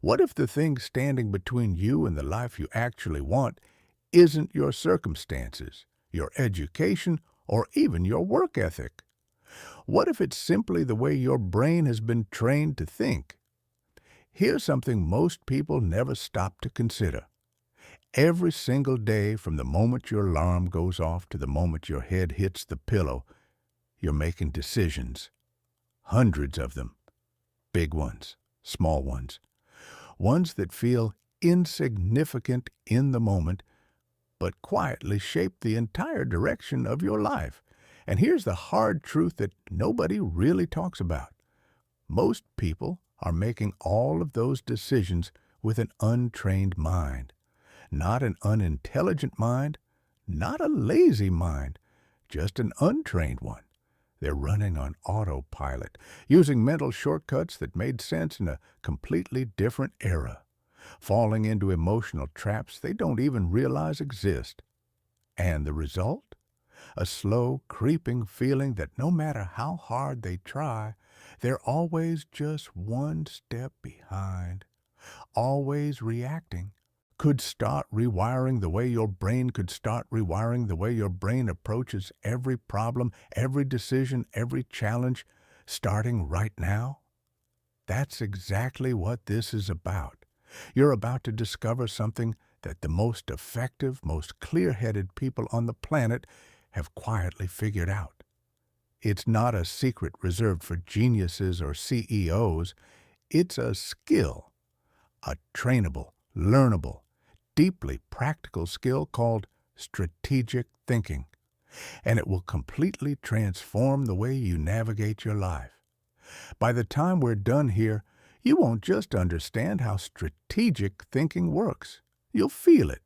What if the thing standing between you and the life you actually want isn't your circumstances, your education, or even your work ethic? What if it's simply the way your brain has been trained to think? Here's something most people never stop to consider. Every single day, from the moment your alarm goes off to the moment your head hits the pillow, you're making decisions. Hundreds of them. Big ones, small ones. Ones that feel insignificant in the moment, but quietly shape the entire direction of your life. And here's the hard truth that nobody really talks about. Most people are making all of those decisions with an untrained mind. Not an unintelligent mind, not a lazy mind, just an untrained one. They're running on autopilot, using mental shortcuts that made sense in a completely different era, falling into emotional traps they don't even realize exist. And the result? A slow, creeping feeling that no matter how hard they try, they're always just one step behind, always reacting. Could start rewiring the way your brain could start rewiring the way your brain approaches every problem, every decision, every challenge, starting right now? That's exactly what this is about. You're about to discover something that the most effective, most clear-headed people on the planet have quietly figured out. It's not a secret reserved for geniuses or CEOs. It's a skill, a trainable, learnable, deeply practical skill called strategic thinking, and it will completely transform the way you navigate your life. By the time we're done here, you won't just understand how strategic thinking works. You'll feel it.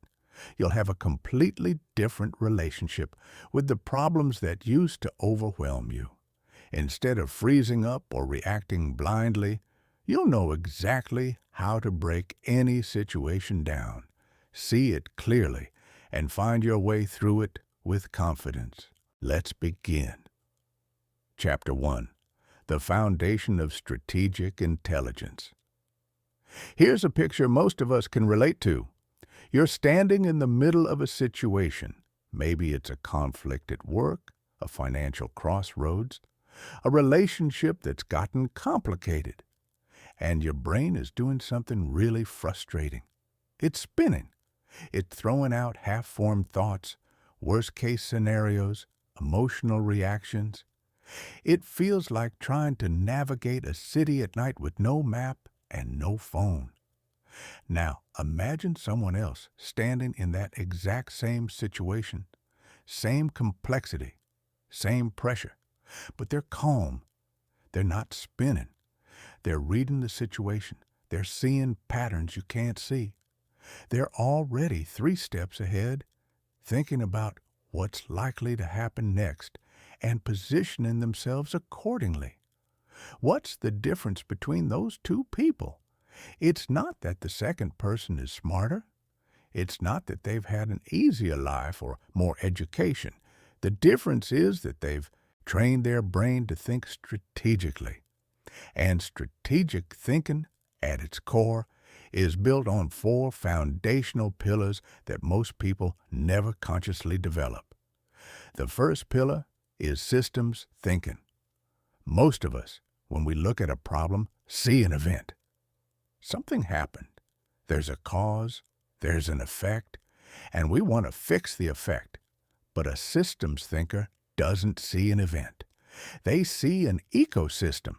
You'll have a completely different relationship with the problems that used to overwhelm you. Instead of freezing up or reacting blindly, you'll know exactly how to break any situation down, see it clearly, and find your way through it with confidence. Let's begin. Chapter 1. The Foundation of Strategic Intelligence. Here's a picture most of us can relate to. You're standing in the middle of a situation. Maybe it's a conflict at work, a financial crossroads, a relationship that's gotten complicated, and your brain is doing something really frustrating. It's spinning. It's throwing out half-formed thoughts, worst-case scenarios, emotional reactions. It feels like trying to navigate a city at night with no map and no phone. Now, imagine someone else standing in that exact same situation, same complexity, same pressure, but they're calm. They're not spinning. They're reading the situation. They're seeing patterns you can't see. They're already 3 steps ahead, thinking about what's likely to happen next and positioning themselves accordingly. What's the difference between those two people? It's not that the second person is smarter. It's not that they've had an easier life or more education. The difference is that they've trained their brain to think strategically. And strategic thinking, at its core, is built on 4 foundational pillars that most people never consciously develop. The first pillar is systems thinking. Most of us, when we look at a problem, see an event. Something happened. There's a cause, there's an effect, and we want to fix the effect. But a systems thinker doesn't see an event. They see an ecosystem.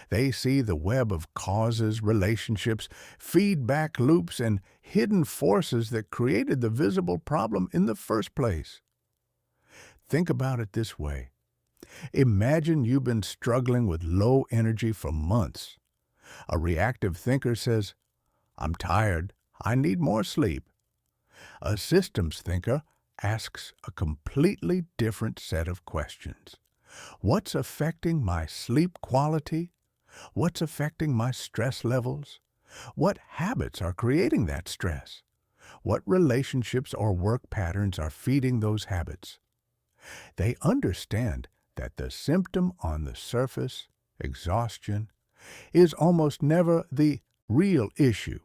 They see the web of causes, relationships, feedback loops, and hidden forces that created the visible problem in the first place. Think about it this way. Imagine you've been struggling with low energy for months. A reactive thinker says, "I'm tired. I need more sleep." A systems thinker asks a completely different set of questions. What's affecting my sleep quality? What's affecting my stress levels? What habits are creating that stress? What relationships or work patterns are feeding those habits? They understand that the symptom on the surface, exhaustion, is almost never the real issue.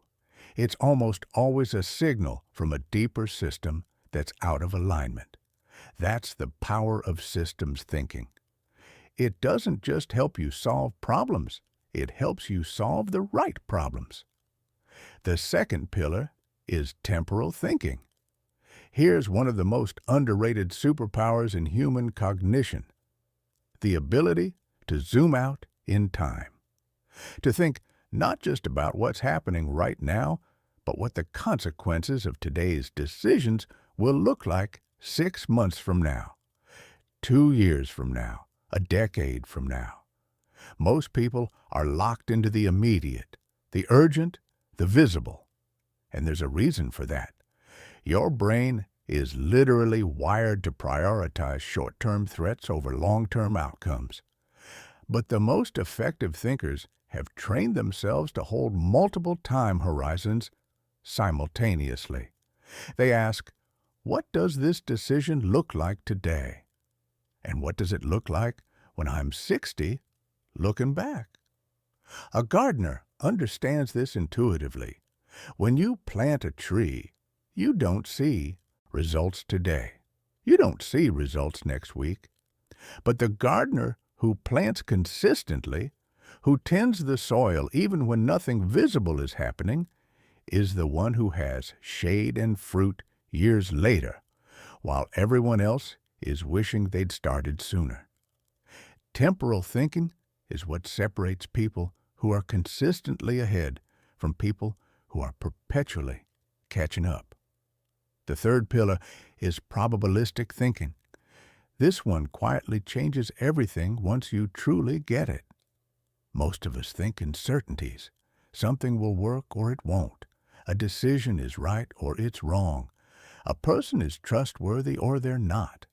It's almost always a signal from a deeper system that's out of alignment. That's the power of systems thinking. It doesn't just help you solve problems, it helps you solve the right problems. The second pillar is temporal thinking. Here's one of the most underrated superpowers in human cognition: the ability to zoom out in time. To think not just about what's happening right now, but what the consequences of today's decisions will look like 6 months from now, 2 years from now, a decade from now. Most people are locked into the immediate, the urgent, the visible. And there's a reason for that. Your brain is literally wired to prioritize short-term threats over long-term outcomes. But the most effective thinkers have trained themselves to hold multiple time horizons simultaneously. They ask, what does this decision look like today? And what does it look like when I'm 60, looking back? A gardener understands this intuitively. When you plant a tree, you don't see results today. You don't see results next week. But the gardener who plants consistently, who tends the soil even when nothing visible is happening, is the one who has shade and fruit years later, while everyone else is wishing they'd started sooner. Temporal thinking is what separates people who are consistently ahead from people who are perpetually catching up. The third pillar is probabilistic thinking. This one quietly changes everything once you truly get it. Most of us think in certainties. Something will work or it won't. A decision is right or it's wrong. A person is trustworthy or they're not.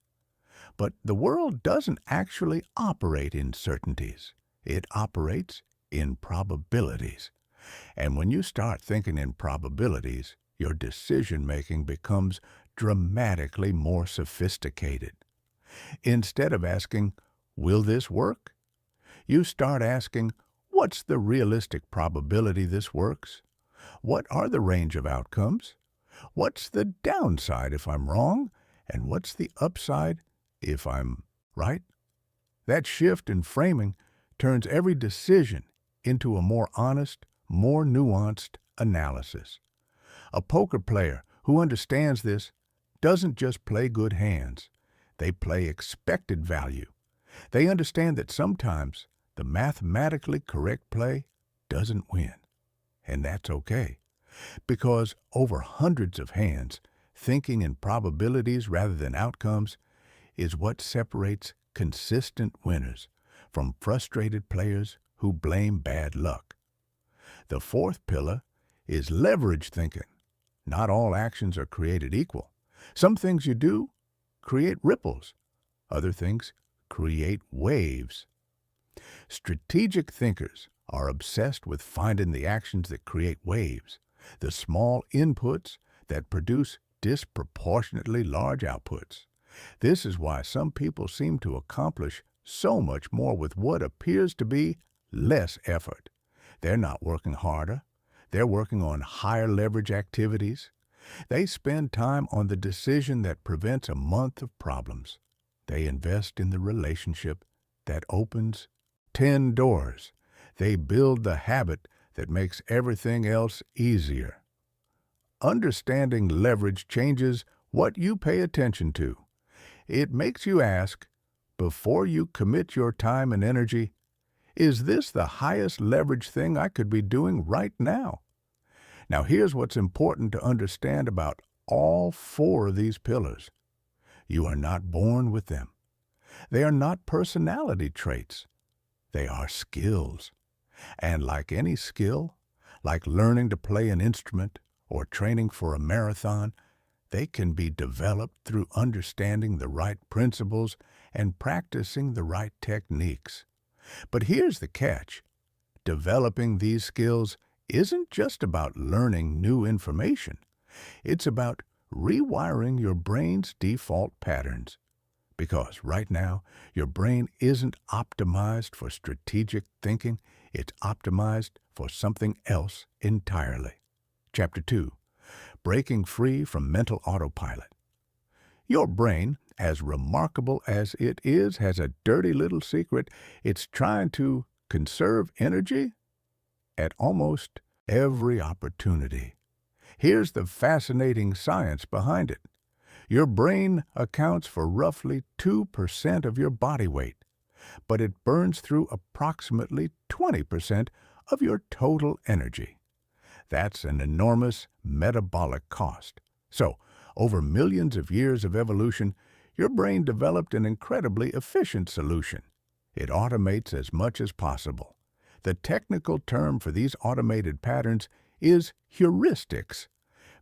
But the world doesn't actually operate in certainties. It operates in probabilities. And when you start thinking in probabilities, your decision-making becomes dramatically more sophisticated. Instead of asking, will this work? You start asking, what's the realistic probability this works? What are the range of outcomes? What's the downside if I'm wrong? And what's the upside if I'm right? That shift in framing turns every decision into a more honest, more nuanced analysis. A poker player who understands this doesn't just play good hands. They play expected value. They understand that sometimes the mathematically correct play doesn't win. And that's okay, because over hundreds of hands, thinking in probabilities rather than outcomes is what separates consistent winners from frustrated players who blame bad luck. The fourth pillar is leverage thinking. Not all actions are created equal. Some things you do create ripples. Other things create waves. Strategic thinkers are obsessed with finding the actions that create waves, the small inputs that produce disproportionately large outputs. This is why some people seem to accomplish so much more with what appears to be less effort. They're not working harder. They're working on higher leverage activities. They spend time on the decision that prevents a month of problems. They invest in the relationship that opens 10 doors. They build the habit that makes everything else easier. Understanding leverage changes what you pay attention to. It makes you ask, before you commit your time and energy, is this the highest leverage thing I could be doing right now? Now here's what's important to understand about all four of these pillars. You are not born with them. They are not personality traits. They are skills. And like any skill, like learning to play an instrument or training for a marathon, they can be developed through understanding the right principles and practicing the right techniques. But here's the catch. Developing these skills isn't just about learning new information. It's about rewiring your brain's default patterns. Because right now, your brain isn't optimized for strategic thinking. It's optimized for something else entirely. Chapter 2. Breaking Free from Mental Autopilot. Your brain, as remarkable as it is, has a dirty little secret. It's trying to conserve energy at almost every opportunity. Here's the fascinating science behind it. Your brain accounts for roughly 2% of your body weight, but it burns through approximately 20% of your total energy. That's an enormous metabolic cost. So, over millions of years of evolution, your brain developed an incredibly efficient solution. It automates as much as possible. The technical term for these automated patterns is heuristics,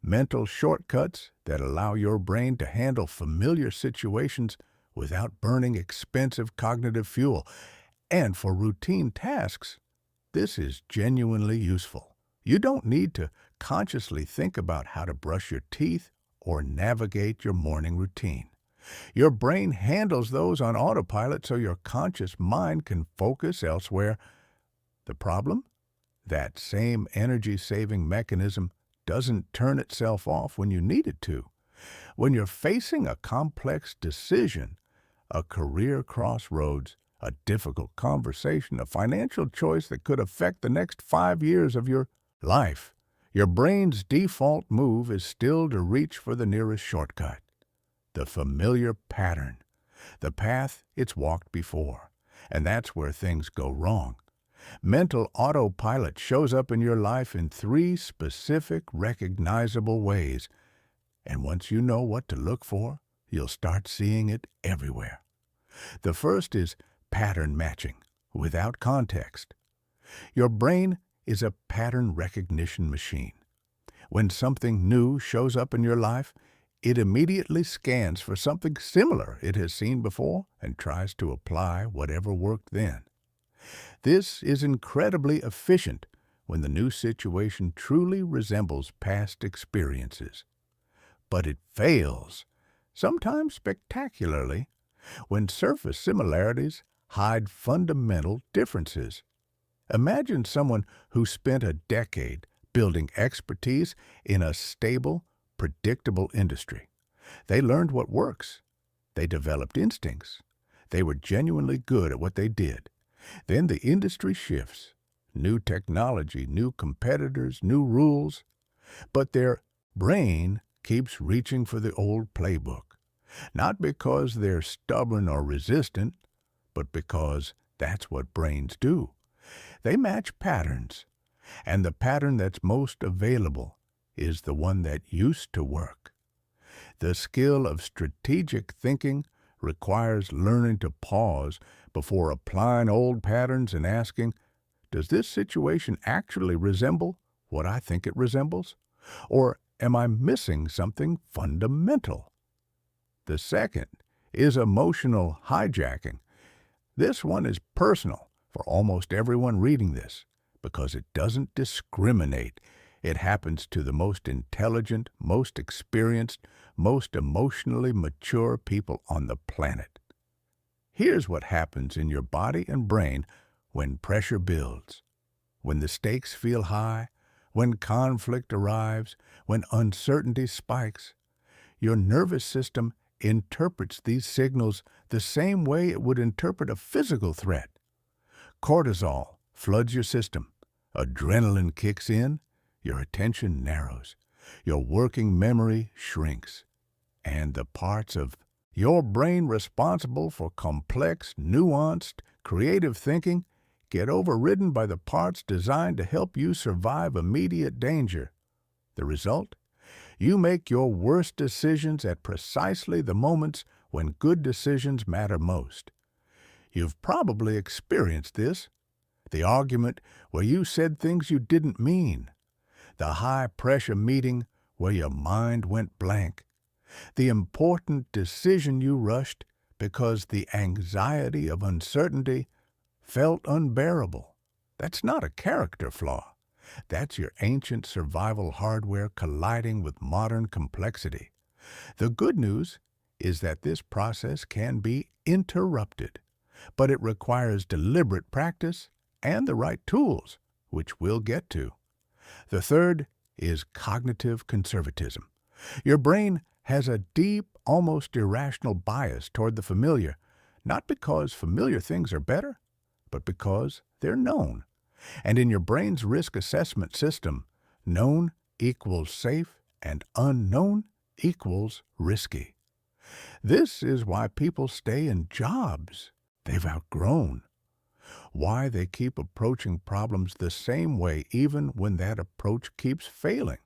mental shortcuts that allow your brain to handle familiar situations without burning expensive cognitive fuel. And for routine tasks, this is genuinely useful. You don't need to consciously think about how to brush your teeth or navigate your morning routine. Your brain handles those on autopilot so your conscious mind can focus elsewhere. The problem? That same energy-saving mechanism doesn't turn itself off when you need it to. When you're facing a complex decision, a career crossroads, a difficult conversation, a financial choice that could affect the next 5 years of your life, your brain's default move is still to reach for the nearest shortcut, the familiar pattern, the path it's walked before. And that's where things go wrong. Mental autopilot shows up in your life in 3 specific, recognizable ways. And once you know what to look for, you'll start seeing it everywhere. The first is pattern matching, without context. Your brain is a pattern recognition machine. When something new shows up in your life, it immediately scans for something similar it has seen before and tries to apply whatever worked then. This is incredibly efficient when the new situation truly resembles past experiences. But it fails, sometimes spectacularly, when surface similarities hide fundamental differences. Imagine someone who spent a decade building expertise in a stable, predictable industry. They learned what works. They developed instincts. They were genuinely good at what they did. Then the industry shifts. New technology, new competitors, new rules. But their brain keeps reaching for the old playbook. Not because they're stubborn or resistant, but because that's what brains do. They match patterns, and the pattern that's most available is the one that used to work. The skill of strategic thinking requires learning to pause before applying old patterns and asking, does this situation actually resemble what I think it resembles? Or am I missing something fundamental? The second is emotional hijacking. This one is personal for almost everyone reading this because it doesn't discriminate. It happens to the most intelligent, most experienced, most emotionally mature people on the planet. Here's what happens in your body and brain when pressure builds, when the stakes feel high, when conflict arrives, when uncertainty spikes. Your nervous system interprets these signals the same way it would interpret a physical threat. Cortisol floods your system. Adrenaline kicks in. Your attention narrows. Your working memory shrinks. And the parts of your brain responsible for complex, nuanced, creative thinking get overridden by the parts designed to help you survive immediate danger. The result? You make your worst decisions at precisely the moments when good decisions matter most. You've probably experienced this. The argument where you said things you didn't mean. The high-pressure meeting where your mind went blank. The important decision you rushed because the anxiety of uncertainty felt unbearable. That's not a character flaw. That's your ancient survival hardware colliding with modern complexity. The good news is that this process can be interrupted, but it requires deliberate practice and the right tools, which we'll get to. The third is cognitive conservatism. Your brain has a deep, almost irrational bias toward the familiar, not because familiar things are better, but because they're known. And in your brain's risk assessment system, known equals safe and unknown equals risky. This is why people stay in jobs they've outgrown, why they keep approaching problems the same way even when that approach keeps failing,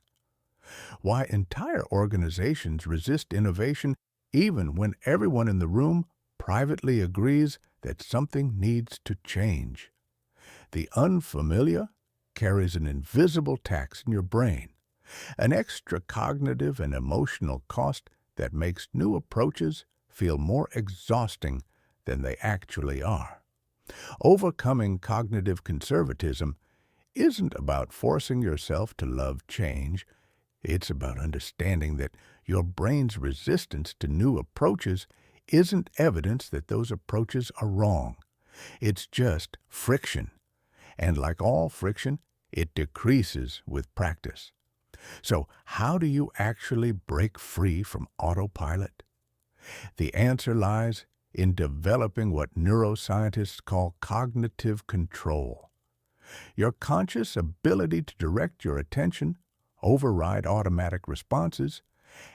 why entire organizations resist innovation even when everyone in the room privately agrees that something needs to change. The unfamiliar carries an invisible tax in your brain, an extra cognitive and emotional cost that makes new approaches feel more exhausting than they actually are. Overcoming cognitive conservatism isn't about forcing yourself to love change. It's about understanding that your brain's resistance to new approaches isn't evidence that those approaches are wrong. It's just friction. And like all friction, it decreases with practice. So, how do you actually break free from autopilot? The answer lies in developing what neuroscientists call cognitive control. Your conscious ability to direct your attention, override automatic responses,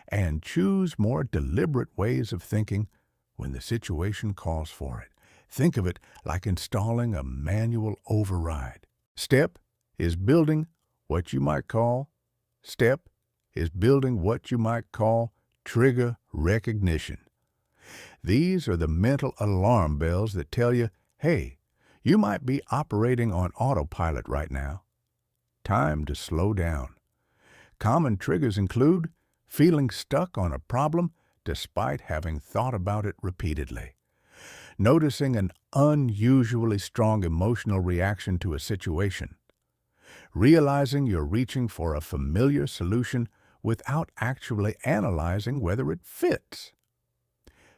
and choose more deliberate ways of thinking when the situation calls for it. Think of it like installing a manual override. Step is building what you might call trigger recognition. These are the mental alarm bells that tell you, hey, you might be operating on autopilot right now. Time to slow down. Common triggers include feeling stuck on a problem despite having thought about it repeatedly, noticing an unusually strong emotional reaction to a situation, realizing you're reaching for a familiar solution without actually analyzing whether it fits,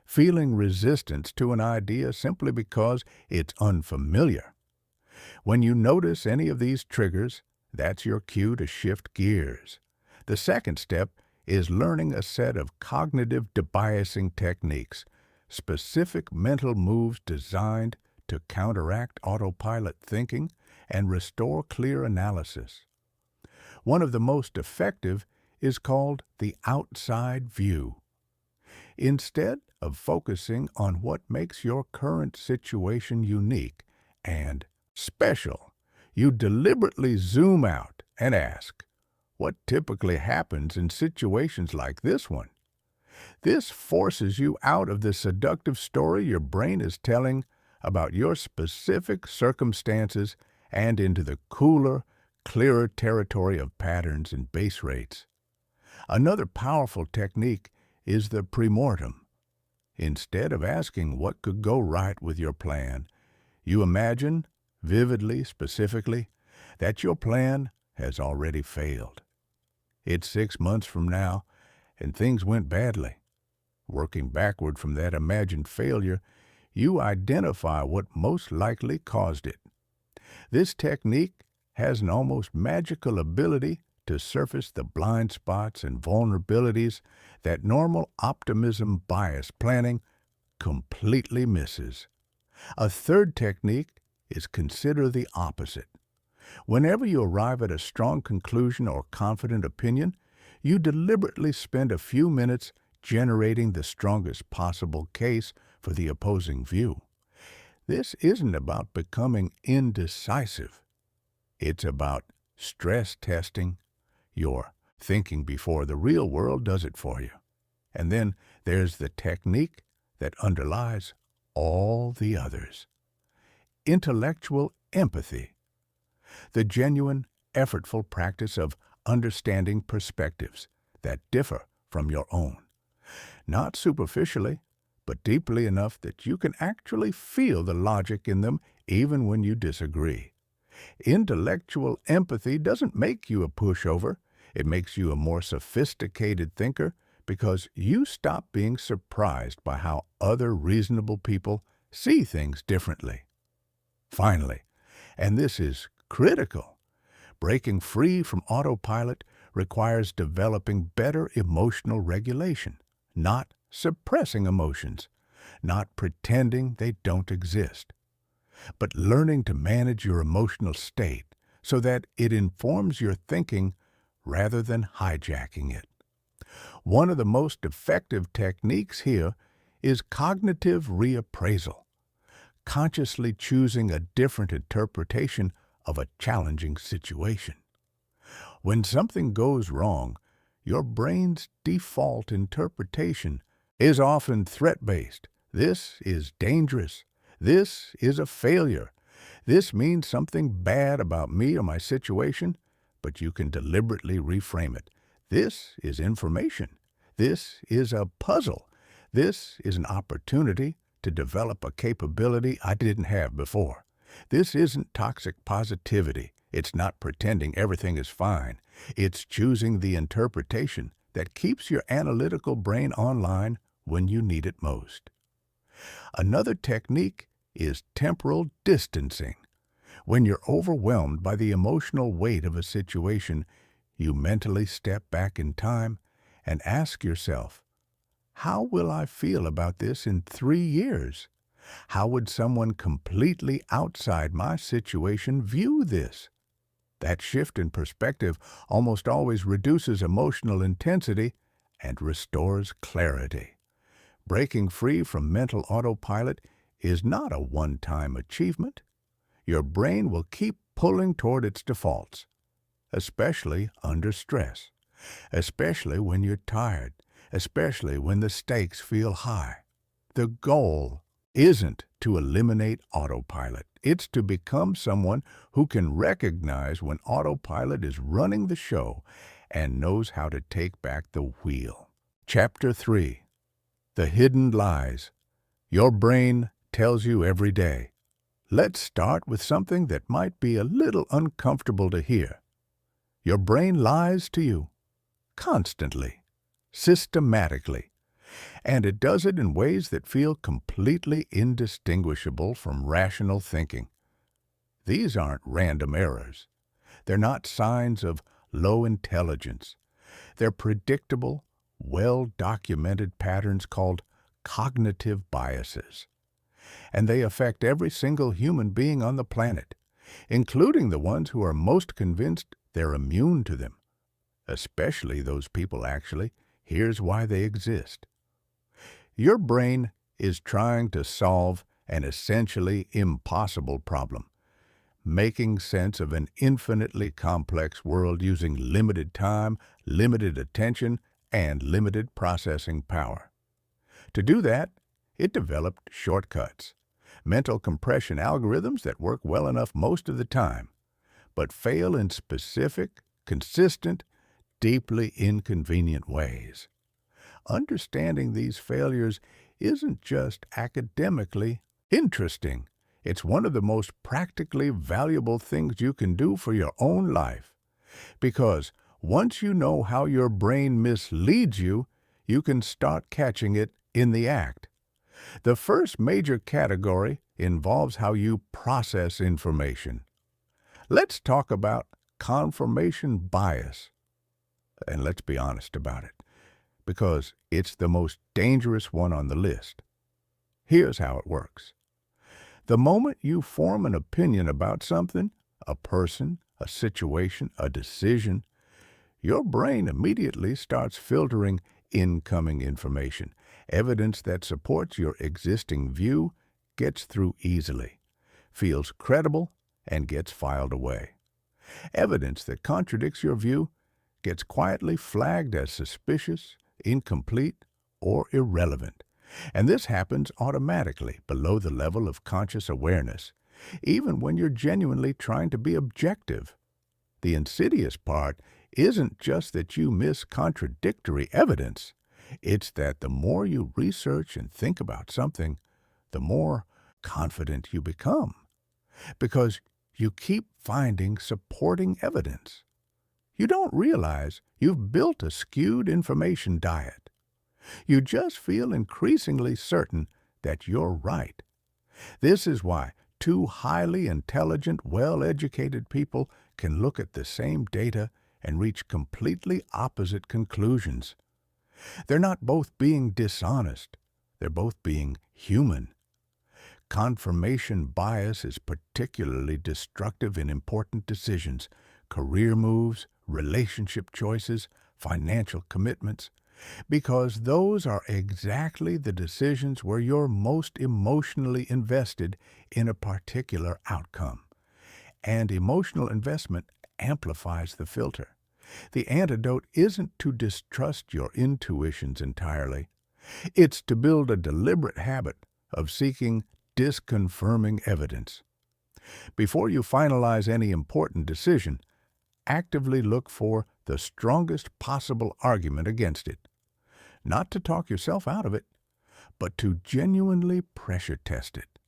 feeling resistance to an idea simply because it's unfamiliar. When you notice any of these triggers, that's your cue to shift gears. The second step is learning a set of cognitive debiasing techniques, specific mental moves designed to counteract autopilot thinking and restore clear analysis. One of the most effective is called the outside view. Instead of focusing on what makes your current situation unique and special, you deliberately zoom out and ask, what typically happens in situations like this one? This forces you out of the seductive story your brain is telling about your specific circumstances and into the cooler, clearer territory of patterns and base rates. Another powerful technique is the premortem. Instead of asking what could go right with your plan, you imagine, vividly, specifically, that your plan has already failed. It's 6 months from now, and things went badly. Working backward from that imagined failure, you identify what most likely caused it. This technique has an almost magical ability to surface the blind spots and vulnerabilities that normal optimism bias planning completely misses. A third technique is consider the opposite. Whenever you arrive at a strong conclusion or confident opinion, you deliberately spend a few minutes generating the strongest possible case for the opposing view. This isn't about becoming indecisive. It's about stress testing your thinking before the real world does it for you. And then there's the technique that underlies all the others. Intellectual empathy. The genuine, effortful practice of understanding perspectives that differ from your own. Not superficially, but deeply enough that you can actually feel the logic in them even when you disagree. Intellectual empathy doesn't make you a pushover. It makes you a more sophisticated thinker because you stop being surprised by how other reasonable people see things differently. Finally, and this is critical, breaking free from autopilot requires developing better emotional regulation, not suppressing emotions, not pretending they don't exist, but learning to manage your emotional state so that it informs your thinking rather than hijacking it. One of the most effective techniques here is cognitive reappraisal, consciously choosing a different interpretation of a challenging situation. When something goes wrong, your brain's default interpretation is often threat-based. This is dangerous. This is a failure. This means something bad about me or my situation, but you can deliberately reframe it. This is information. This is a puzzle. This is an opportunity to develop a capability I didn't have before. This isn't toxic positivity. It's not pretending everything is fine. It's choosing the interpretation that keeps your analytical brain online when you need it most. Another technique is temporal distancing. When you're overwhelmed by the emotional weight of a situation, you mentally step back in time and ask yourself, how will I feel about this in 3 years? How would someone completely outside my situation view this? That shift in perspective almost always reduces emotional intensity and restores clarity. Breaking free from mental autopilot is not a one-time achievement. Your brain will keep pulling toward its defaults, especially under stress, especially when you're tired, especially when the stakes feel high. The goal isn't to eliminate autopilot. It's to become someone who can recognize when autopilot is running the show and knows how to take back the wheel. Chapter 3. The Hidden Lies. Your brain tells you every day. Let's start with something that might be a little uncomfortable to hear. Your brain lies to you constantly, systematically, and it does it in ways that feel completely indistinguishable from rational thinking. These aren't random errors. They're not signs of low intelligence. They're predictable, well-documented patterns called cognitive biases. And they affect every single human being on the planet, including the ones who are most convinced they're immune to them. Especially those people, actually. Here's why they exist. Your brain is trying to solve an essentially impossible problem, making sense of an infinitely complex world using limited time, limited attention, and limited processing power. To do that, it developed shortcuts, mental compression algorithms that work well enough most of the time, but fail in specific, consistent, deeply inconvenient ways. Understanding these failures isn't just academically interesting. It's one of the most practically valuable things you can do for your own life. Because once you know how your brain misleads you, you can start catching it in the act. The first major category involves how you process information. Let's talk about confirmation bias. And let's be honest about it, because it's the most dangerous one on the list. Here's how it works. The moment you form an opinion about something, a person, a situation, a decision, your brain immediately starts filtering incoming information. Evidence that supports your existing view gets through easily, feels credible, and gets filed away. Evidence that contradicts your view gets quietly flagged as suspicious, incomplete, or irrelevant. And this happens automatically below the level of conscious awareness, even when you're genuinely trying to be objective. The insidious part isn't just that you miss contradictory evidence. It's that the more you research and think about something, the more confident you become, because you keep finding supporting evidence. You don't realize you've built a skewed information diet. You just feel increasingly certain that you're right. This is why two highly intelligent, well-educated people can look at the same data and reach completely opposite conclusions. They're not both being dishonest. They're both being human. Confirmation bias is particularly destructive in important decisions, career moves, relationship choices, financial commitments, because those are exactly the decisions where you're most emotionally invested in a particular outcome. And emotional investment amplifies the filter. The antidote isn't to distrust your intuitions entirely. It's to build a deliberate habit of seeking disconfirming evidence. Before you finalize any important decision, actively look for the strongest possible argument against it. Not to talk yourself out of it, but to genuinely pressure test it.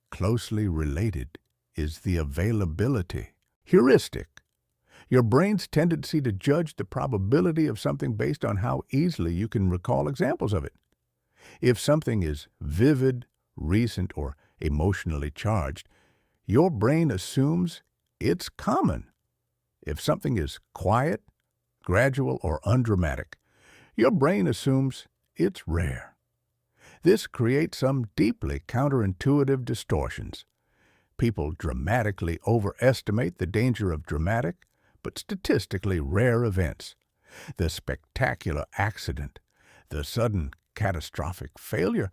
Closely related is the availability heuristic, your brain's tendency to judge the probability of something based on how easily you can recall examples of it. If something is vivid, recent, or emotionally charged, your brain assumes it's common. If something is quiet, gradual, or undramatic, your brain assumes it's rare. This creates some deeply counterintuitive distortions. People dramatically overestimate the danger of dramatic, but statistically rare events. The spectacular accident, the sudden catastrophic failure,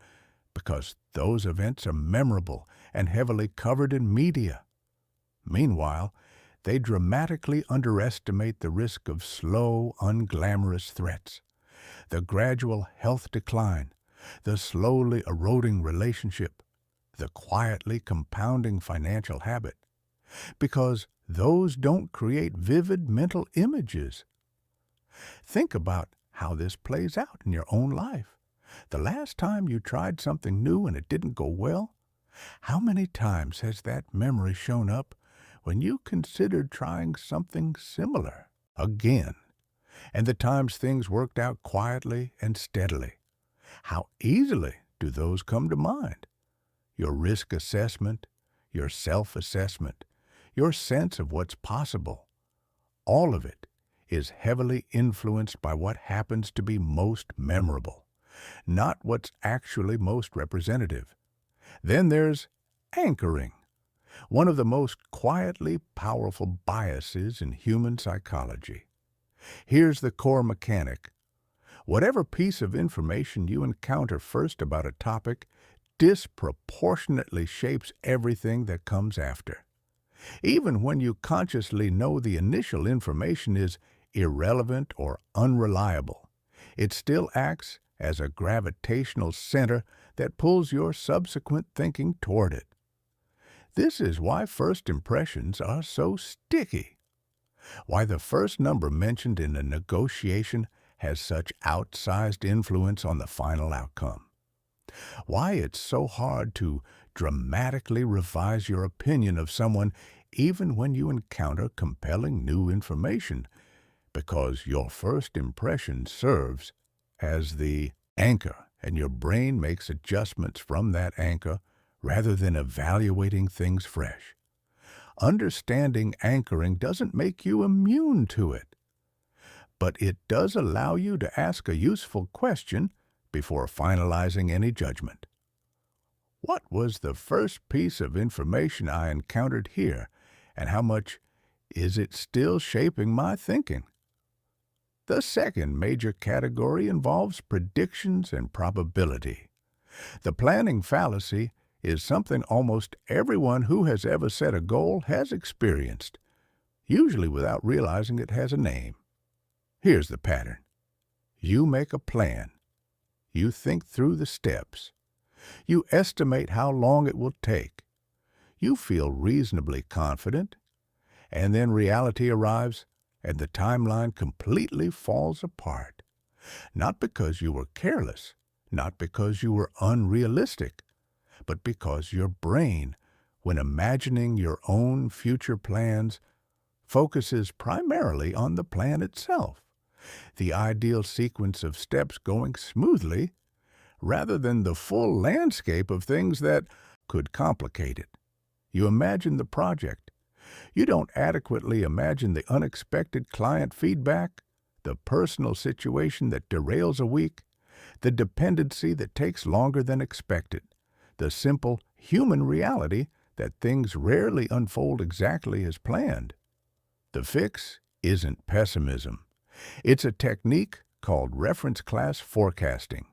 because those events are memorable and heavily covered in media. Meanwhile, they dramatically underestimate the risk of slow, unglamorous threats, the gradual health decline, the slowly eroding relationship, the quietly compounding financial habit, because those don't create vivid mental images. Think about how this plays out in your own life. The last time you tried something new and it didn't go well, how many times has that memory shown up when you considered trying something similar again? And the times things worked out quietly and steadily, how easily do those come to mind? Your risk assessment, your self-assessment, your sense of what's possible, all of it is heavily influenced by what happens to be most memorable, not what's actually most representative. Then there's anchoring, one of the most quietly powerful biases in human psychology. Here's the core mechanic. Whatever piece of information you encounter first about a topic disproportionately shapes everything that comes after. Even when you consciously know the initial information is irrelevant or unreliable, it still acts as a gravitational center that pulls your subsequent thinking toward it. This is why first impressions are so sticky, why the first number mentioned in a negotiation has such outsized influence on the final outcome, why it's so hard to dramatically revise your opinion of someone even when you encounter compelling new information, because your first impression serves as the anchor, and your brain makes adjustments from that anchor rather than evaluating things fresh. Understanding anchoring doesn't make you immune to it, but it does allow you to ask a useful question before finalizing any judgment. What was the first piece of information I encountered here, and how much is it still shaping my thinking? The second major category involves predictions and probability. The planning fallacy is something almost everyone who has ever set a goal has experienced, usually without realizing it has a name. Here's the pattern. You make a plan. You think through the steps. You estimate how long it will take. You feel reasonably confident, and then reality arrives and the timeline completely falls apart. Not because you were careless, not because you were unrealistic, but because your brain, when imagining your own future plans, focuses primarily on the plan itself, the ideal sequence of steps going smoothly, rather than the full landscape of things that could complicate it. You imagine the project. You don't adequately imagine the unexpected client feedback, the personal situation that derails a week, the dependency that takes longer than expected, the simple human reality that things rarely unfold exactly as planned. The fix isn't pessimism. It's a technique called reference class forecasting.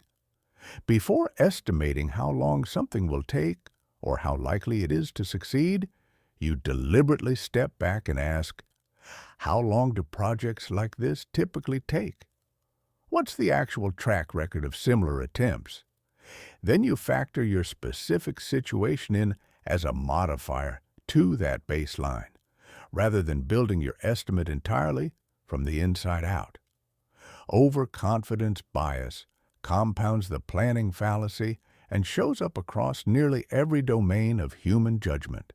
Before estimating how long something will take or how likely it is to succeed, you deliberately step back and ask, how long do projects like this typically take? What's the actual track record of similar attempts? Then you factor your specific situation in as a modifier to that baseline, rather than building your estimate entirely from the inside out. Overconfidence bias compounds the planning fallacy and shows up across nearly every domain of human judgment.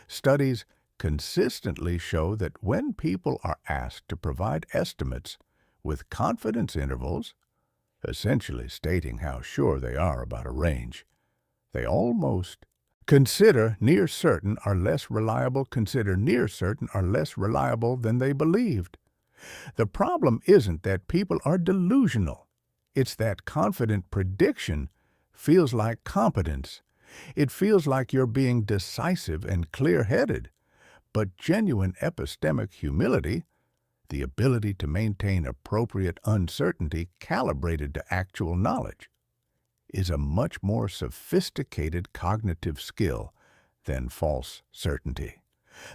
Studies consistently show that when people are asked to provide estimates with confidence intervals, essentially stating how sure they are about a range, they almost consider near certain are less reliable than they believed. The problem isn't that people are delusional. It's that confident prediction feels like competence. It feels like you're being decisive and clear-headed. But genuine epistemic humility, the ability to maintain appropriate uncertainty calibrated to actual knowledge, is a much more sophisticated cognitive skill than false certainty.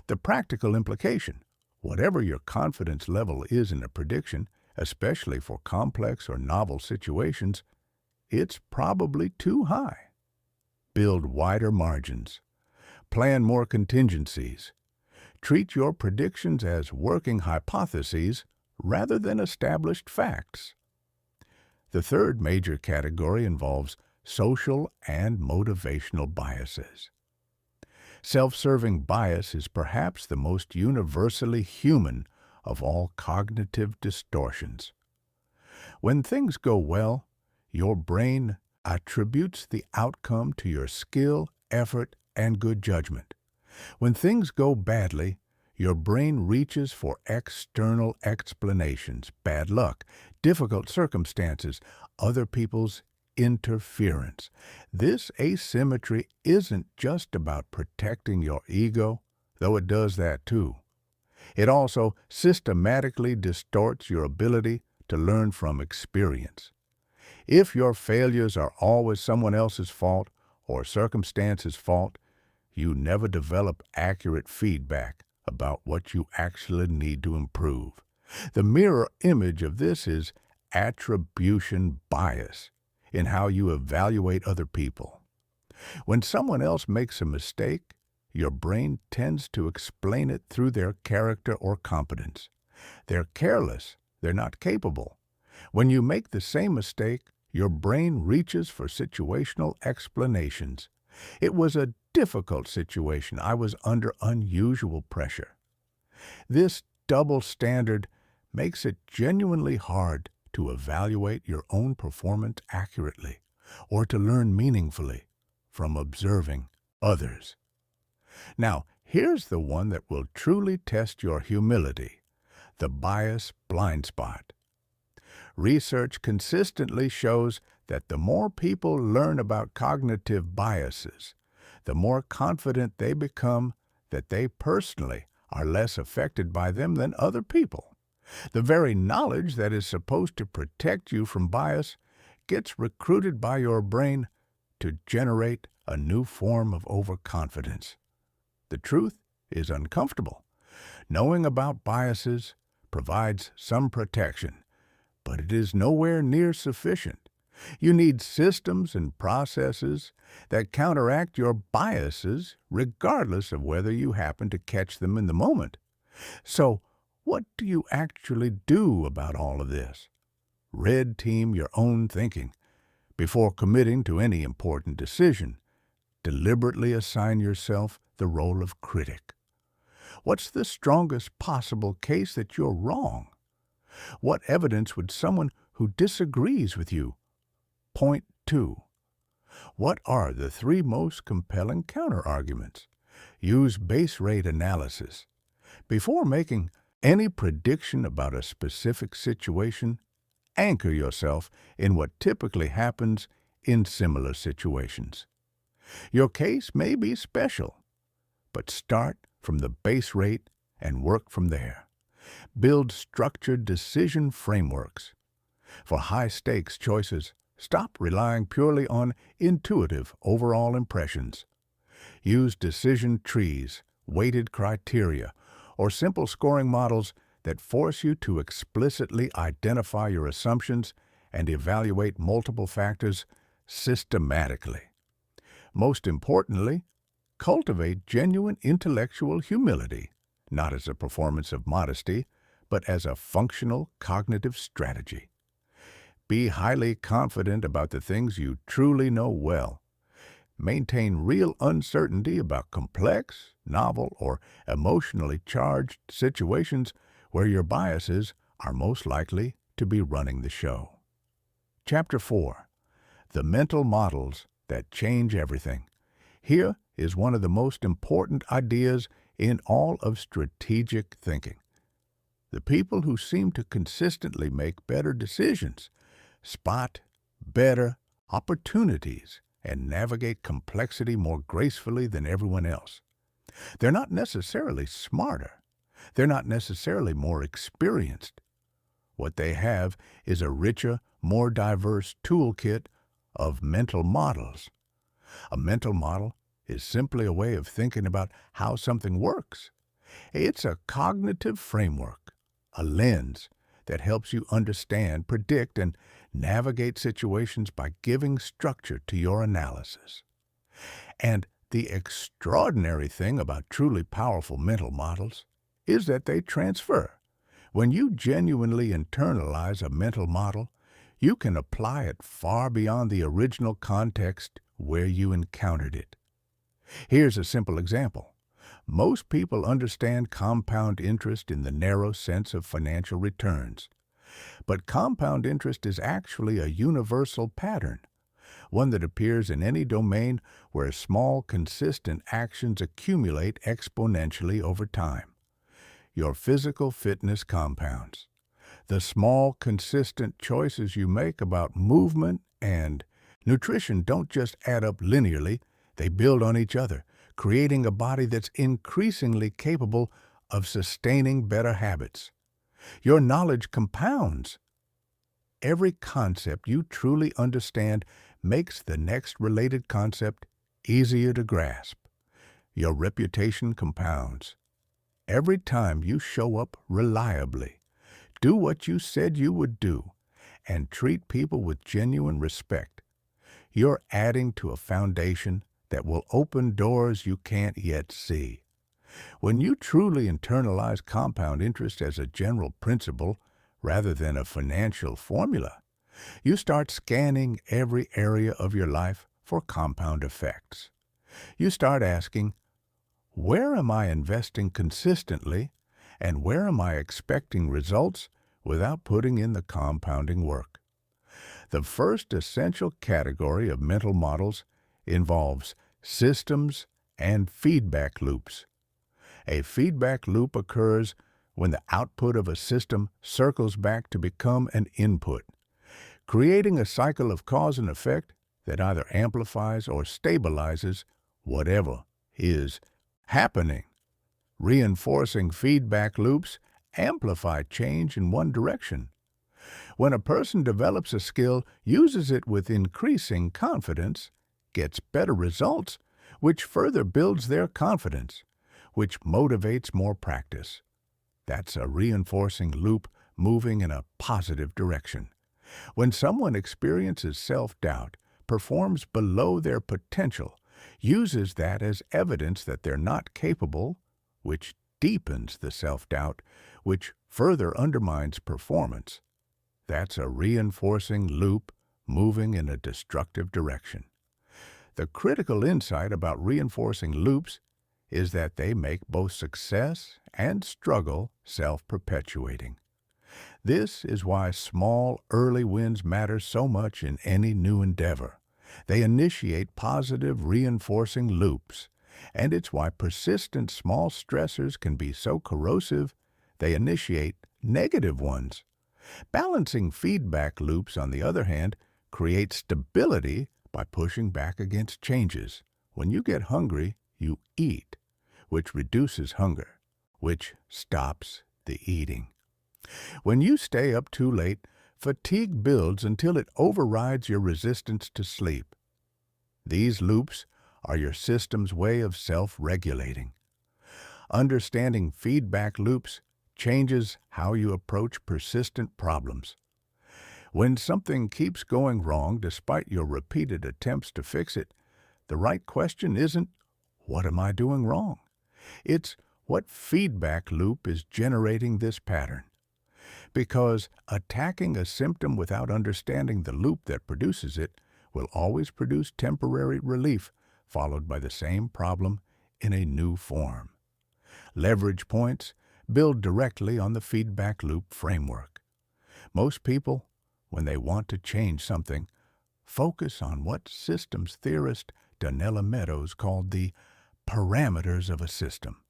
The practical implication: whatever your confidence level is in a prediction, especially for complex or novel situations, it's probably too high. Build wider margins. Plan more contingencies. Treat your predictions as working hypotheses rather than established facts. The third major category involves social and motivational biases. Self-serving bias is perhaps the most universally human of all cognitive distortions. When things go well, your brain attributes the outcome to your skill, effort, and good judgment. When things go badly, your brain reaches for external explanations: bad luck, difficult circumstances, other people's interference. This asymmetry isn't just about protecting your ego, though it does that too. It also systematically distorts your ability to learn from experience. If your failures are always someone else's fault or circumstances' fault, you never develop accurate feedback about what you actually need to improve. The mirror image of this is attribution bias in how you evaluate other people. When someone else makes a mistake, your brain tends to explain it through their character or competence. They're careless, they're not capable. When you make the same mistake, your brain reaches for situational explanations. It was a difficult situation. I was under unusual pressure. This double standard makes it genuinely hard to evaluate your own performance accurately or to learn meaningfully from observing others. Now, here's the one that will truly test your humility: the bias blind spot. Research consistently shows that the more people learn about cognitive biases, the more confident they become that they personally are less affected by them than other people. The very knowledge that is supposed to protect you from bias gets recruited by your brain to generate a new form of overconfidence. The truth is uncomfortable. Knowing about biases provides some protection, but it is nowhere near sufficient. You need systems and processes that counteract your biases regardless of whether you happen to catch them in the moment. So, what do you actually do about all of this? Red team your own thinking. Before committing to any important decision, deliberately assign yourself the role of critic. What's the strongest possible case that you're wrong? What evidence would someone who disagrees with you point to? What are the three most compelling counterarguments? Use base rate analysis. Before making any prediction about a specific situation, anchor yourself in what typically happens in similar situations. Your case may be special, but start from the base rate and work from there. Build structured decision frameworks. For high-stakes choices, stop relying purely on intuitive overall impressions. Use decision trees, weighted criteria, or simple scoring models that force you to explicitly identify your assumptions and evaluate multiple factors systematically. Most importantly, cultivate genuine intellectual humility, not as a performance of modesty, but as a functional cognitive strategy. Be highly confident about the things you truly know well. Maintain real uncertainty about complex, novel, or emotionally charged situations where your biases are most likely to be running the show. Chapter 4. The Mental Models That Change Everything. Here is one of the most important ideas in all of strategic thinking. The people who seem to consistently make better decisions, spot better opportunities, and navigate complexity more gracefully than everyone else. They're not necessarily smarter. They're not necessarily more experienced. What they have is a richer, more diverse toolkit of mental models. A mental model is simply a way of thinking about how something works. It's a cognitive framework, a lens that helps you understand, predict, and navigate situations by giving structure to your analysis. And the extraordinary thing about truly powerful mental models is that they transfer. When you genuinely internalize a mental model, you can apply it far beyond the original context where you encountered it. Here's a simple example. Most people understand compound interest in the narrow sense of financial returns. But compound interest is actually a universal pattern, one that appears in any domain where small, consistent actions accumulate exponentially over time. Your physical fitness compounds. The small, consistent choices you make about movement and nutrition don't just add up linearly, they build on each other, creating a body that's increasingly capable of sustaining better habits. Your knowledge compounds. Every concept you truly understand makes the next related concept easier to grasp. Your reputation compounds. Every time you show up reliably, do what you said you would do, and treat people with genuine respect, you're adding to a foundation that will open doors you can't yet see. When you truly internalize compound interest as a general principle rather than a financial formula, you start scanning every area of your life for compound effects. You start asking, where am I investing consistently, and where am I expecting results without putting in the compounding work? The first essential category of mental models involves systems and feedback loops. A feedback loop occurs when the output of a system circles back to become an input, creating a cycle of cause and effect that either amplifies or stabilizes whatever is happening. Reinforcing feedback loops amplify change in one direction. When a person develops a skill, uses it with increasing confidence, gets better results, which further builds their confidence, which motivates more practice. That's a reinforcing loop moving in a positive direction. When someone experiences self-doubt, performs below their potential, uses that as evidence that they're not capable, which deepens the self-doubt, which further undermines performance. That's a reinforcing loop moving in a destructive direction. The critical insight about reinforcing loops is that they make both success and struggle self-perpetuating. This is why small, early wins matter so much in any new endeavor. They initiate positive reinforcing loops And it's why persistent small stressors can be so corrosive they initiate negative ones. Balancing feedback loops, on the other hand, creates stability by pushing back against changes. When you get hungry, you eat, which reduces hunger, which stops the eating. When you stay up too late, fatigue builds until it overrides your resistance to sleep. These loops are your system's way of self-regulating. Understanding feedback loops changes how you approach persistent problems. When something keeps going wrong despite your repeated attempts to fix it, the right question isn't, "What am I doing wrong?" It's, "What feedback loop is generating this pattern?" Because attacking a symptom without understanding the loop that produces it will always produce temporary relief, followed by the same problem in a new form. Leverage points build directly on the feedback loop framework. Most people, when they want to change something, focus on what systems theorist Donella Meadows called the parameters of a system.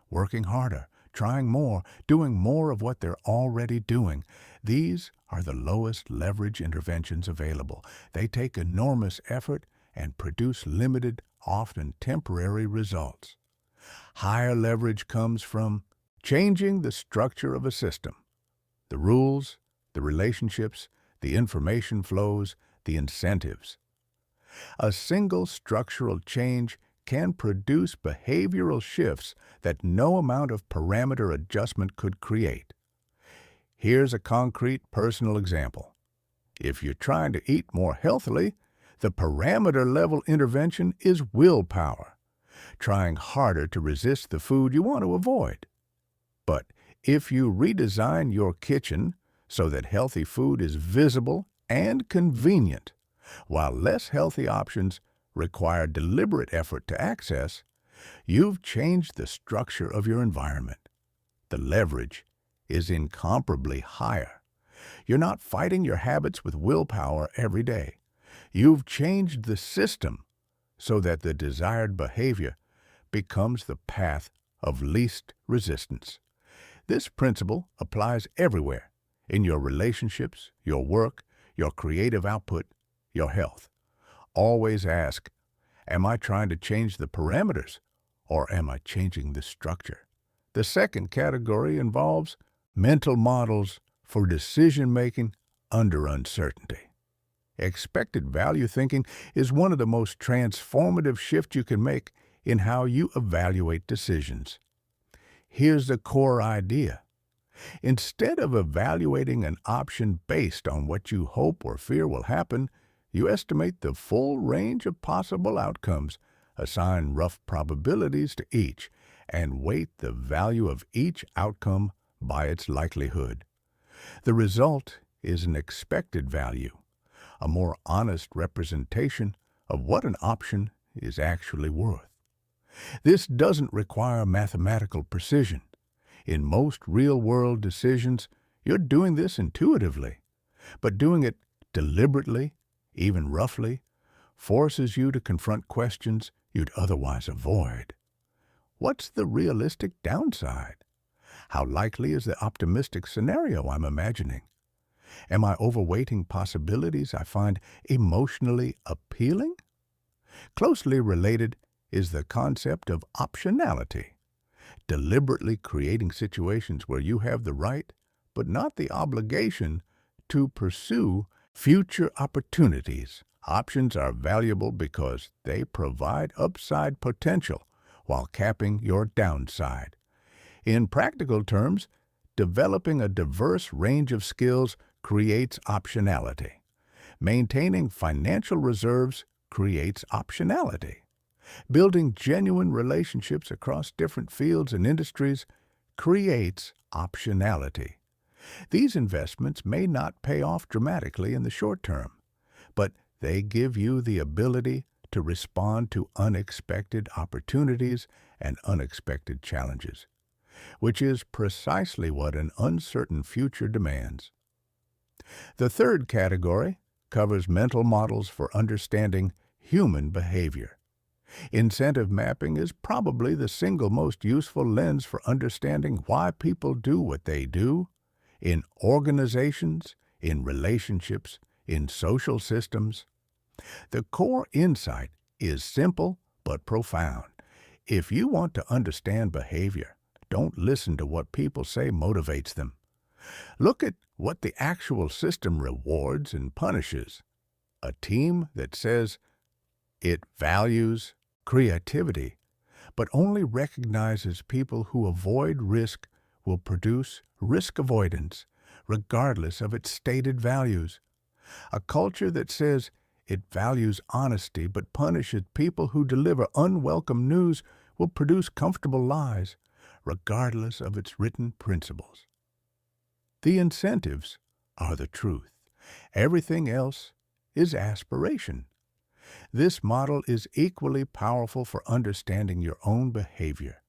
Working harder, trying more, doing more of what they're already doing. These are the lowest leverage interventions available. They take enormous effort and produce limited, often temporary results. Higher leverage comes from changing the structure of a system. The rules, the relationships, the information flows, the incentives. A single structural change can produce behavioral shifts that no amount of parameter adjustment could create. Here's a concrete personal example. If you're trying to eat more healthily, the parameter level intervention is willpower, trying harder to resist the food you want to avoid. But if you redesign your kitchen so that healthy food is visible and convenient, while less healthy options require deliberate effort to access, you've changed the structure of your environment. The leverage is incomparably higher. You're not fighting your habits with willpower every day. You've changed the system so that the desired behavior becomes the path of least resistance. This principle applies everywhere, in your relationships, your work, your creative output, your health. Always ask, am I trying to change the parameters, or am I changing the structure? The second category involves mental models for decision-making under uncertainty. Expected value thinking is one of the most transformative shifts you can make in how you evaluate decisions. Here's the core idea. Instead of evaluating an option based on what you hope or fear will happen, you estimate the full range of possible outcomes, assign rough probabilities to each, and weight the value of each outcome by its likelihood. The result is an expected value, a more honest representation of what an option is actually worth. This doesn't require mathematical precision. In most real-world decisions, you're doing this intuitively, but doing it deliberately, even roughly, forces you to confront questions you'd otherwise avoid. What's the realistic downside? How likely is the optimistic scenario I'm imagining? Am I overweighting possibilities I find emotionally appealing? Closely related is the concept of optionality, deliberately creating situations where you have the right, but not the obligation, to pursue future opportunities. Options are valuable because they provide upside potential while capping your downside. In practical terms, developing a diverse range of skills creates optionality. Maintaining financial reserves creates optionality. Building genuine relationships across different fields and industries creates optionality. These investments may not pay off dramatically in the short term, but they give you the ability to respond to unexpected opportunities and unexpected challenges, which is precisely what an uncertain future demands. The third category covers mental models for understanding human behavior. Incentive mapping is probably the single most useful lens for understanding why people do what they do in organizations, in relationships, in social systems. The core insight is simple but profound. If you want to understand behavior, don't listen to what people say motivates them. Look at what the actual system rewards and punishes. A team that says it values creativity, but only recognizes people who avoid risk will produce risk avoidance, regardless of its stated values. A culture that says it values honesty but punishes people who deliver unwelcome news will produce comfortable lies, regardless of its written principles. The incentives are the truth. Everything else is aspiration. This model is equally powerful for understanding your own behavior.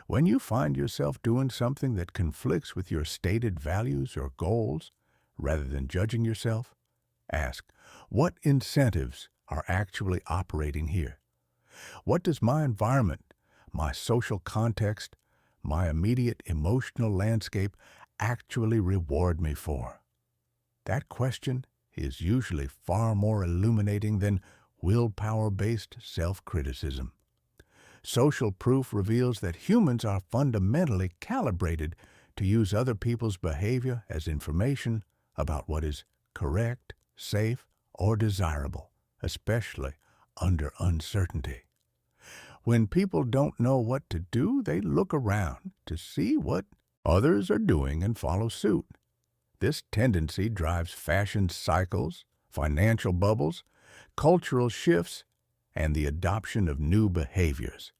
When you find yourself doing something that conflicts with your stated values or goals, rather than judging yourself, ask, what incentives are actually operating here? What does my environment, my social context, my immediate emotional landscape actually reward me for? That question is usually far more illuminating than willpower-based self-criticism. Social proof reveals that humans are fundamentally calibrated to use other people's behavior as information about what is correct, safe, or desirable, especially under uncertainty. When people don't know what to do, they look around to see what others are doing and follow suit. This tendency drives fashion cycles, financial bubbles, cultural shifts, and the adoption of new behaviors.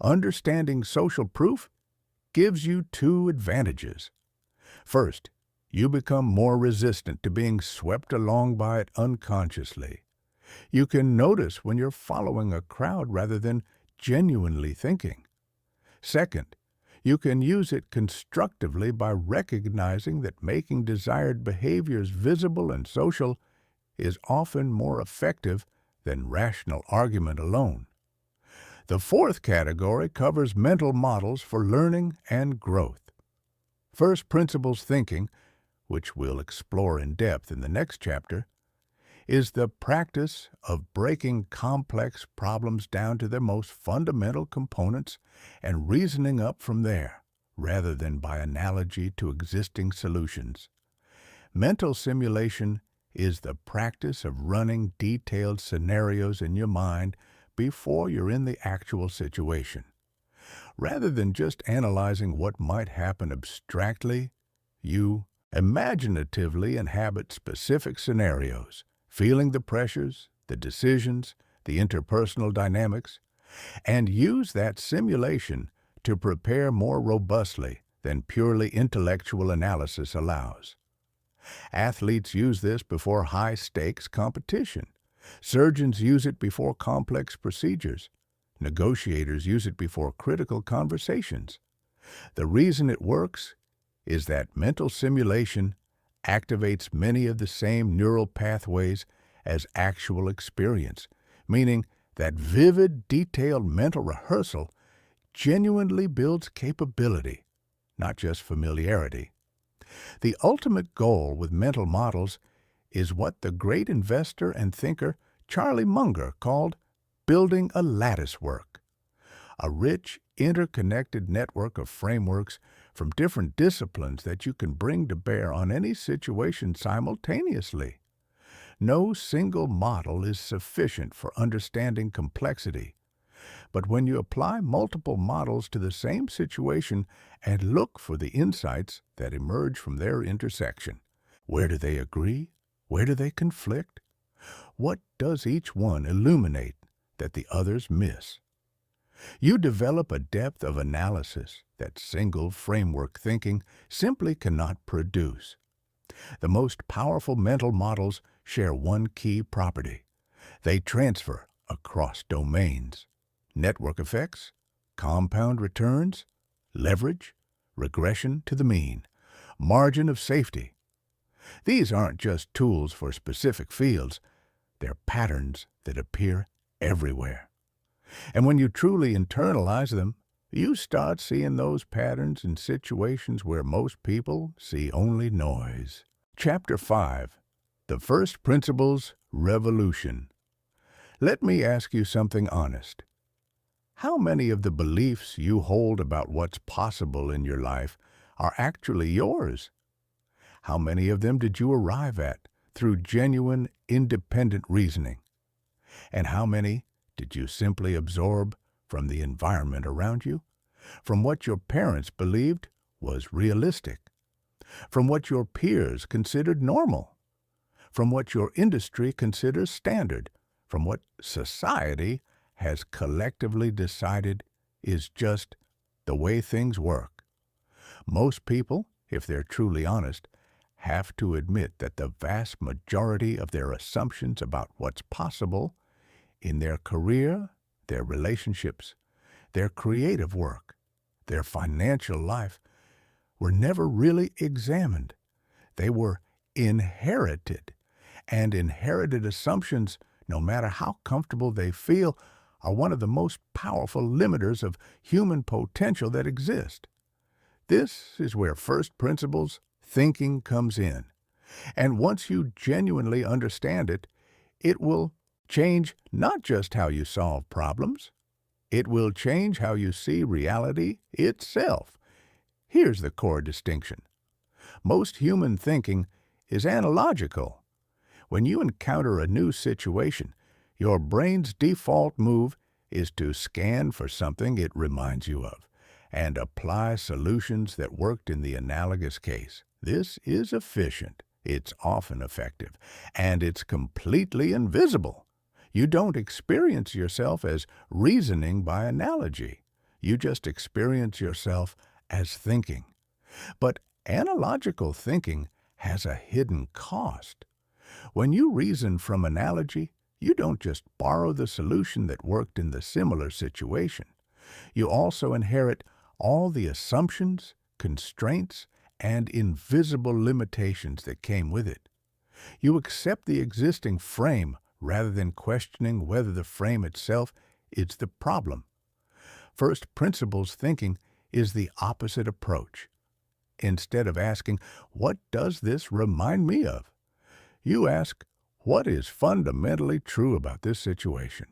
Understanding social proof gives you two advantages. First, you become more resistant to being swept along by it unconsciously. You can notice when you're following a crowd rather than genuinely thinking. Second, you can use it constructively by recognizing that making desired behaviors visible and social is often more effective than rational argument alone. The fourth category covers mental models for learning and growth. First principles thinking, which we'll explore in depth in the next chapter, is the practice of breaking complex problems down to their most fundamental components and reasoning up from there, rather than by analogy to existing solutions. Mental simulation is the practice of running detailed scenarios in your mind before you're in the actual situation. Rather than just analyzing what might happen abstractly, you imaginatively inhabit specific scenarios, feeling the pressures, the decisions, the interpersonal dynamics, and use that simulation to prepare more robustly than purely intellectual analysis allows. Athletes use this before high-stakes competition. Surgeons use it before complex procedures. Negotiators use it before critical conversations. The reason it works is that mental simulation activates many of the same neural pathways as actual experience, meaning that vivid, detailed mental rehearsal genuinely builds capability, not just familiarity. The ultimate goal with mental models is what the great investor and thinker Charlie Munger called building a latticework, a rich, interconnected network of frameworks from different disciplines that you can bring to bear on any situation simultaneously. No single model is sufficient for understanding complexity, but when you apply multiple models to the same situation and look for the insights that emerge from their intersection, where do they agree? Where do they conflict? What does each one illuminate that the others miss? You develop a depth of analysis that single framework thinking simply cannot produce. The most powerful mental models share one key property. They transfer across domains. Network effects, compound returns, leverage, regression to the mean, margin of safety. These aren't just tools for specific fields, they're patterns that appear everywhere. And when you truly internalize them, you start seeing those patterns in situations where most people see only noise. Chapter 5. The First Principles Revolution. Let me ask you something honest. How many of the beliefs you hold about what's possible in your life are actually yours? How many of them did you arrive at through genuine, independent reasoning? And how many did you simply absorb from the environment around you, from what your parents believed was realistic, from what your peers considered normal, from what your industry considers standard, from what society has collectively decided is just the way things work? Most people, if they're truly honest, have to admit that the vast majority of their assumptions about what's possible in their career, their relationships, their creative work, their financial life were never really examined. They were inherited. And inherited assumptions, no matter how comfortable they feel, are one of the most powerful limiters of human potential that exist. This is where first principles thinking comes in. And once you genuinely understand it, it will change not just how you solve problems, it will change how you see reality itself. Here's the core distinction. Most human thinking is analogical. When you encounter a new situation, your brain's default move is to scan for something it reminds you of and apply solutions that worked in the analogous case. This is efficient, it's often effective, and it's completely invisible. You don't experience yourself as reasoning by analogy. You just experience yourself as thinking. But analogical thinking has a hidden cost. When you reason from analogy, you don't just borrow the solution that worked in the similar situation. You also inherit all the assumptions, constraints, and invisible limitations that came with it. You accept the existing frame rather than questioning whether the frame itself is the problem. First principles thinking is the opposite approach. Instead of asking, "What does this remind me of?" you ask, "What is fundamentally true about this situation?"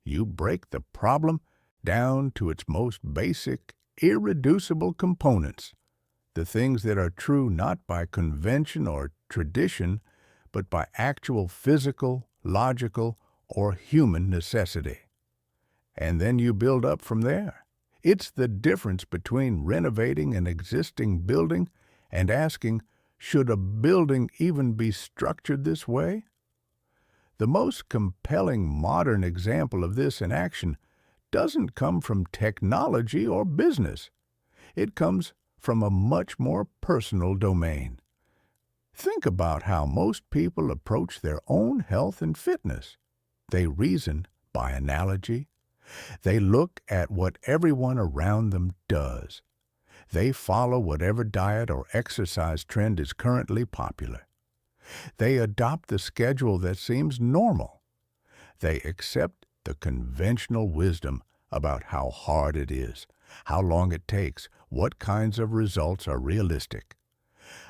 You break the problem down to its most basic, irreducible components, the things that are true not by convention or tradition, but by actual physical, logical, or human necessity. And then you build up from there. It's the difference between renovating an existing building and asking, should a building even be structured this way? The most compelling modern example of this in action doesn't come from technology or business. It comes from a much more personal domain. Think about how most people approach their own health and fitness. They reason by analogy. They look at what everyone around them does. They follow whatever diet or exercise trend is currently popular. They adopt the schedule that seems normal. They accept the conventional wisdom about how hard it is, how long it takes, what kinds of results are realistic.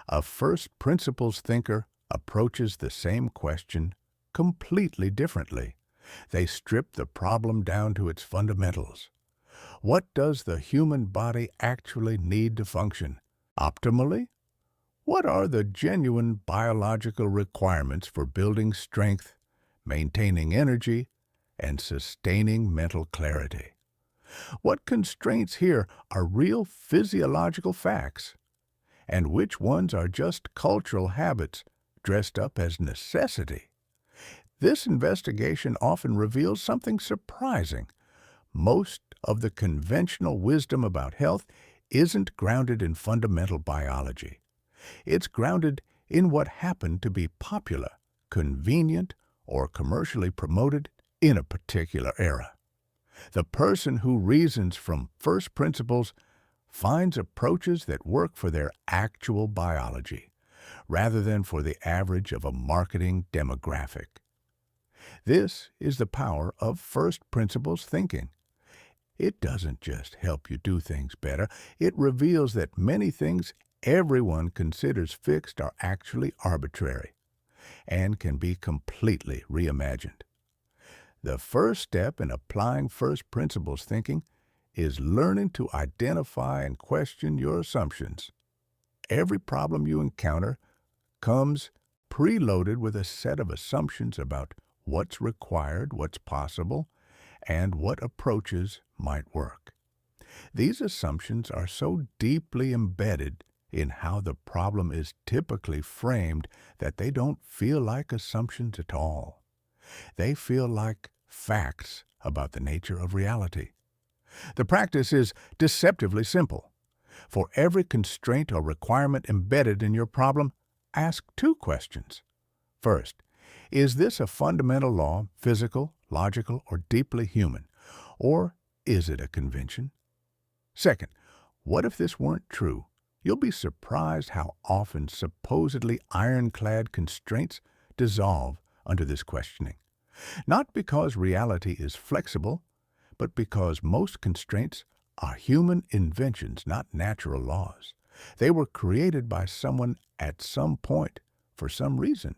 A first principles thinker approaches the same question completely differently. They strip the problem down to its fundamentals. What does the human body actually need to function optimally? What are the genuine biological requirements for building strength, maintaining energy, and sustaining mental clarity? What constraints here are real physiological facts, and which ones are just cultural habits dressed up as necessity? This investigation often reveals something surprising. Most of the conventional wisdom about health isn't grounded in fundamental biology. It's grounded in what happened to be popular, convenient, or commercially promoted in a particular era. The person who reasons from first principles finds approaches that work for their actual biology, rather than for the average of a marketing demographic. This is the power of first principles thinking. It doesn't just help you do things better, it reveals that many things everyone considers fixed are actually arbitrary and can be completely reimagined. The first step in applying first principles thinking is learning to identify and question your assumptions. Every problem you encounter comes preloaded with a set of assumptions about what's required, what's possible, and what approaches might work. These assumptions are so deeply embedded in how the problem is typically framed that they don't feel like assumptions at all. They feel like facts about the nature of reality. The practice is deceptively simple. For every constraint or requirement embedded in your problem, ask two questions. First, is this a fundamental law, physical, logical, or deeply human? Or is it a convention? Second, what if this weren't true? You'll be surprised how often supposedly ironclad constraints dissolve under this questioning. Not because reality is flexible, but because most constraints are human inventions, not natural laws. They were created by someone at some point for some reason,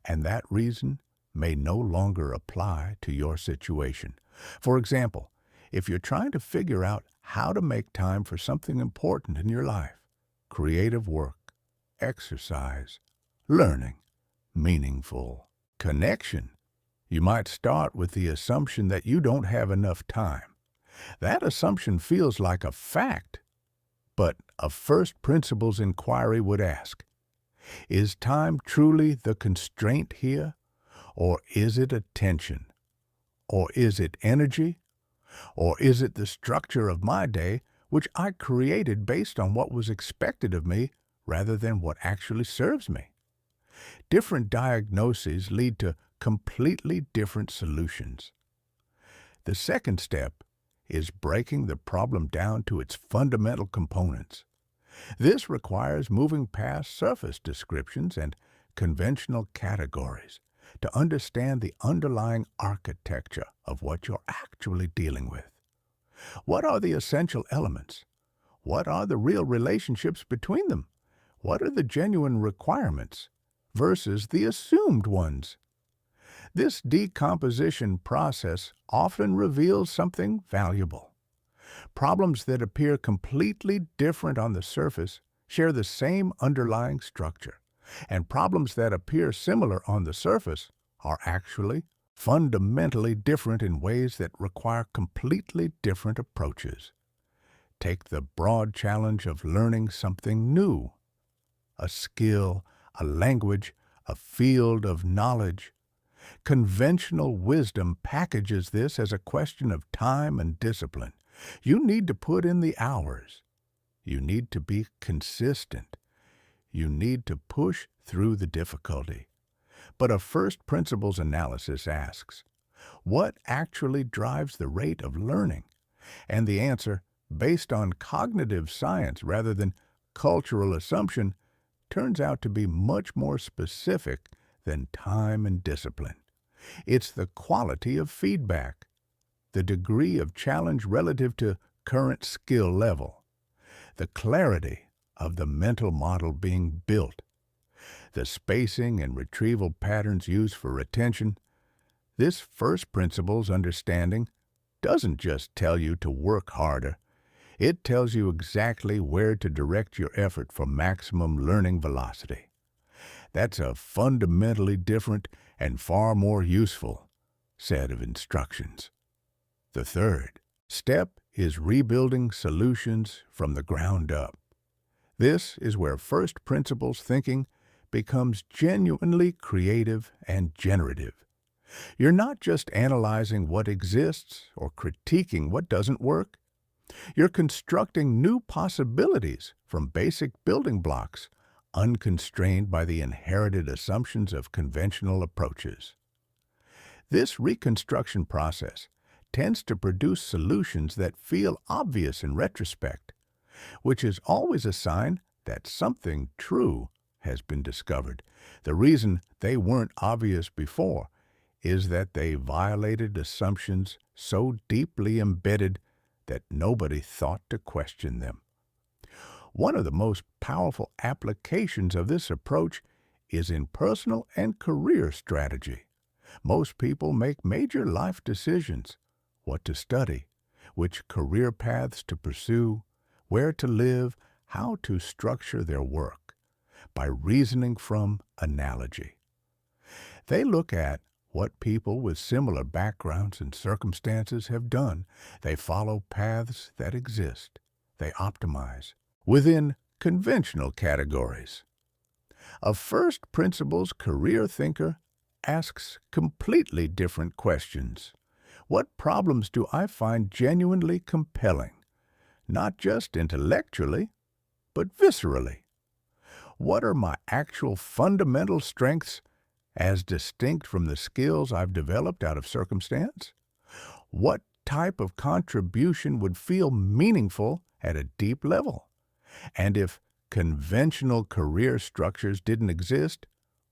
and that reason may no longer apply to your situation. For example, if you're trying to figure out how to make time for something important in your life, creative work, exercise, learning, meaningful connection, you might start with the assumption that you don't have enough time. That assumption feels like a fact, but a first principles inquiry would ask, is time truly the constraint here? Or is it attention? Or is it energy? Or is it the structure of my day, which I created based on what was expected of me rather than what actually serves me? Different diagnoses lead to completely different solutions. The second step is breaking the problem down to its fundamental components. This requires moving past surface descriptions and conventional categories to understand the underlying architecture of what you're actually dealing with. What are the essential elements? What are the real relationships between them? What are the genuine requirements versus the assumed ones? This decomposition process often reveals something valuable. Problems that appear completely different on the surface share the same underlying structure, and problems that appear similar on the surface are actually fundamentally different in ways that require completely different approaches. Take the broad challenge of learning something new, a skill, a language, a field of knowledge. Conventional wisdom packages this as a question of time and discipline. You need to put in the hours. You need to be consistent. You need to push through the difficulty. But a first principles analysis asks, what actually drives the rate of learning? And the answer, based on cognitive science rather than cultural assumption, turns out to be much more specific than time and discipline. It's the quality of feedback, the degree of challenge relative to current skill level, the clarity of the mental model being built, the spacing and retrieval patterns used for retention. This first principles understanding doesn't just tell you to work harder. It tells you exactly where to direct your effort for maximum learning velocity. That's a fundamentally different and far more useful set of instructions. The third step is rebuilding solutions from the ground up. This is where first principles thinking becomes genuinely creative and generative. You're not just analyzing what exists or critiquing what doesn't work. You're constructing new possibilities from basic building blocks, unconstrained by the inherited assumptions of conventional approaches. This reconstruction process tends to produce solutions that feel obvious in retrospect, which is always a sign that something true has been discovered. The reason they weren't obvious before is that they violated assumptions so deeply embedded that nobody thought to question them. One of the most powerful applications of this approach is in personal and career strategy. Most people make major life decisions: what to study, which career paths to pursue, where to live, how to structure their work, by reasoning from analogy. They look at what people with similar backgrounds and circumstances have done. They follow paths that exist. They optimize within conventional categories. A first principles career thinker asks completely different questions. What problems do I find genuinely compelling, not just intellectually, but viscerally? What are my actual fundamental strengths as distinct from the skills I've developed out of circumstance? What type of contribution would feel meaningful at a deep level? And if conventional career structures didn't exist,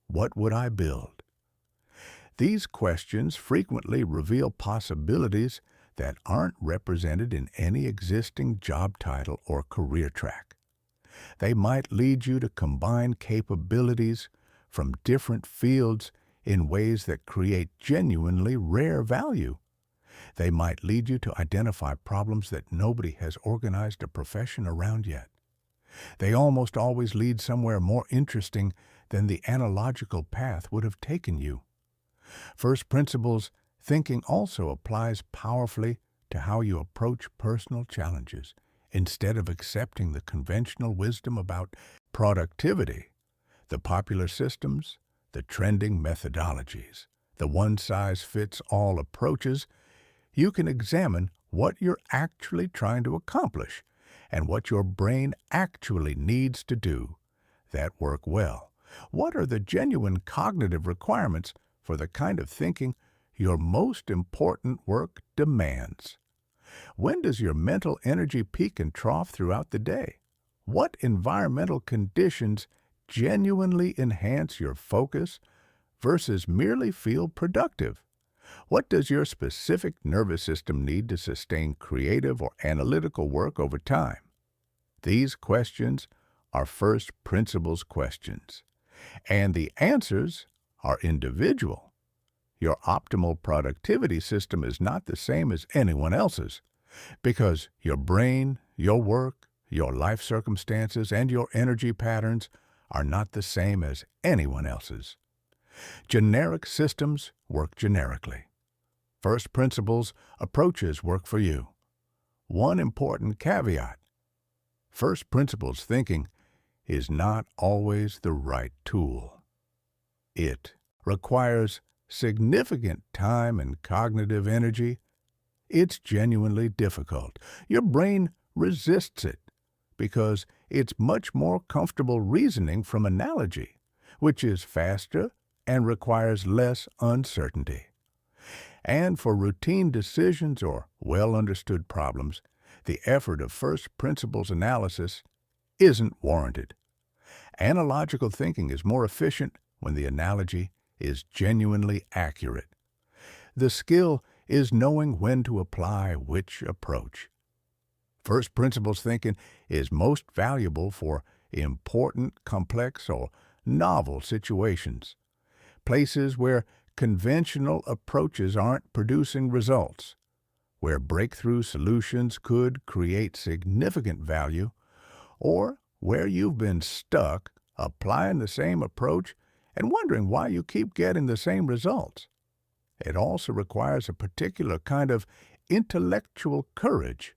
what would I build? These questions frequently reveal possibilities that aren't represented in any existing job title or career track. They might lead you to combine capabilities from different fields in ways that create genuinely rare value. They might lead you to identify problems that nobody has organized a profession around yet. They almost always lead somewhere more interesting than the analogical path would have taken you. First principles thinking also applies powerfully to how you approach personal challenges. Instead of accepting the conventional wisdom about productivity, the popular systems, the trending methodologies, the one-size-fits-all approaches, you can examine what you're actually trying to accomplish and what your brain actually needs to do that work well. What are the genuine cognitive requirements for the kind of thinking your most important work demands? When does your mental energy peak and trough throughout the day? What environmental conditions genuinely enhance your focus versus merely feel productive? What does your specific nervous system need to sustain creative or analytical work over time? These questions are first principles questions, and the answers are individual. Your optimal productivity system is not the same as anyone else's, because your brain, your work, your life circumstances, and your energy patterns are not the same as anyone else's. Generic systems work generically. First principles approaches work for you. One important caveat: first principles thinking is not always the right tool. It requires significant time and cognitive energy. It's genuinely difficult. Your brain resists it because it's much more comfortable reasoning from analogy, which is faster and requires less uncertainty. And for routine decisions or well-understood problems, the effort of first principles analysis isn't warranted. Analogical thinking is more efficient when the analogy is genuinely accurate. The skill is knowing when to apply which approach. First principles thinking is most valuable for important, complex, or novel situations, places where conventional approaches aren't producing results, where breakthrough solutions could create significant value, or where you've been stuck applying the same approach and wondering why you keep getting the same results. It also requires a particular kind of intellectual courage.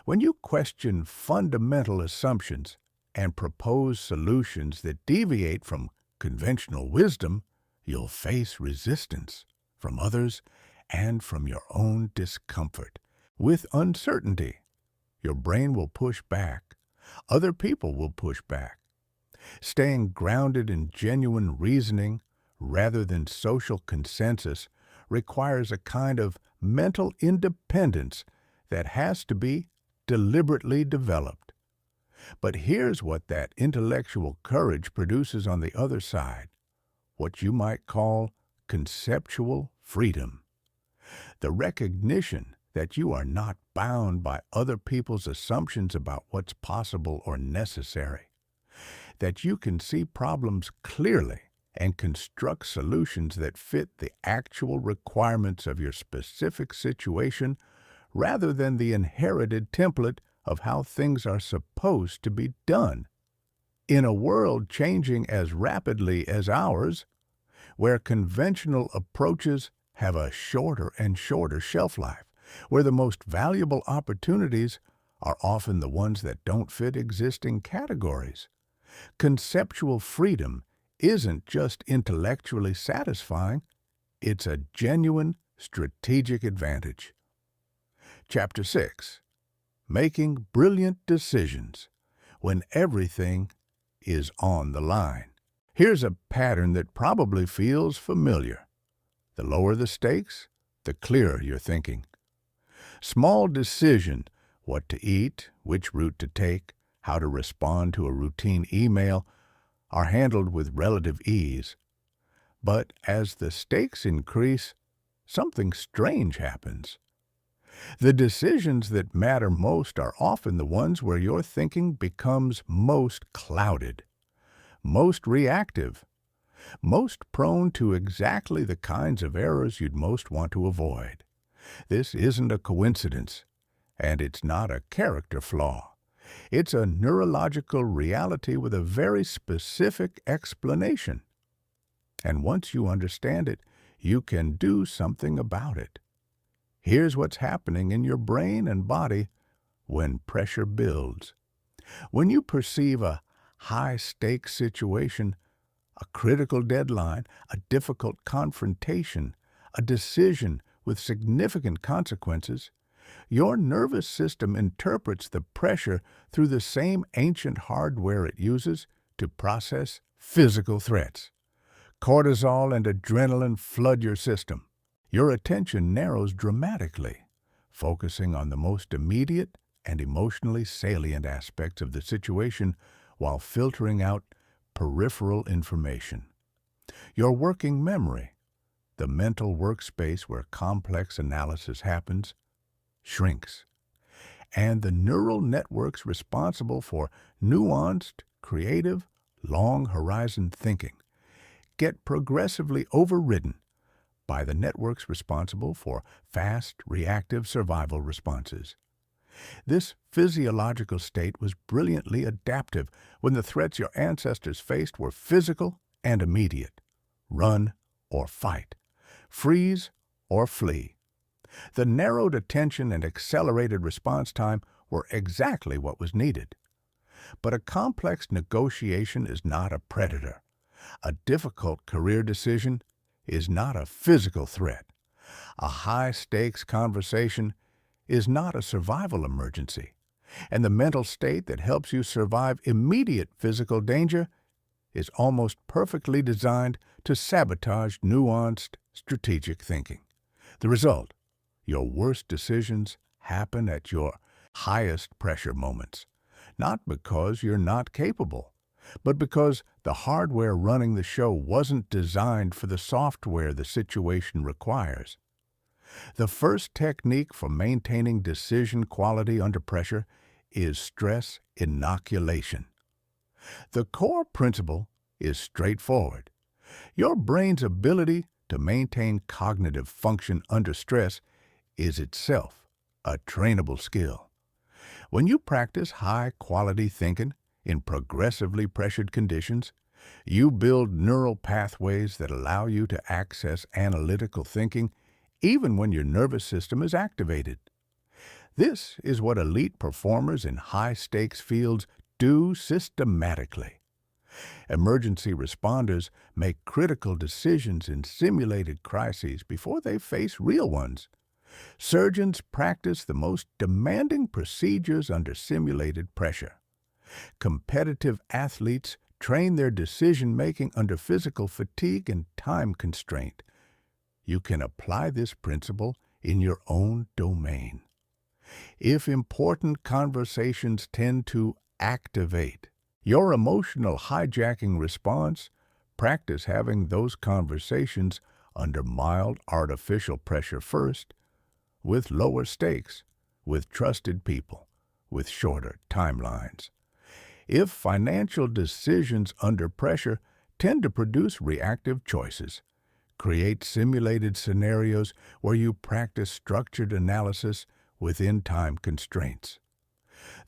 When you question fundamental assumptions and propose solutions that deviate from conventional wisdom, you'll face resistance from others and from your own discomfort. With uncertainty, your brain will push back. Other people will push back. Staying grounded in genuine reasoning rather than social consensus requires a kind of mental independence that has to be deliberately developed. But here's what that intellectual courage produces on the other side: what you might call conceptual freedom. The recognition that you are not bound by other people's assumptions about what's possible or necessary. That you can see problems clearly and construct solutions that fit the actual requirements of your specific situation rather than the inherited template of how things are supposed to be done. In a world changing as rapidly as ours, where conventional approaches have a shorter and shorter shelf life, where the most valuable opportunities are often the ones that don't fit existing categories, conceptual freedom isn't just intellectually satisfying, it's a genuine strategic advantage. Chapter 6. Making Brilliant Decisions When Everything is on the Line. Here's a pattern that probably feels familiar. The lower the stakes, the clearer your thinking. Small decision, what to eat, which route to take, how to respond to a routine email, are handled with relative ease. But as the stakes increase, something strange happens. The decisions that matter most are often the ones where your thinking becomes most clouded, most reactive, most prone to exactly the kinds of errors you'd most want to avoid. This isn't a coincidence, and it's not a character flaw. It's a neurological reality with a very specific explanation. And once you understand it, you can do something about it. Here's what's happening in your brain and body when pressure builds. When you perceive a high-stakes situation, a critical deadline, a difficult confrontation, a decision with significant consequences, your nervous system interprets the pressure through the same ancient hardware it uses to process physical threats. Cortisol and adrenaline flood your system. Your attention narrows dramatically, focusing on the most immediate and emotionally salient aspects of the situation while filtering out peripheral information. Your working memory, the mental workspace where complex analysis happens, shrinks, and the neural networks responsible for nuanced, creative, long-horizon thinking get progressively overridden by the networks responsible for fast, reactive survival responses. This physiological state was brilliantly adaptive when the threats your ancestors faced were physical and immediate. Run or fight. Freeze or flee. The narrowed attention and accelerated response time were exactly what was needed. But a complex negotiation is not a predator. A difficult career decision is not a physical threat. A high-stakes conversation is not a survival emergency. And the mental state that helps you survive immediate physical danger is almost perfectly designed to sabotage nuanced, strategic thinking. The result: your worst decisions happen at your highest pressure moments, not because you're not capable, but because the hardware running the show wasn't designed for the software the situation requires. The first technique for maintaining decision quality under pressure is stress inoculation. The core principle is straightforward. Your brain's ability to maintain cognitive function under stress is itself a trainable skill. When you practice high-quality thinking in progressively pressured conditions, you build neural pathways that allow you to access analytical thinking even when your nervous system is activated. This is what elite performers in high-stakes fields do systematically. Emergency responders make critical decisions in simulated crises before they face real ones. Surgeons practice the most demanding procedures under simulated pressure. Competitive athletes train their decision-making under physical fatigue and time constraint. You can apply this principle in your own domain. If important conversations tend to activate your emotional hijacking response, practice having those conversations under mild artificial pressure first, with lower stakes, with trusted people, with shorter timelines. If financial decisions under pressure tend to produce reactive choices, create simulated scenarios where you practice structured analysis within time constraints.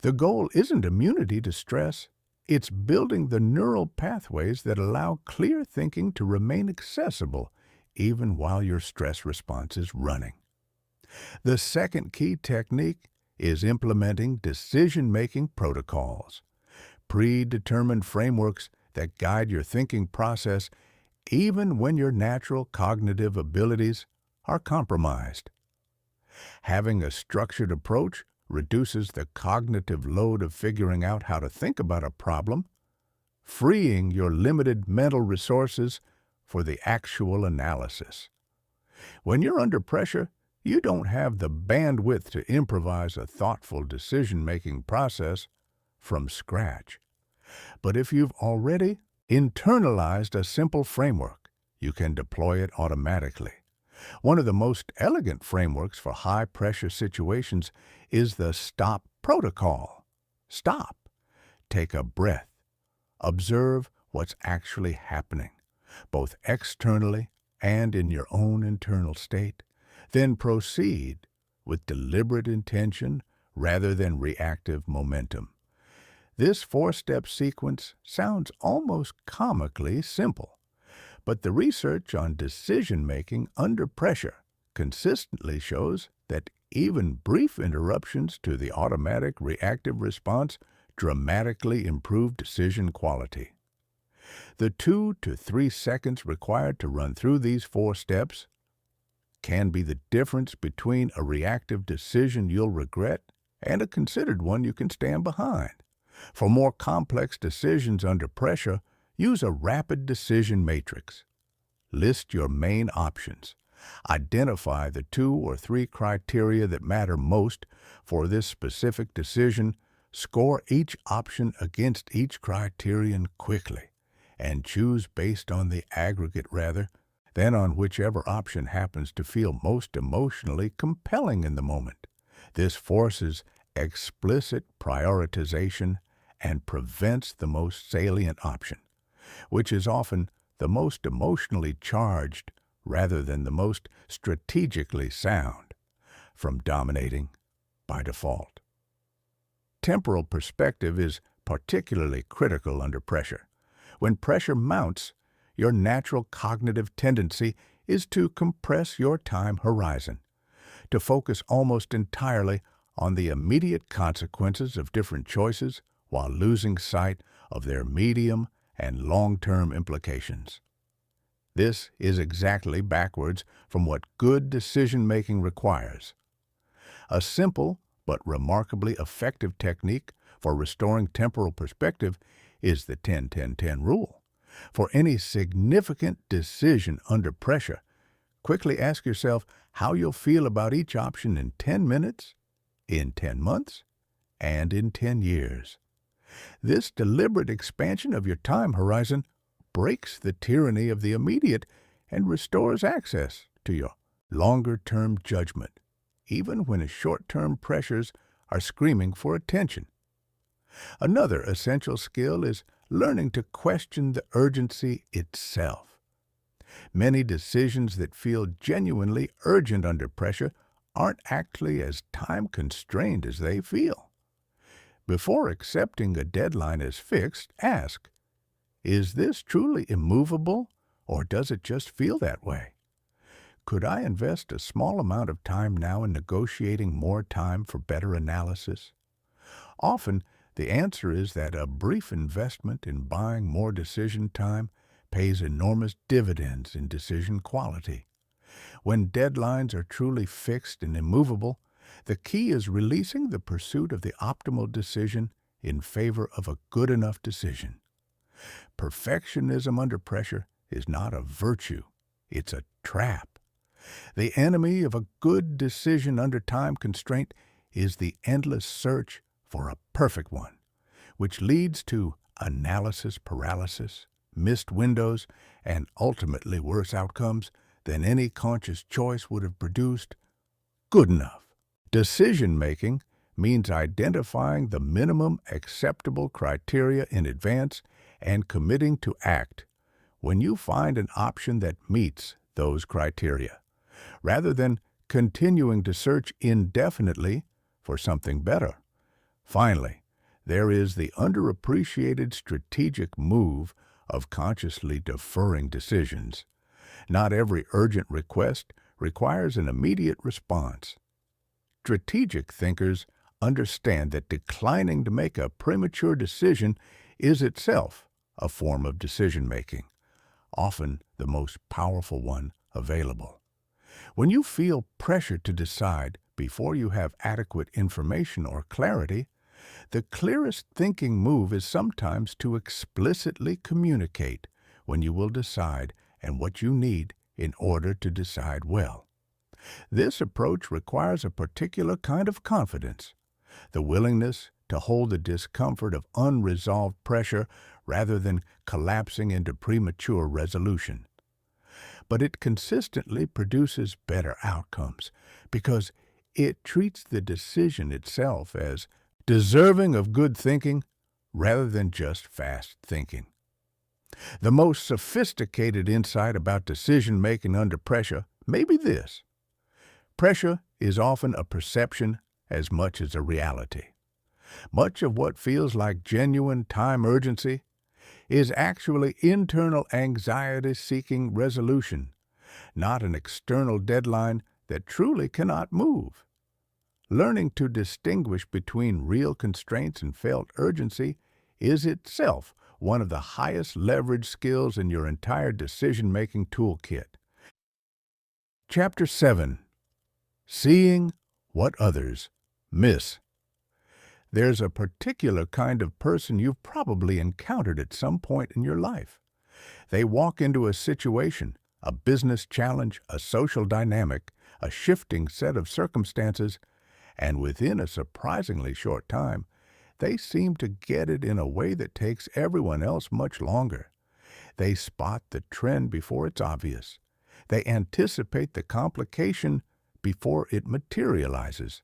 The goal isn't immunity to stress, it's building the neural pathways that allow clear thinking to remain accessible even while your stress response is running. The second key technique is implementing decision-making protocols, predetermined frameworks that guide your thinking process even when your natural cognitive abilities are compromised. Having a structured approach reduces the cognitive load of figuring out how to think about a problem, freeing your limited mental resources for the actual analysis. When you're under pressure, you don't have the bandwidth to improvise a thoughtful decision-making process from scratch. But if you've already internalized a simple framework, you can deploy it automatically. One of the most elegant frameworks for high-pressure situations is the STOP protocol. Stop. Take a breath. Observe what's actually happening, both externally and in your own internal state. Then proceed with deliberate intention rather than reactive momentum. This four-step sequence sounds almost comically simple, but the research on decision-making under pressure consistently shows that even brief interruptions to the automatic reactive response dramatically improve decision quality. The 2 to 3 seconds required to run through these 4 steps can be the difference between a reactive decision you'll regret and a considered one you can stand behind. For more complex decisions under pressure, use a rapid decision matrix. List your main options. Identify the 2 or 3 criteria that matter most for this specific decision. Score each option against each criterion quickly, and choose based on the aggregate rather than on whichever option happens to feel most emotionally compelling in the moment. This forces explicit prioritization and prevents the most salient option, which is often the most emotionally charged rather than the most strategically sound, from dominating by default. Temporal perspective is particularly critical under pressure. When pressure mounts, your natural cognitive tendency is to compress your time horizon, to focus almost entirely on the immediate consequences of different choices while losing sight of their medium and long-term implications. This is exactly backwards from what good decision-making requires. A simple but remarkably effective technique for restoring temporal perspective is the 10-10-10 rule. For any significant decision under pressure, quickly ask yourself how you'll feel about each option in 10 minutes, in 10 months, and in 10 years. This deliberate expansion of your time horizon breaks the tyranny of the immediate and restores access to your longer-term judgment, even when short-term pressures are screaming for attention. Another essential skill is learning to question the urgency itself. Many decisions that feel genuinely urgent under pressure aren't actually as time-constrained as they feel. Before accepting a deadline as fixed, ask, is this truly immovable, or does it just feel that way? Could I invest a small amount of time now in negotiating more time for better analysis? Often, the answer is that a brief investment in buying more decision time pays enormous dividends in decision quality. When deadlines are truly fixed and immovable, the key is releasing the pursuit of the optimal decision in favor of a good enough decision. Perfectionism under pressure is not a virtue, it's a trap. The enemy of a good decision under time constraint is the endless search for a perfect one, which leads to analysis paralysis, missed windows, and ultimately worse outcomes than any conscious choice would have produced, good enough. Decision-making means identifying the minimum acceptable criteria in advance and committing to act when you find an option that meets those criteria, rather than continuing to search indefinitely for something better. Finally, there is the underappreciated strategic move of consciously deferring decisions. Not every urgent request requires an immediate response. Strategic thinkers understand that declining to make a premature decision is itself a form of decision-making, often the most powerful one available. When you feel pressure to decide before you have adequate information or clarity, the clearest thinking move is sometimes to explicitly communicate when you will decide and what you need in order to decide well. This approach requires a particular kind of confidence, the willingness to hold the discomfort of unresolved pressure rather than collapsing into premature resolution. But it consistently produces better outcomes because it treats the decision itself as deserving of good thinking rather than just fast thinking. The most sophisticated insight about decision-making under pressure may be this: pressure is often a perception as much as a reality. Much of what feels like genuine time urgency is actually internal anxiety seeking resolution, not an external deadline that truly cannot move. Learning to distinguish between real constraints and felt urgency is itself one of the highest leverage skills in your entire decision-making toolkit. Chapter 7. Seeing what others miss. There's a particular kind of person you've probably encountered at some point in your life. They walk into a situation, a business challenge, a social dynamic, a shifting set of circumstances, and within a surprisingly short time, they seem to get it in a way that takes everyone else much longer. They spot the trend before it's obvious. They anticipate the complication before it materializes.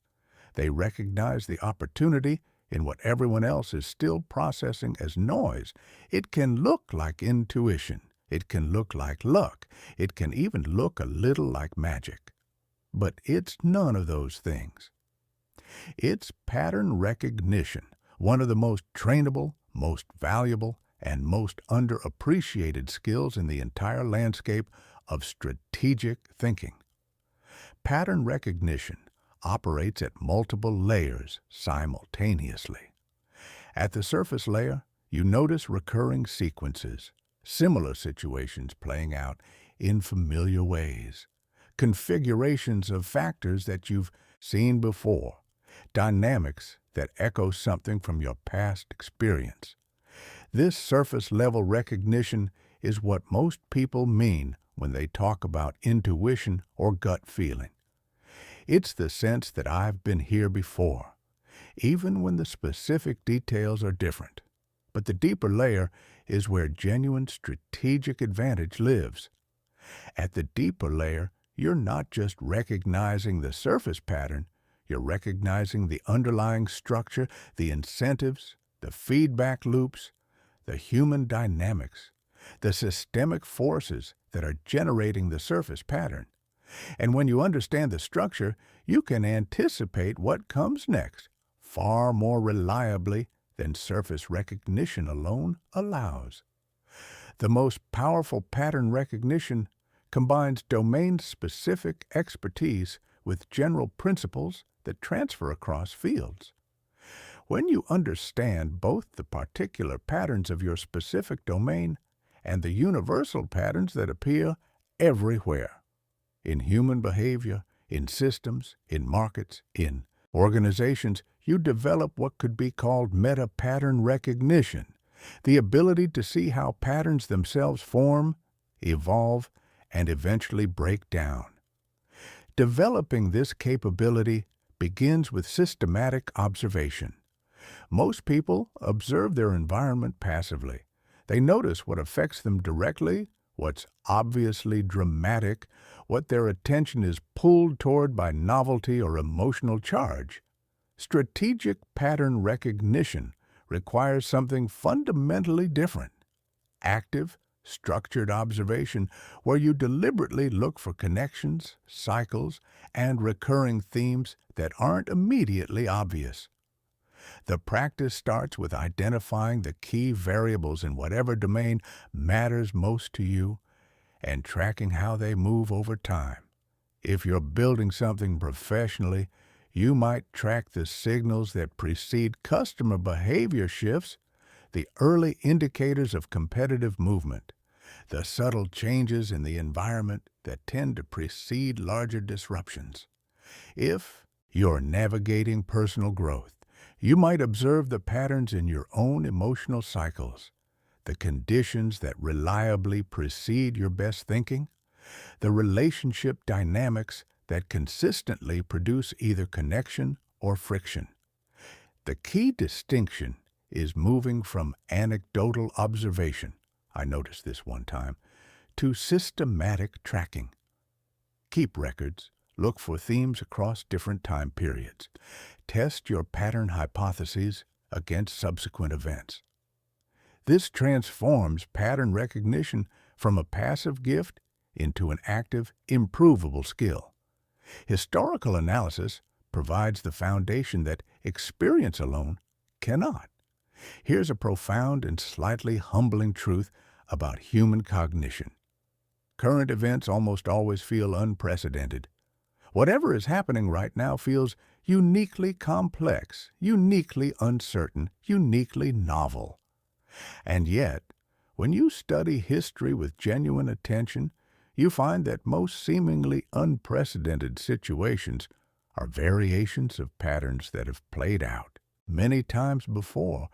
They recognize the opportunity in what everyone else is still processing as noise. It can look like intuition. It can look like luck. It can even look a little like magic. But it's none of those things. It's pattern recognition, one of the most trainable, most valuable, and most underappreciated skills in the entire landscape of strategic thinking. Pattern recognition operates at multiple layers simultaneously. At the surface layer, you notice recurring sequences, similar situations playing out in familiar ways, configurations of factors that you've seen before, dynamics that echo something from your past experience. This surface-level recognition is what most people mean when they talk about intuition or gut feeling. It's the sense that I've been here before, even when the specific details are different. But the deeper layer is where genuine strategic advantage lives. At the deeper layer, you're not just recognizing the surface pattern, you're recognizing the underlying structure, the incentives, the feedback loops, the human dynamics, the systemic forces that are generating the surface pattern. And when you understand the structure, you can anticipate what comes next far more reliably than surface recognition alone allows. The most powerful pattern recognition combines domain-specific expertise with general principles that transfer across fields. When you understand both the particular patterns of your specific domain and the universal patterns that appear everywhere, in human behavior, in systems, in markets, in organizations, you develop what could be called meta-pattern recognition, the ability to see how patterns themselves form, evolve, and eventually break down. Developing this capability begins with systematic observation. Most people observe their environment passively. They notice what affects them directly what's obviously dramatic, what their attention is pulled toward by novelty or emotional charge. Strategic pattern recognition requires something fundamentally different. Active, structured observation where you deliberately look for connections, cycles, and recurring themes that aren't immediately obvious. The practice starts with identifying the key variables in whatever domain matters most to you and tracking how they move over time. If you're building something professionally, you might track the signals that precede customer behavior shifts, the early indicators of competitive movement, the subtle changes in the environment that tend to precede larger disruptions. If you're navigating personal growth, you might observe the patterns in your own emotional cycles, the conditions that reliably precede your best thinking, the relationship dynamics that consistently produce either connection or friction. The key distinction is moving from anecdotal observation, I noticed this one time, to systematic tracking. Keep records, look for themes across different time periods. Test your pattern hypotheses against subsequent events. This transforms pattern recognition from a passive gift into an active, improvable skill. Historical analysis provides the foundation that experience alone cannot. Here's a profound and slightly humbling truth about human cognition. Current events almost always feel unprecedented. Whatever is happening right now feels uniquely complex, uniquely uncertain, uniquely novel. And yet, when you study history with genuine attention, you find that most seemingly unprecedented situations are variations of patterns that have played out many times before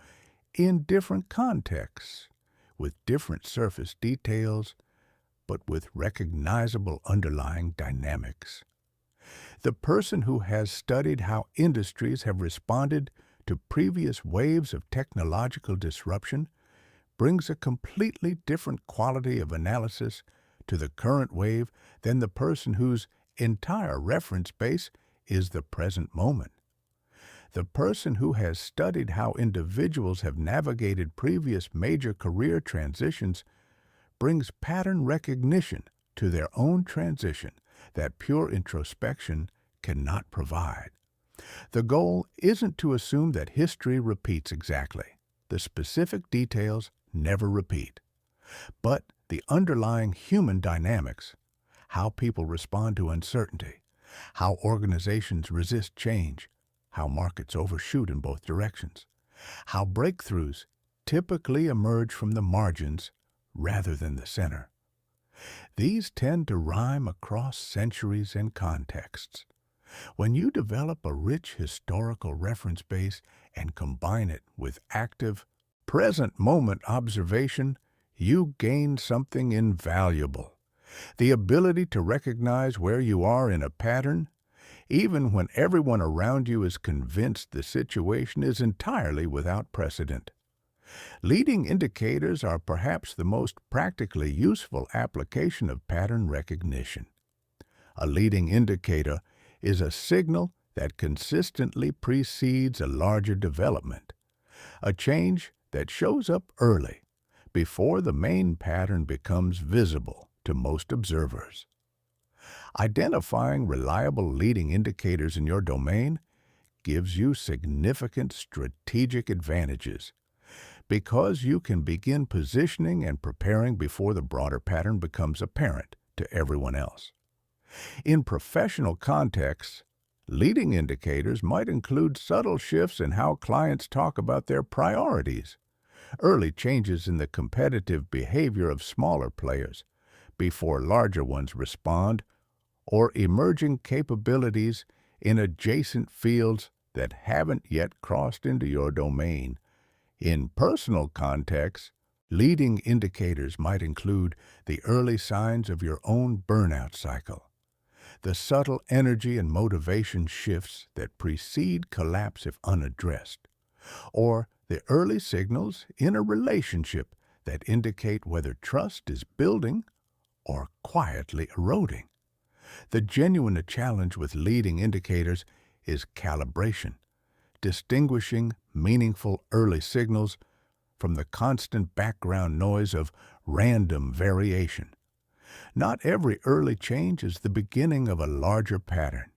in different contexts, with different surface details, but with recognizable underlying dynamics. The person who has studied how industries have responded to previous waves of technological disruption brings a completely different quality of analysis to the current wave than the person whose entire reference base is the present moment. The person who has studied how individuals have navigated previous major career transitions brings pattern recognition to their own transition that pure introspection cannot provide. The goal isn't to assume that history repeats exactly. The specific details never repeat. But the underlying human dynamics, how people respond to uncertainty, how organizations resist change, how markets overshoot in both directions, how breakthroughs typically emerge from the margins rather than the center. These tend to rhyme across centuries and contexts. When you develop a rich historical reference base and combine it with active, present-moment observation, you gain something invaluable. The ability to recognize where you are in a pattern, even when everyone around you is convinced the situation is entirely without precedent. Leading indicators are perhaps the most practically useful application of pattern recognition. A leading indicator is a signal that consistently precedes a larger development, a change that shows up early, before the main pattern becomes visible to most observers. Identifying reliable leading indicators in your domain gives you significant strategic advantages because you can begin positioning and preparing before the broader pattern becomes apparent to everyone else. In professional contexts, leading indicators might include subtle shifts in how clients talk about their priorities, early changes in the competitive behavior of smaller players before larger ones respond, or emerging capabilities in adjacent fields that haven't yet crossed into your domain. In personal contexts, leading indicators might include the early signs of your own burnout cycle, the subtle energy and motivation shifts that precede collapse if unaddressed, or the early signals in a relationship that indicate whether trust is building or quietly eroding. The genuine challenge with leading indicators is calibration, distinguishing meaningful early signals from the constant background noise of random variation. Not every early change is the beginning of a larger pattern.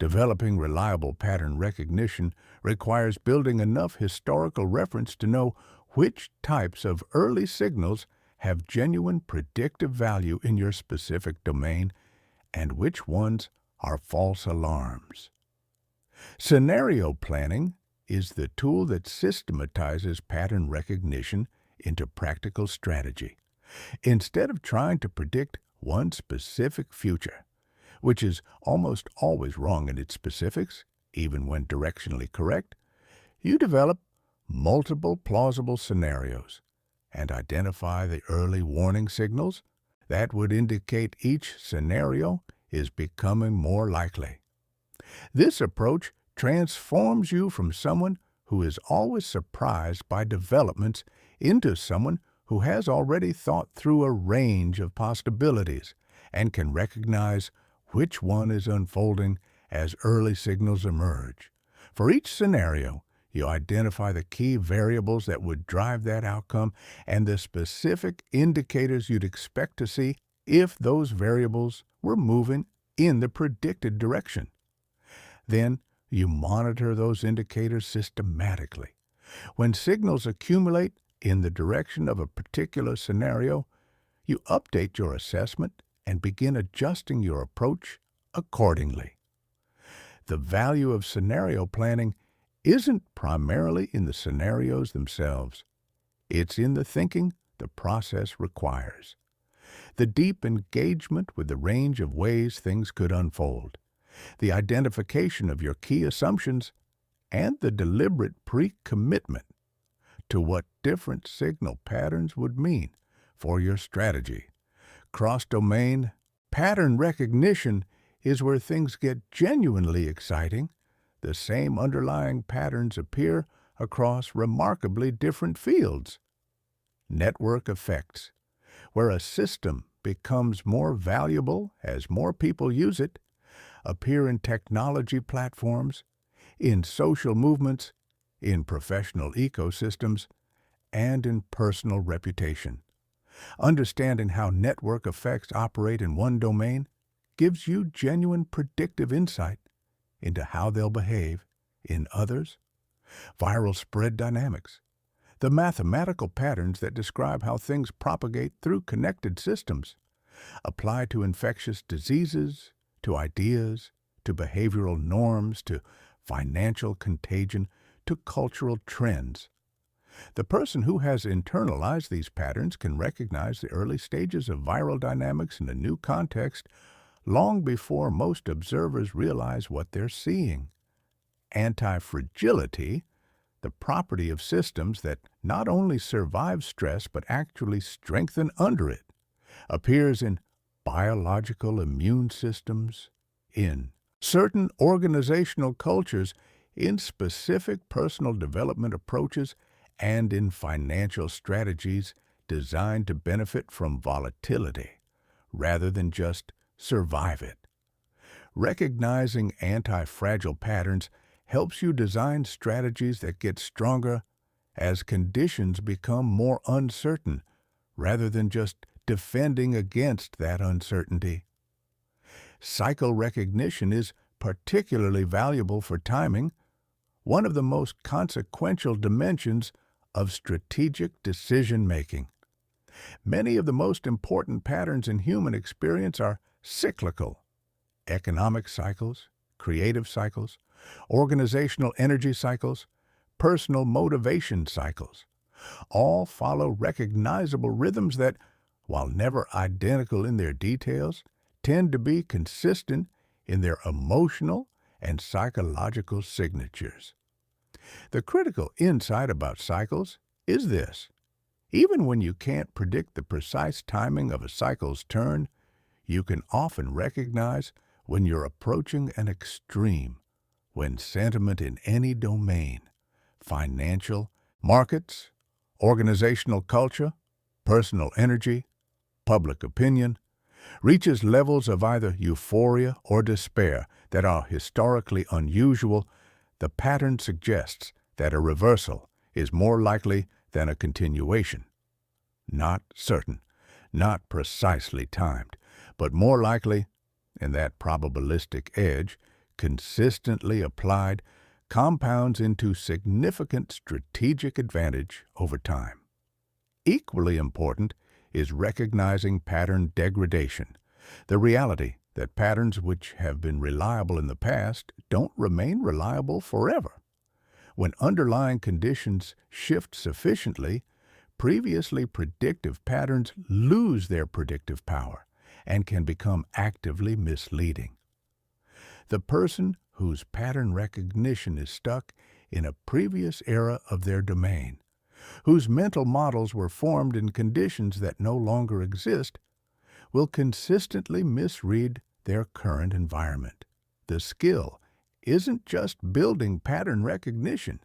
Developing reliable pattern recognition requires building enough historical reference to know which types of early signals have genuine predictive value in your specific domain and which ones are false alarms. Scenario planning is the tool that systematizes pattern recognition into practical strategy. Instead of trying to predict one specific future, which is almost always wrong in its specifics, even when directionally correct, you develop multiple plausible scenarios and identify the early warning signals that would indicate each scenario is becoming more likely. This approach transforms you from someone who is always surprised by developments into someone who has already thought through a range of possibilities and can recognize which one is unfolding as early signals emerge. For each scenario, you identify the key variables that would drive that outcome and the specific indicators you'd expect to see if those variables were moving in the predicted direction. Then, you monitor those indicators systematically. When signals accumulate in the direction of a particular scenario, you update your assessment and begin adjusting your approach accordingly. The value of scenario planning isn't primarily in the scenarios themselves. It's in the thinking the process requires. The deep engagement with the range of ways things could unfold, the identification of your key assumptions, and the deliberate pre-commitment to what different signal patterns would mean for your strategy. Cross-domain pattern recognition is where things get genuinely exciting. The same underlying patterns appear across remarkably different fields. Network effects, where a system becomes more valuable as more people use it, appear in technology platforms, in social movements, in professional ecosystems, and in personal reputation. Understanding how network effects operate in one domain gives you genuine predictive insight into how they'll behave in others. Viral spread dynamics, the mathematical patterns that describe how things propagate through connected systems, apply to infectious diseases, to ideas, to behavioral norms, to financial contagion, to cultural trends. The person who has internalized these patterns can recognize the early stages of viral dynamics in a new context long before most observers realize what they're seeing. Anti-fragility, the property of systems that not only survive stress but actually strengthen under it, appears in biological immune systems, in certain organizational cultures, in specific personal development approaches, and in financial strategies designed to benefit from volatility rather than just survive it. Recognizing anti-fragile patterns helps you design strategies that get stronger as conditions become more uncertain rather than just defending against that uncertainty. Cycle recognition is particularly valuable for timing, one of the most consequential dimensions of strategic decision-making. Many of the most important patterns in human experience are cyclical. Economic cycles, creative cycles, organizational energy cycles, personal motivation cycles, all follow recognizable rhythms that, while never identical in their details, tend to be consistent in their emotional and psychological signatures. The critical insight about cycles is this: even when you can't predict the precise timing of a cycle's turn, you can often recognize when you're approaching an extreme, when sentiment in any domain, financial, markets, organizational culture, personal energy, public opinion, reaches levels of either euphoria or despair that are historically unusual, the pattern suggests that a reversal is more likely than a continuation. Not certain, not precisely timed, but more likely, and that probabilistic edge, consistently applied, compounds into significant strategic advantage over time. Equally important is recognizing pattern degradation, the reality that patterns which have been reliable in the past don't remain reliable forever. When underlying conditions shift sufficiently, previously predictive patterns lose their predictive power and can become actively misleading. The person whose pattern recognition is stuck in a previous era of their domain, whose mental models were formed in conditions that no longer exist, will consistently misread their current environment. The skill isn't just building pattern recognition,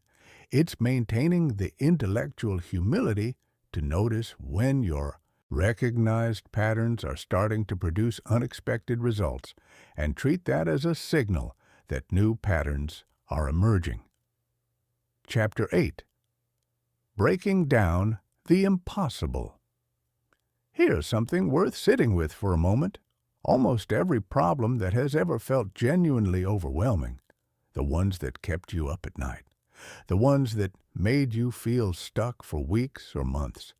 it's maintaining the intellectual humility to notice when your recognized patterns are starting to produce unexpected results and treat that as a signal that new patterns are emerging. Chapter 8. Breaking Down the Impossible. Here's something worth sitting with for a moment. Almost every problem that has ever felt genuinely overwhelming, the ones that kept you up at night, the ones that made you feel stuck for weeks or months,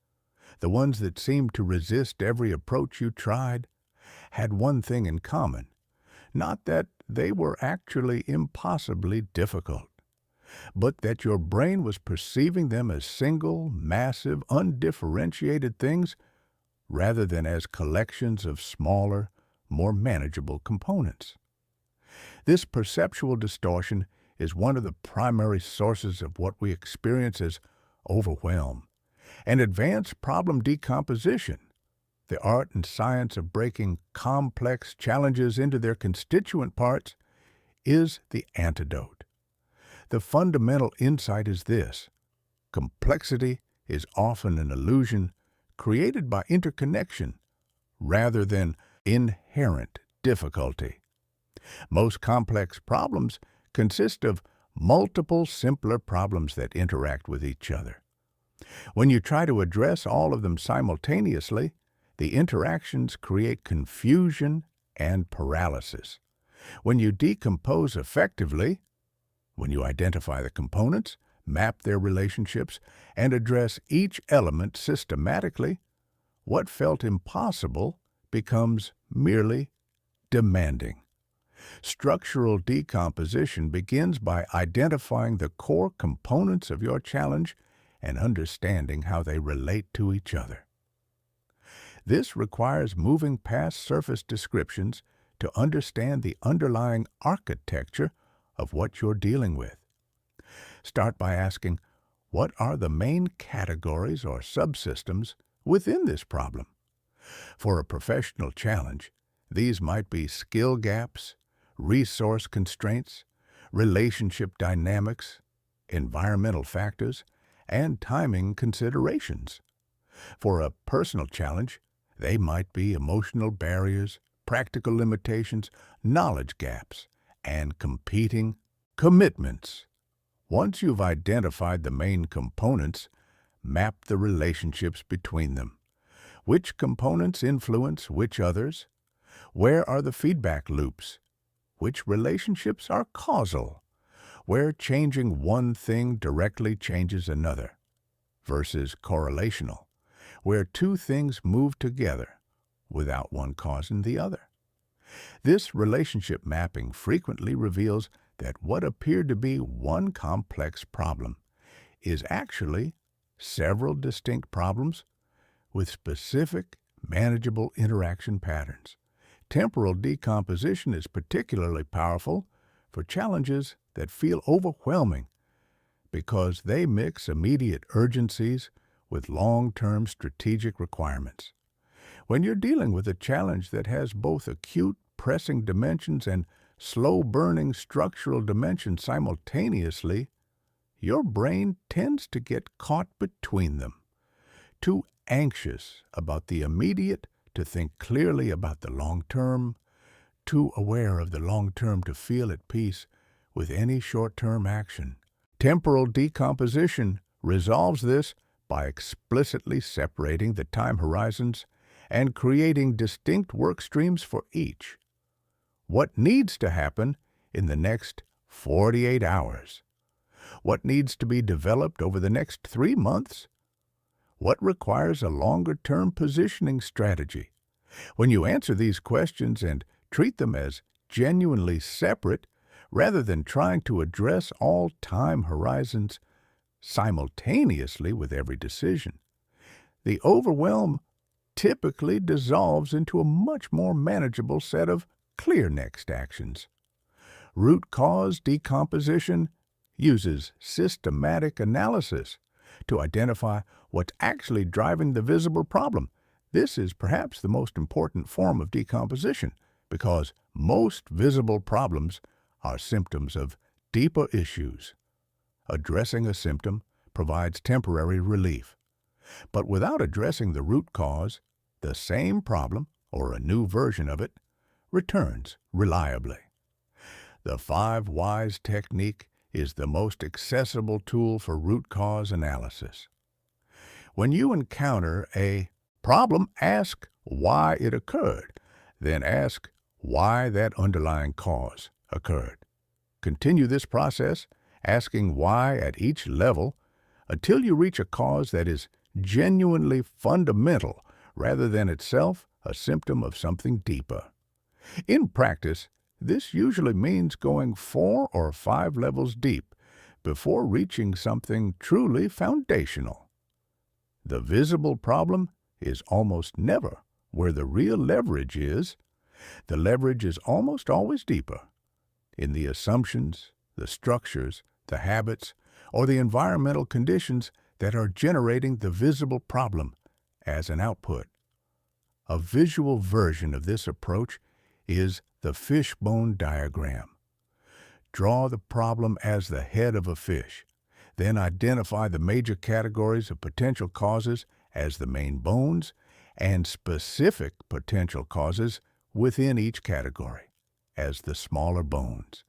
the ones that seemed to resist every approach you tried, had one thing in common: not that they were actually impossibly difficult, but that your brain was perceiving them as single, massive, undifferentiated things rather than as collections of smaller, more manageable components. This perceptual distortion is one of the primary sources of what we experience as overwhelm. And advanced problem decomposition, the art and science of breaking complex challenges into their constituent parts, is the antidote. The fundamental insight is this: complexity is often an illusion created by interconnection rather than inherent difficulty. Most complex problems consist of multiple simpler problems that interact with each other. When you try to address all of them simultaneously, the interactions create confusion and paralysis. When you decompose effectively, when you identify the components, map their relationships, and address each element systematically, what felt impossible becomes merely demanding. Structural decomposition begins by identifying the core components of your challenge and understanding how they relate to each other. This requires moving past surface descriptions to understand the underlying architecture of what you're dealing with. Start by asking, what are the main categories or subsystems within this problem? For a professional challenge, these might be skill gaps, resource constraints, relationship dynamics, environmental factors, and timing considerations. For a personal challenge, they might be emotional barriers, practical limitations, knowledge gaps, and competing commitments. Once you've identified the main components, map the relationships between them. Which components influence which others? Where are the feedback loops? Which relationships are causal? Where changing one thing directly changes another, versus correlational, where two things move together without one causing the other. This relationship mapping frequently reveals that what appeared to be one complex problem is actually several distinct problems with specific, manageable interaction patterns. Temporal decomposition is particularly powerful for challenges that feel overwhelming because they mix immediate urgencies with long-term strategic requirements. When you're dealing with a challenge that has both acute, pressing dimensions and slow-burning structural dimensions simultaneously, your brain tends to get caught between them. Too anxious about the immediate to think clearly about the long term, too aware of the long term to feel at peace with any short-term action. Temporal decomposition resolves this by explicitly separating the time horizons and creating distinct work streams for each. What needs to happen in the next 48 hours? What needs to be developed over the next 3 months? What requires a longer-term positioning strategy? When you answer these questions and treat them as genuinely separate, rather than trying to address all time horizons simultaneously with every decision, the overwhelm typically dissolves into a much more manageable set of clear next actions. Root cause decomposition uses systematic analysis to identify what's actually driving the visible problem. This is perhaps the most important form of decomposition because most visible problems are symptoms of deeper issues. Addressing a symptom provides temporary relief, but without addressing the root cause, the same problem, or a new version of it, returns reliably. The 5 Whys technique is the most accessible tool for root cause analysis. When you encounter a problem, ask why it occurred, then ask why that underlying cause occurred. Continue this process, asking why at each level until you reach a cause that is genuinely fundamental rather than itself a symptom of something deeper. In practice, this usually means going 4 or 5 levels deep before reaching something truly foundational. The visible problem is almost never where the real leverage is. The leverage is almost always deeper, in the assumptions, the structures, the habits, or the environmental conditions that are generating the visible problem as an output. A visual version of this approach is the fishbone diagram. Draw the problem as the head of a fish, then identify the major categories of potential causes as the main bones and specific potential causes within each category as the smaller bones.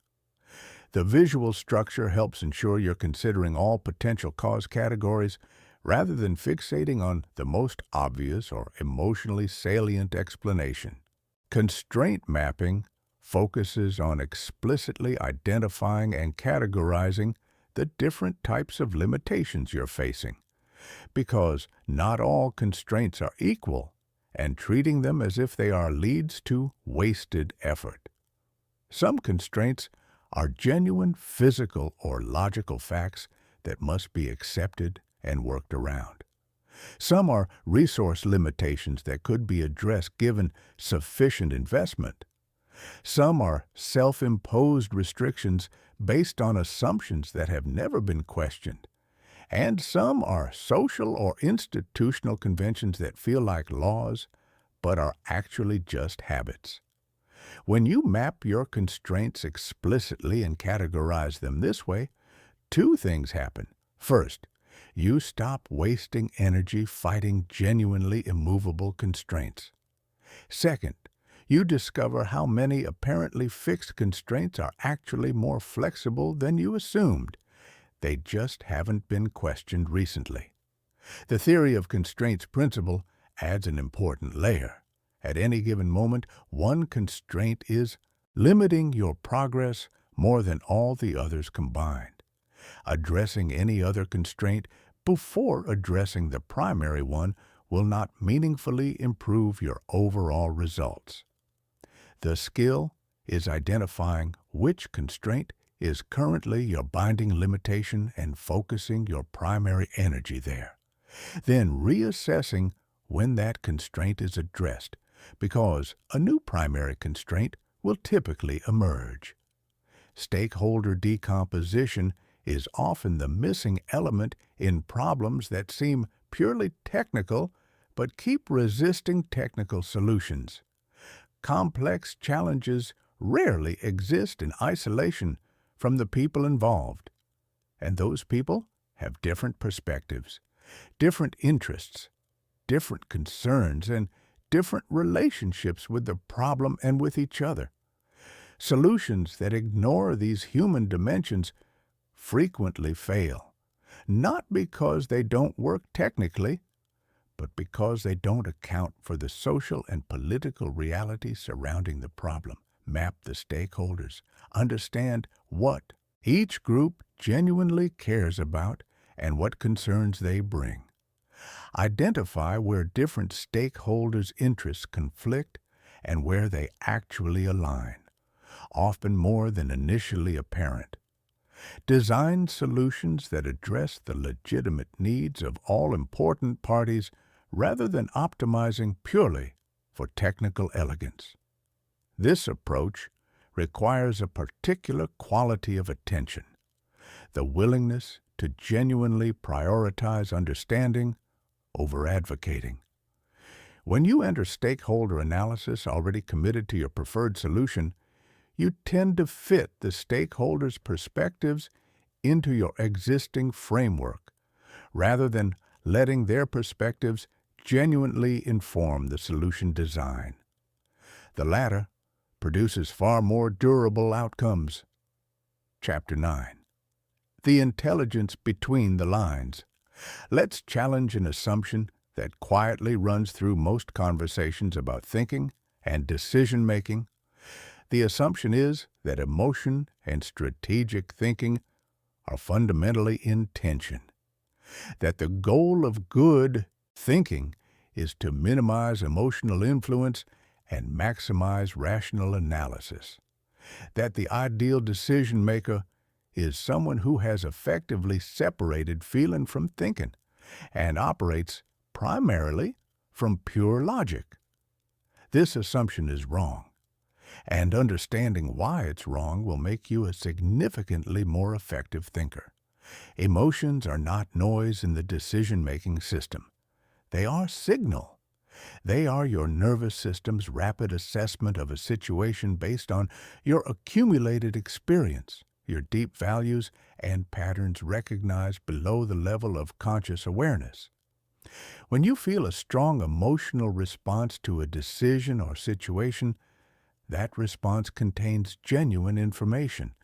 The visual structure helps ensure you're considering all potential cause categories rather than fixating on the most obvious or emotionally salient explanation. Constraint mapping focuses on explicitly identifying and categorizing the different types of limitations you're facing, because not all constraints are equal, and treating them as if they are leads to wasted effort. Some constraints are genuine physical or logical facts that must be accepted and worked around. Some are resource limitations that could be addressed given sufficient investment. Some are self-imposed restrictions based on assumptions that have never been questioned. And some are social or institutional conventions that feel like laws, but are actually just habits. When you map your constraints explicitly and categorize them this way, 2 things happen. First, you stop wasting energy fighting genuinely immovable constraints. Second, you discover how many apparently fixed constraints are actually more flexible than you assumed. They just haven't been questioned recently. The theory of constraints principle adds an important layer. At any given moment, one constraint is limiting your progress more than all the others combined. Addressing any other constraint before addressing the primary one will not meaningfully improve your overall results. The skill is identifying which constraint is currently your binding limitation and focusing your primary energy there. Then reassessing when that constraint is addressed, because a new primary constraint will typically emerge. Stakeholder decomposition is often the missing element in problems that seem purely technical but keep resisting technical solutions. Complex challenges rarely exist in isolation from the people involved, and those people have different perspectives, different interests, different concerns and different relationships with the problem and with each other. Solutions that ignore these human dimensions frequently fail, not because they don't work technically, but because they don't account for the social and political realities surrounding the problem, map the stakeholders, understand what each group genuinely cares about and what concerns they bring. Identify where different stakeholders' interests conflict and where they actually align, often more than initially apparent. Design solutions that address the legitimate needs of all important parties rather than optimizing purely for technical elegance. This approach requires a particular quality of attention, the willingness to genuinely prioritize understanding over advocating. When you enter stakeholder analysis already committed to your preferred solution, you tend to fit the stakeholders' perspectives into your existing framework, rather than letting their perspectives genuinely inform the solution design. The latter produces far more durable outcomes. Chapter 9. The intelligence between the lines. Let's challenge an assumption that quietly runs through most conversations about thinking and decision-making. The assumption is that emotion and strategic thinking are fundamentally in tension, that the goal of good thinking is to minimize emotional influence and maximize rational analysis, that the ideal decision-maker is someone who has effectively separated feeling from thinking and operates primarily from pure logic. This assumption is wrong, and understanding why it's wrong will make you a significantly more effective thinker. Emotions are not noise in the decision-making system. They are signal. They are your nervous system's rapid assessment of a situation based on your accumulated experience, your deep values, and patterns recognized below the level of conscious awareness. When you feel a strong emotional response to a decision or situation, that response contains genuine information,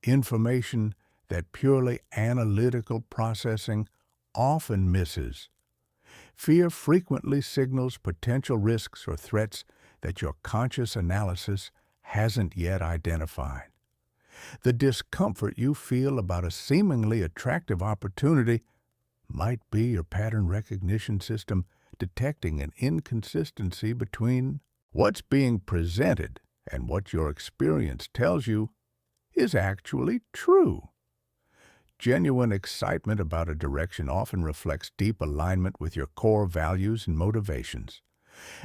information that purely analytical processing often misses. Fear frequently signals potential risks or threats that your conscious analysis hasn't yet identified. The discomfort you feel about a seemingly attractive opportunity might be your pattern recognition system detecting an inconsistency between what's being presented and what your experience tells you is actually true. Genuine excitement about a direction often reflects deep alignment with your core values and motivations,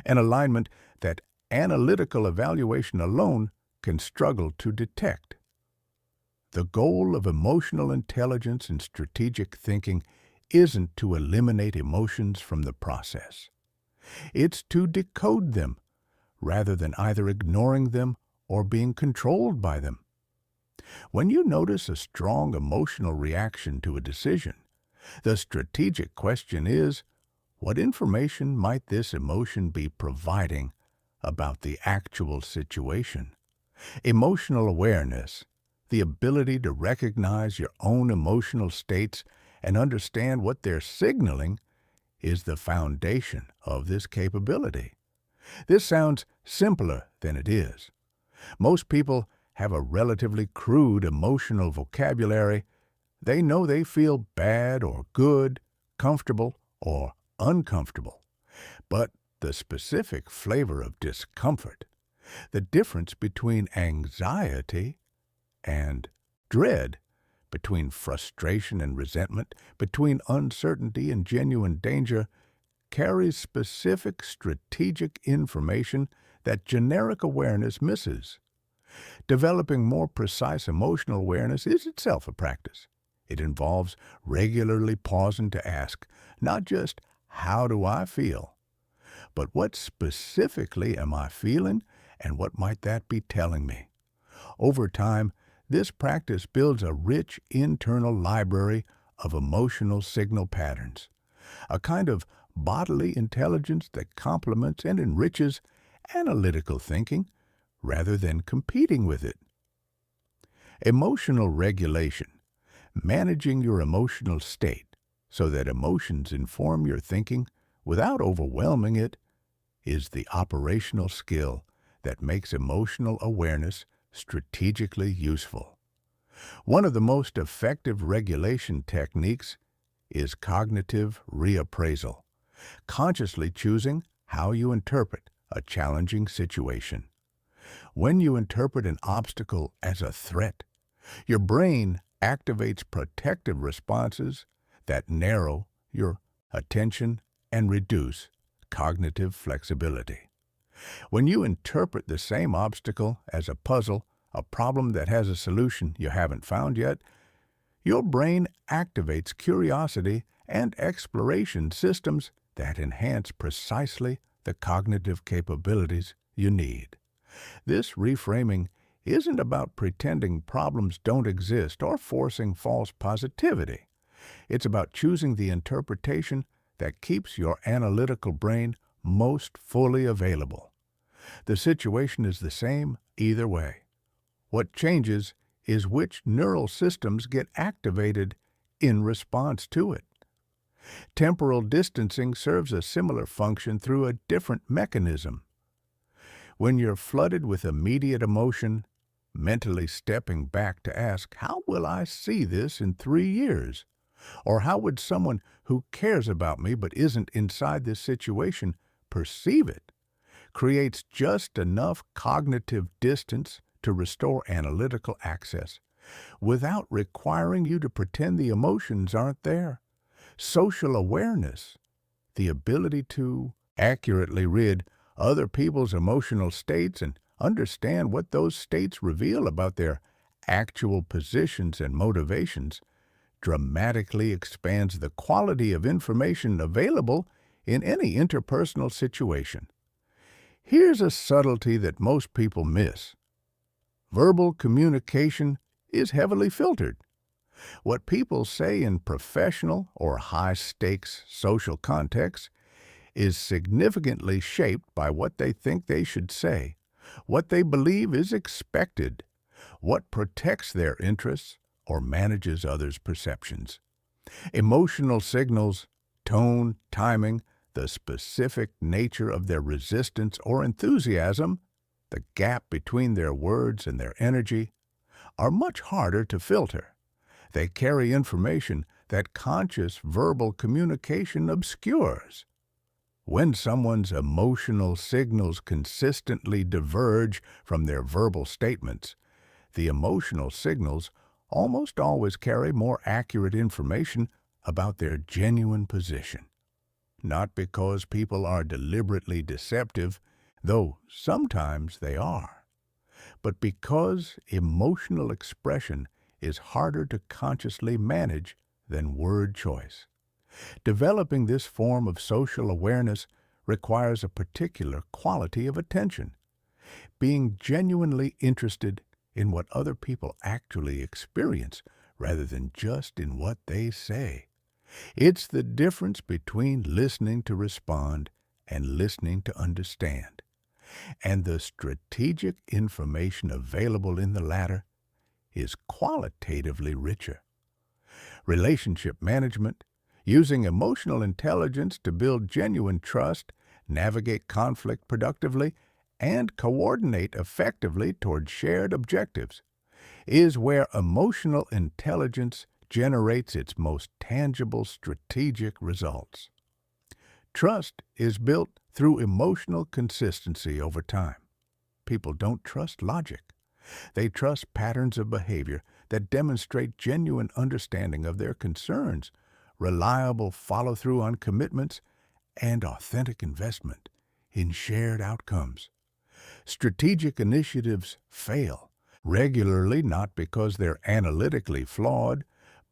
an alignment that analytical evaluation alone can struggle to detect. The goal of emotional intelligence and strategic thinking isn't to eliminate emotions from the process. It's to decode them, rather than either ignoring them or being controlled by them. When you notice a strong emotional reaction to a decision, the strategic question is, what information might this emotion be providing about the actual situation? Emotional awareness, the ability to recognize your own emotional states and understand what they're signaling, is the foundation of this capability. This sounds simpler than it is. Most people have a relatively crude emotional vocabulary. They know they feel bad or good, comfortable or uncomfortable. But the specific flavor of discomfort, the difference between anxiety and dread, between frustration and resentment, between uncertainty and genuine danger, carries specific strategic information that generic awareness misses. Developing more precise emotional awareness is itself a practice. It involves regularly pausing to ask, not just, how do I feel, but what specifically am I feeling and what might that be telling me? Over time, this practice builds a rich internal library of emotional signal patterns, a kind of bodily intelligence that complements and enriches analytical thinking rather than competing with it. Emotional regulation, managing your emotional state so that emotions inform your thinking without overwhelming it, is the operational skill that makes emotional awareness strategically useful. One of the most effective regulation techniques is cognitive reappraisal, consciously choosing how you interpret a challenging situation. When you interpret an obstacle as a threat, your brain activates protective responses that narrow your attention and reduce cognitive flexibility. When you interpret the same obstacle as a puzzle, a problem that has a solution you haven't found yet, your brain activates curiosity and exploration systems that enhance precisely the cognitive capabilities you need. This reframing isn't about pretending problems don't exist or forcing false positivity. It's about choosing the interpretation that keeps your analytical brain most fully available. The situation is the same either way. What changes is which neural systems get activated in response to it. Temporal distancing serves a similar function through a different mechanism. When you're flooded with immediate emotion, mentally stepping back to ask, how will I see this in 3 years? Or how would someone who cares about me but isn't inside this situation perceive it? Creates just enough cognitive distance to restore analytical access without requiring you to pretend the emotions aren't there. Social awareness, the ability to accurately read other people's emotional states and understand what those states reveal about their actual positions and motivations, dramatically expands the quality of information available in any interpersonal situation. Here's a subtlety that most people miss. Verbal communication is heavily filtered. What people say in professional or high-stakes social contexts is significantly shaped by what they think they should say, what they believe is expected, what protects their interests or manages others' perceptions. Emotional signals, tone, timing, the specific nature of their resistance or enthusiasm, the gap between their words and their energy, are much harder to filter. They carry information that conscious verbal communication obscures. When someone's emotional signals consistently diverge from their verbal statements, the emotional signals almost always carry more accurate information about their genuine position. Not because people are deliberately deceptive, though sometimes they are, but because emotional expression is harder to consciously manage than word choice. Developing this form of social awareness requires a particular quality of attention, being genuinely interested in what other people actually experience rather than just in what they say. It's the difference between listening to respond and listening to understand. And the strategic information available in the latter is qualitatively richer. Relationship management, using emotional intelligence to build genuine trust, navigate conflict productively, and coordinate effectively toward shared objectives, is where emotional intelligence generates its most tangible strategic results. Trust is built through emotional consistency over time. People don't trust logic. They trust patterns of behavior that demonstrate genuine understanding of their concerns, reliable follow-through on commitments, and authentic investment in shared outcomes. Strategic initiatives fail regularly not because they're analytically flawed,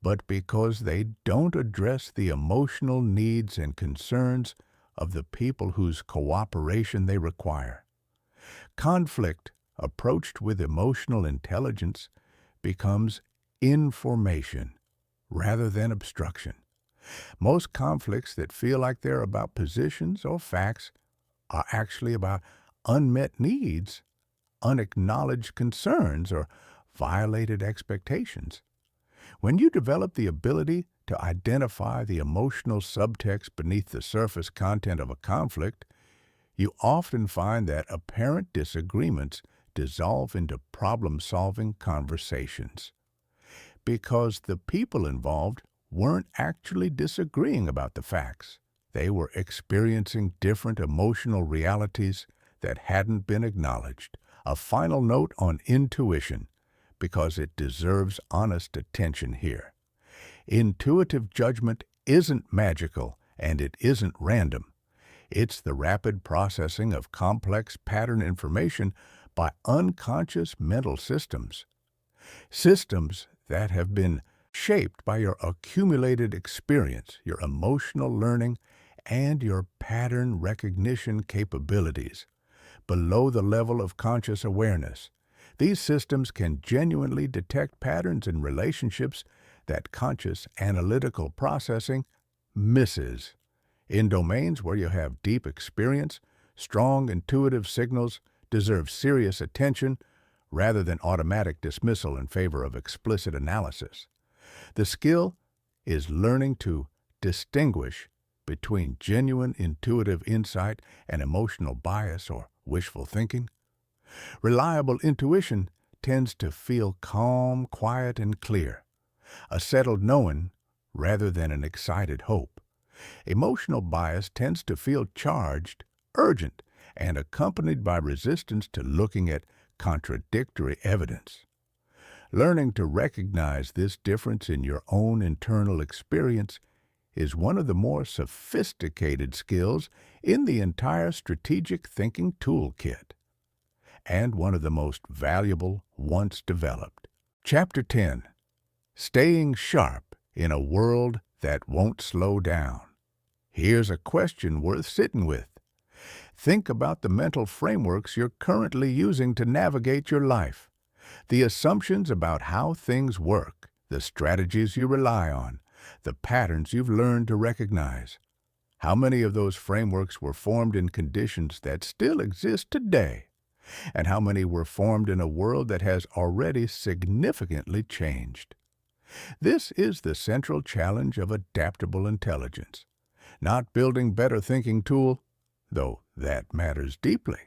but because they don't address the emotional needs and concerns of the people whose cooperation they require. Conflict, approached with emotional intelligence, becomes information rather than obstruction. Most conflicts that feel like they're about positions or facts are actually about unmet needs, unacknowledged concerns, or violated expectations. When you develop the ability to identify the emotional subtext beneath the surface content of a conflict, you often find that apparent disagreements dissolve into problem-solving conversations. Because the people involved weren't actually disagreeing about the facts. They were experiencing different emotional realities that hadn't been acknowledged. A final note on intuition, because it deserves honest attention here. Intuitive judgment isn't magical, and it isn't random. It's the rapid processing of complex pattern information by unconscious mental systems. Systems that have been shaped by your accumulated experience, your emotional learning, and your pattern recognition capabilities. Below the level of conscious awareness, these systems can genuinely detect patterns in relationships that conscious analytical processing misses. In domains where you have deep experience, strong intuitive signals deserve serious attention rather than automatic dismissal in favor of explicit analysis. The skill is learning to distinguish between genuine intuitive insight and emotional bias or wishful thinking. Reliable intuition tends to feel calm, quiet, and clear, a settled knowing rather than an excited hope. Emotional bias tends to feel charged, urgent, and accompanied by resistance to looking at contradictory evidence. Learning to recognize this difference in your own internal experience is one of the more sophisticated skills in the entire strategic thinking toolkit, and one of the most valuable once developed. Chapter 10. Staying Sharp in a World That Won't Slow Down. Here's a question worth sitting with. Think about the mental frameworks you're currently using to navigate your life, the assumptions about how things work, the strategies you rely on, the patterns you've learned to recognize. How many of those frameworks were formed in conditions that still exist today? And how many were formed in a world that has already significantly changed? This is the central challenge of adaptable intelligence. Not building better thinking tool, though that matters deeply,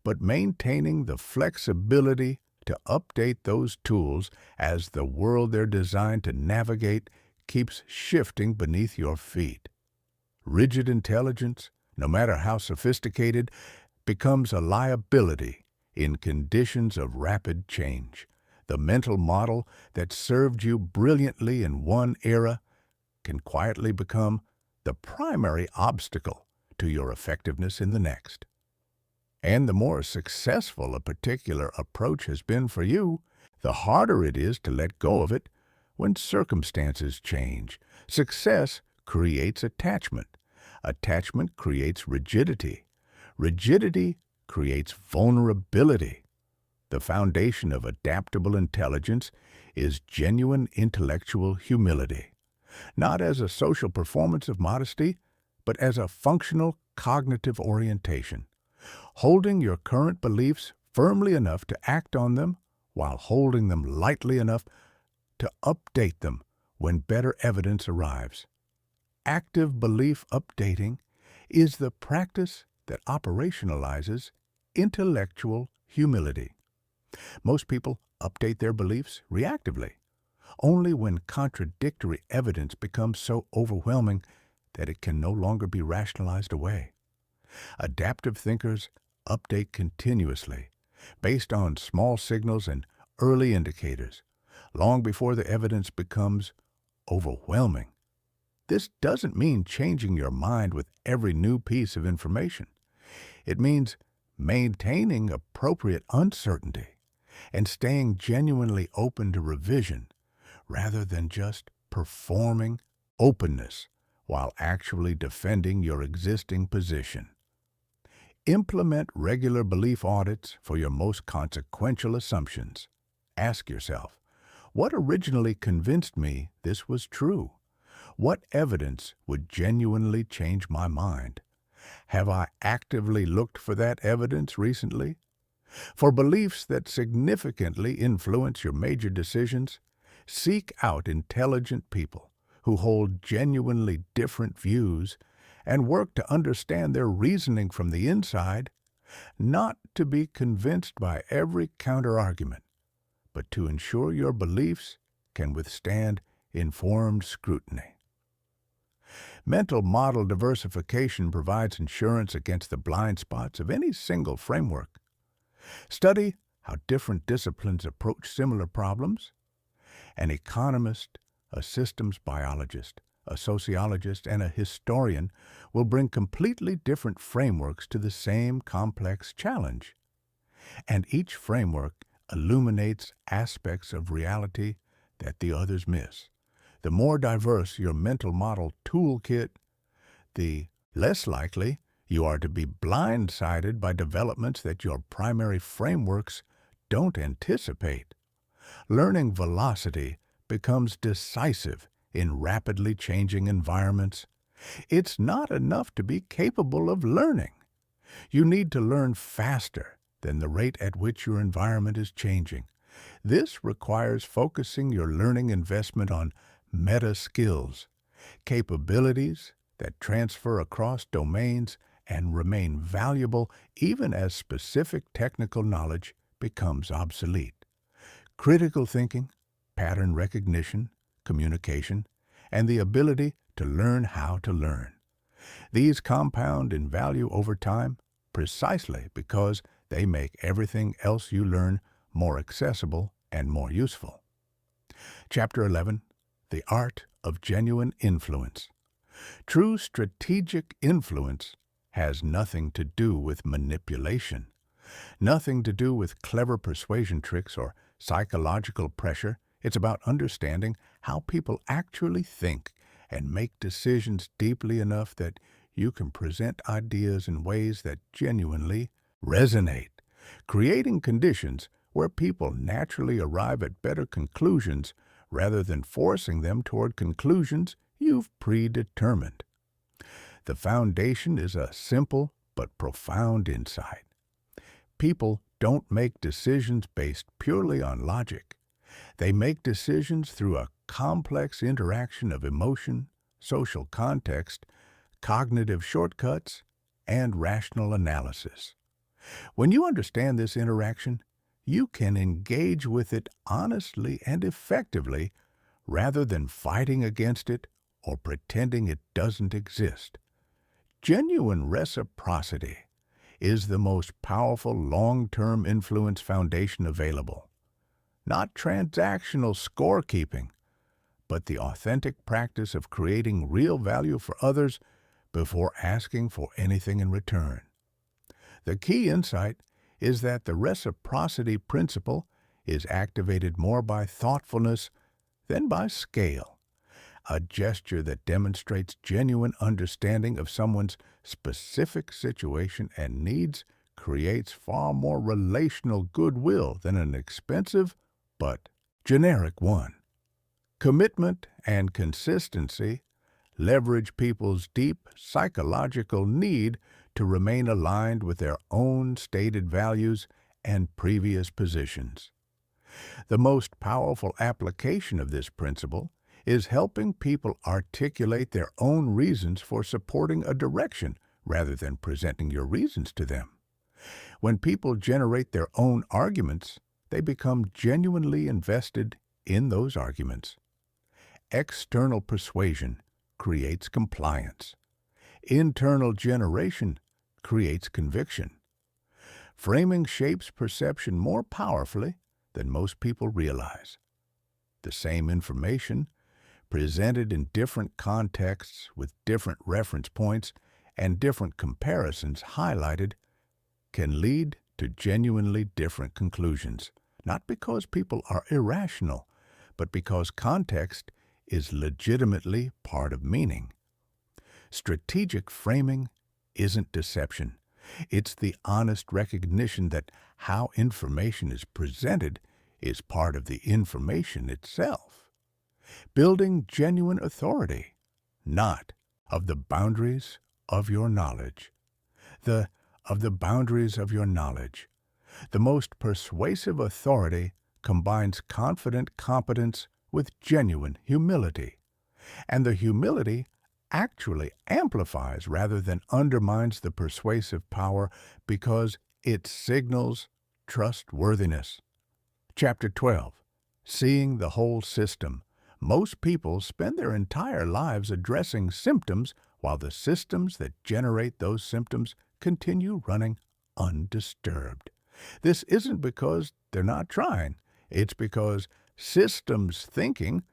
but maintaining the flexibility to update those tools as the world they're designed to navigate keeps shifting beneath your feet. Rigid intelligence, no matter how sophisticated, becomes a liability in conditions of rapid change. The mental model that served you brilliantly in one era can quietly become the primary obstacle to your effectiveness in the next. And the more successful a particular approach has been for you, the harder it is to let go of it when circumstances change. Success creates attachment. Attachment creates rigidity. Rigidity creates vulnerability. The foundation of adaptable intelligence is genuine intellectual humility, not as a social performance of modesty, but as a functional cognitive orientation. Holding your current beliefs firmly enough to act on them while holding them lightly enough to update them when better evidence arrives. Active belief updating is the practice that operationalizes intellectual humility. Most people update their beliefs reactively, only when contradictory evidence becomes so overwhelming that it can no longer be rationalized away. Adaptive thinkers update continuously, based on small signals and early indicators, long before the evidence becomes overwhelming. This doesn't mean changing your mind with every new piece of information. It means maintaining appropriate uncertainty and staying genuinely open to revision rather than just performing openness while actually defending your existing position. Implement regular belief audits for your most consequential assumptions. Ask yourself, what originally convinced me this was true? What evidence would genuinely change my mind? Have I actively looked for that evidence recently? For beliefs that significantly influence your major decisions, seek out intelligent people who hold genuinely different views and work to understand their reasoning from the inside, not to be convinced by every counterargument, but to ensure your beliefs can withstand informed scrutiny. Mental model diversification provides insurance against the blind spots of any single framework. Study how different disciplines approach similar problems. An economist, a systems biologist, a sociologist, and a historian will bring completely different frameworks to the same complex challenge. And each framework illuminates aspects of reality that the others miss. The more diverse your mental model toolkit, the less likely you are to be blindsided by developments that your primary frameworks don't anticipate. Learning velocity becomes decisive in rapidly changing environments. It's not enough to be capable of learning. You need to learn faster than the rate at which your environment is changing. This requires focusing your learning investment on meta skills, capabilities that transfer across domains and remain valuable even as specific technical knowledge becomes obsolete. Critical thinking, pattern recognition, communication, and the ability to learn how to learn. These compound in value over time precisely because they make everything else you learn more accessible and more useful. Chapter 11, The Art of Genuine Influence. True strategic influence has nothing to do with manipulation, nothing to do with clever persuasion tricks or psychological pressure. It's about understanding how people actually think and make decisions deeply enough that you can present ideas in ways that genuinely resonate, creating conditions where people naturally arrive at better conclusions rather than forcing them toward conclusions you've predetermined. The foundation is a simple but profound insight. People don't make decisions based purely on logic. They make decisions through a complex interaction of emotion, social context, cognitive shortcuts, and rational analysis. When you understand this interaction, you can engage with it honestly and effectively rather than fighting against it or pretending it doesn't exist. Genuine reciprocity is the most powerful long-term influence foundation available. Not transactional scorekeeping, but the authentic practice of creating real value for others before asking for anything in return. The key insight is that the reciprocity principle is activated more by thoughtfulness than by scale. A gesture that demonstrates genuine understanding of someone's specific situation and needs creates far more relational goodwill than an expensive but generic one. Commitment and consistency leverage people's deep psychological need to remain aligned with their own stated values and previous positions. The most powerful application of this principle is helping people articulate their own reasons for supporting a direction rather than presenting your reasons to them. When people generate their own arguments, they become genuinely invested in those arguments. External persuasion creates compliance. Internal generation creates conviction. Framing shapes perception more powerfully than most people realize. The same information, presented in different contexts with different reference points and different comparisons highlighted, can lead to genuinely different conclusions, not because people are irrational, but because context is legitimately part of meaning. Strategic framing isn't deception. It's the honest recognition that how information is presented is part of the information itself. Building genuine authority not of the boundaries of your knowledge. Of the boundaries of your knowledge. The most persuasive authority combines confident competence with genuine humility. And the humility actually amplifies rather than undermines the persuasive power because it signals trustworthiness. Chapter 12. Seeing the whole system. Most people spend their entire lives addressing symptoms while the systems that generate those symptoms continue running undisturbed. This isn't because they're not trying. It's because systems thinking,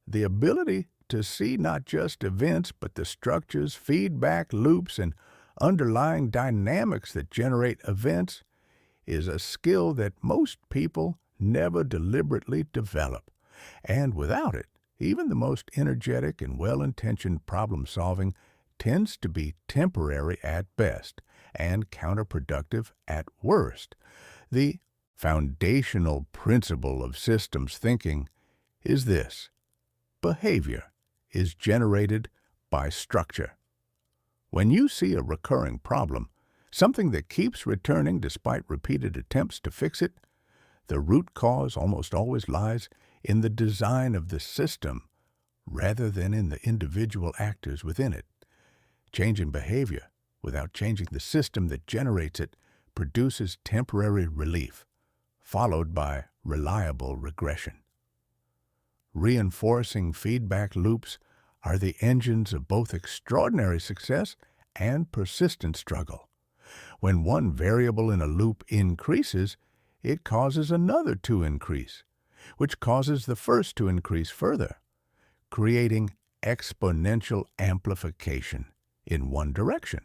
the ability to see not just events but the structures, feedback loops, and underlying dynamics that generate events, is a skill that most people never deliberately develop. And without it, even the most energetic and well-intentioned problem-solving tends to be temporary at best and counterproductive at worst. The foundational principle of systems thinking is this: behavior is generated by structure. When you see a recurring problem, something that keeps returning despite repeated attempts to fix it, the root cause almost always lies in the design of the system rather than in the individual actors within it. Changing behavior without changing the system that generates it produces temporary relief, followed by reliable regression. Reinforcing feedback loops are the engines of both extraordinary success and persistent struggle. When one variable in a loop increases, it causes another to increase, which causes the first to increase further, creating exponential amplification in one direction.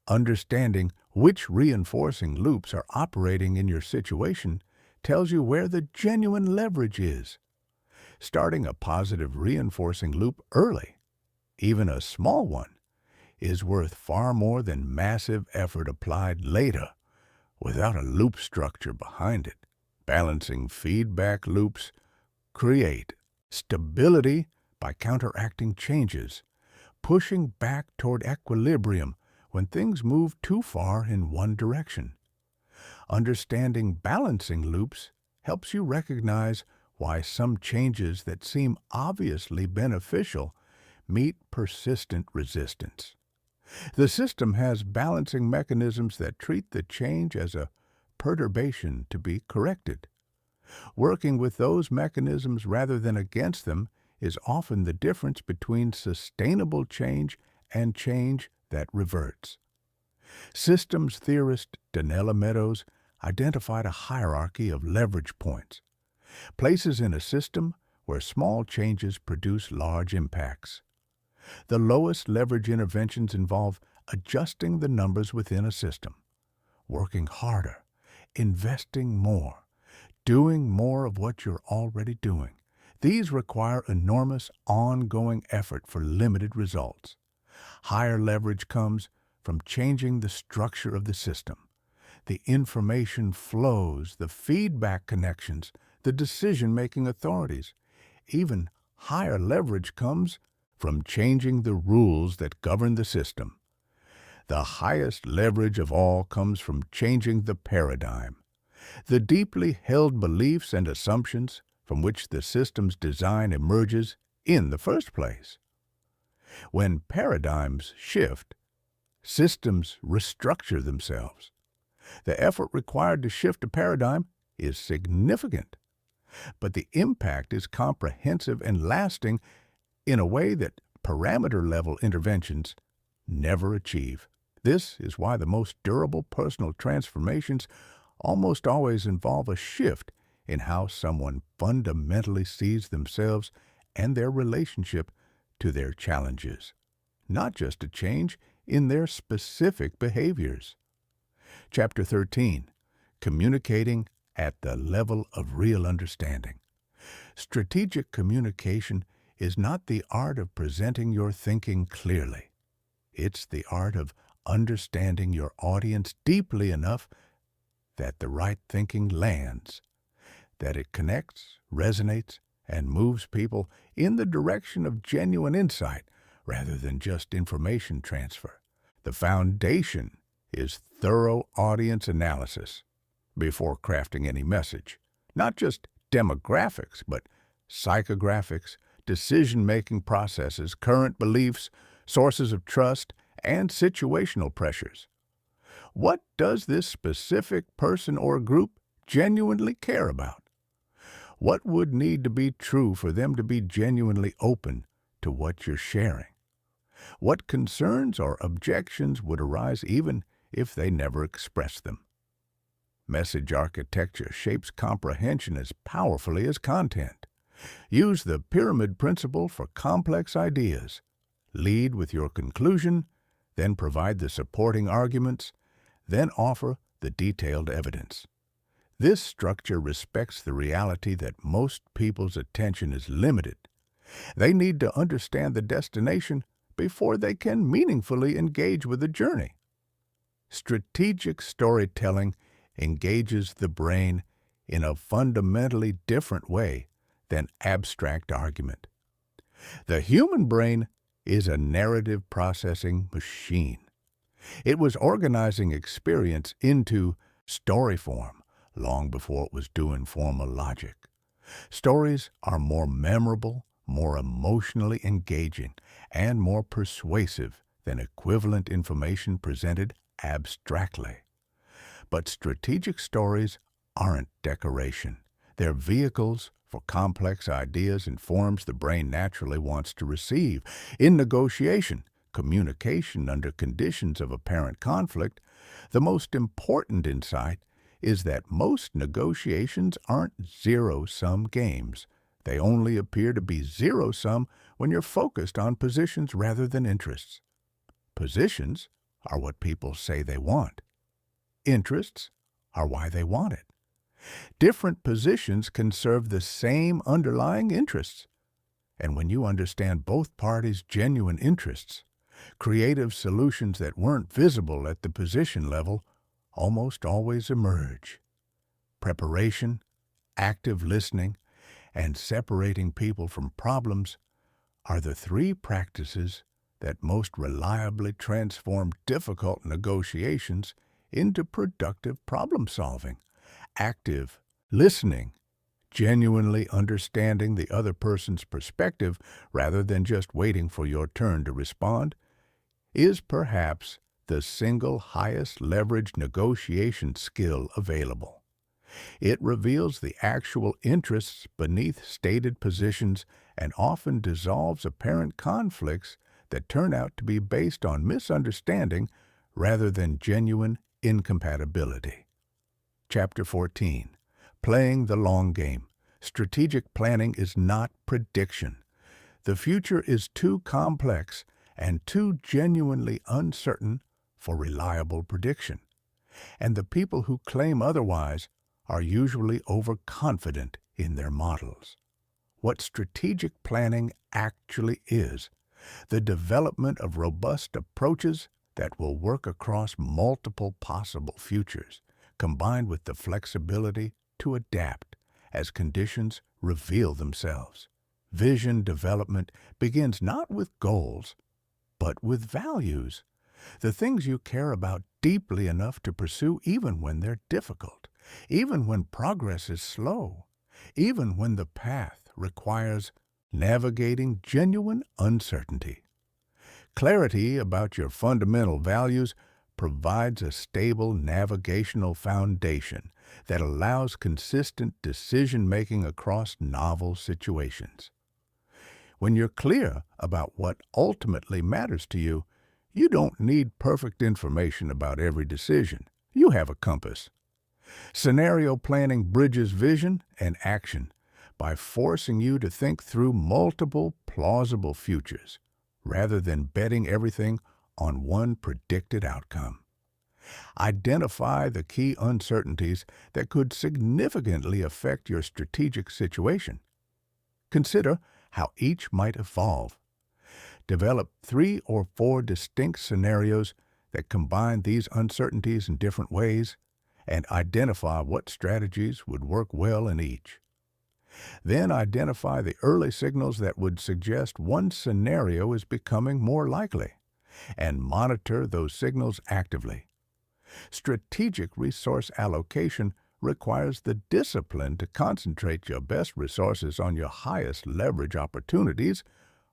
Understanding which reinforcing loops are operating in your situation tells you where the genuine leverage is. Starting a positive reinforcing loop early, even a small one, is worth far more than massive effort applied later without a loop structure behind it. Balancing feedback loops create stability by counteracting changes, pushing back toward equilibrium when things move too far in one direction. Understanding balancing loops helps you recognize why some changes that seem obviously beneficial meet persistent resistance. The system has balancing mechanisms that treat the change as a perturbation to be corrected. Working with those mechanisms rather than against them is often the difference between sustainable change and change that reverts. Systems theorist Donella Meadows identified a hierarchy of leverage points, places in a system where small changes produce large impacts. The lowest leverage interventions involve adjusting the numbers within a system, working harder, investing more, doing more of what you're already doing. These require enormous ongoing effort for limited results. Higher leverage comes from changing the structure of the system, the information flows, the feedback connections, the decision-making authorities. Even higher leverage comes from changing the rules that govern the system. The highest leverage of all comes from changing the paradigm, the deeply held beliefs and assumptions from which the system's design emerges in the first place. When paradigms shift, systems restructure themselves. The effort required to shift a paradigm is significant, but the impact is comprehensive and lasting in a way that parameter-level interventions never achieve. This is why the most durable personal transformations almost always involve a shift in how someone fundamentally sees themselves and their relationship to their challenges, not just a change in their specific behaviors. Chapter 13. Communicating at the level of real understanding. Strategic communication is not the art of presenting your thinking clearly. It's the art of understanding your audience deeply enough that the right thinking lands, that it connects, resonates, and moves people in the direction of genuine insight rather than just information transfer. The foundation is thorough audience analysis before crafting any message. Not just demographics, but psychographics, decision-making processes, current beliefs, sources of trust, and situational pressures. What does this specific person or group genuinely care about? What would need to be true for them to be genuinely open to what you're sharing? What concerns or objections would arise even if they never express them? Message architecture shapes comprehension as powerfully as content. Use the pyramid principle for complex ideas. Lead with your conclusion, then provide the supporting arguments, then offer the detailed evidence. This structure respects the reality that most people's attention is limited. They need to understand the destination before they can meaningfully engage with the journey. Strategic storytelling engages the brain in a fundamentally different way than abstract argument. The human brain is a narrative processing machine. It was organizing experience into story form long before it was doing formal logic. Stories are more memorable, more emotionally engaging, and more persuasive than equivalent information presented abstractly. But strategic stories aren't decoration. They're vehicles for complex ideas and forms the brain naturally wants to receive. In negotiation, communication under conditions of apparent conflict, the most important insight is that most negotiations aren't zero-sum games. They only appear to be zero-sum when you're focused on positions rather than interests. Positions are what people say they want. Interests are why they want it. Different positions can serve the same underlying interests. And when you understand both parties' genuine interests, creative solutions that weren't visible at the position level almost always emerge. Preparation, active listening, and separating people from problems are the three practices that most reliably transform difficult negotiations into productive problem-solving. Active listening, genuinely understanding the other person's perspective rather than just waiting for your turn to respond, is perhaps the single highest leveraged negotiation skill available. It reveals the actual interests beneath stated positions and often dissolves apparent conflicts that turn out to be based on misunderstanding rather than genuine incompatibility. Chapter 14. Playing the Long Game. Strategic planning is not prediction. The future is too complex and too genuinely uncertain for reliable prediction. And the people who claim otherwise are usually overconfident in their models. What strategic planning actually is: the development of robust approaches that will work across multiple possible futures, combined with the flexibility to adapt as conditions reveal themselves. Vision development begins not with goals, but with values, the things you care about deeply enough to pursue even when they're difficult, even when progress is slow, even when the path requires navigating genuine uncertainty. Clarity about your fundamental values provides a stable navigational foundation that allows consistent decision-making across novel situations. When you're clear about what ultimately matters to you, you don't need perfect information about every decision. You have a compass. Scenario planning bridges vision and action by forcing you to think through multiple plausible futures, rather than betting everything on one predicted outcome. Identify the key uncertainties that could significantly affect your strategic situation. Consider how each might evolve. Develop 3 or 4 distinct scenarios that combine these uncertainties in different ways, and identify what strategies would work well in each. Then identify the early signals that would suggest one scenario is becoming more likely, and monitor those signals actively. Strategic resource allocation requires the discipline to concentrate your best resources on your highest leverage opportunities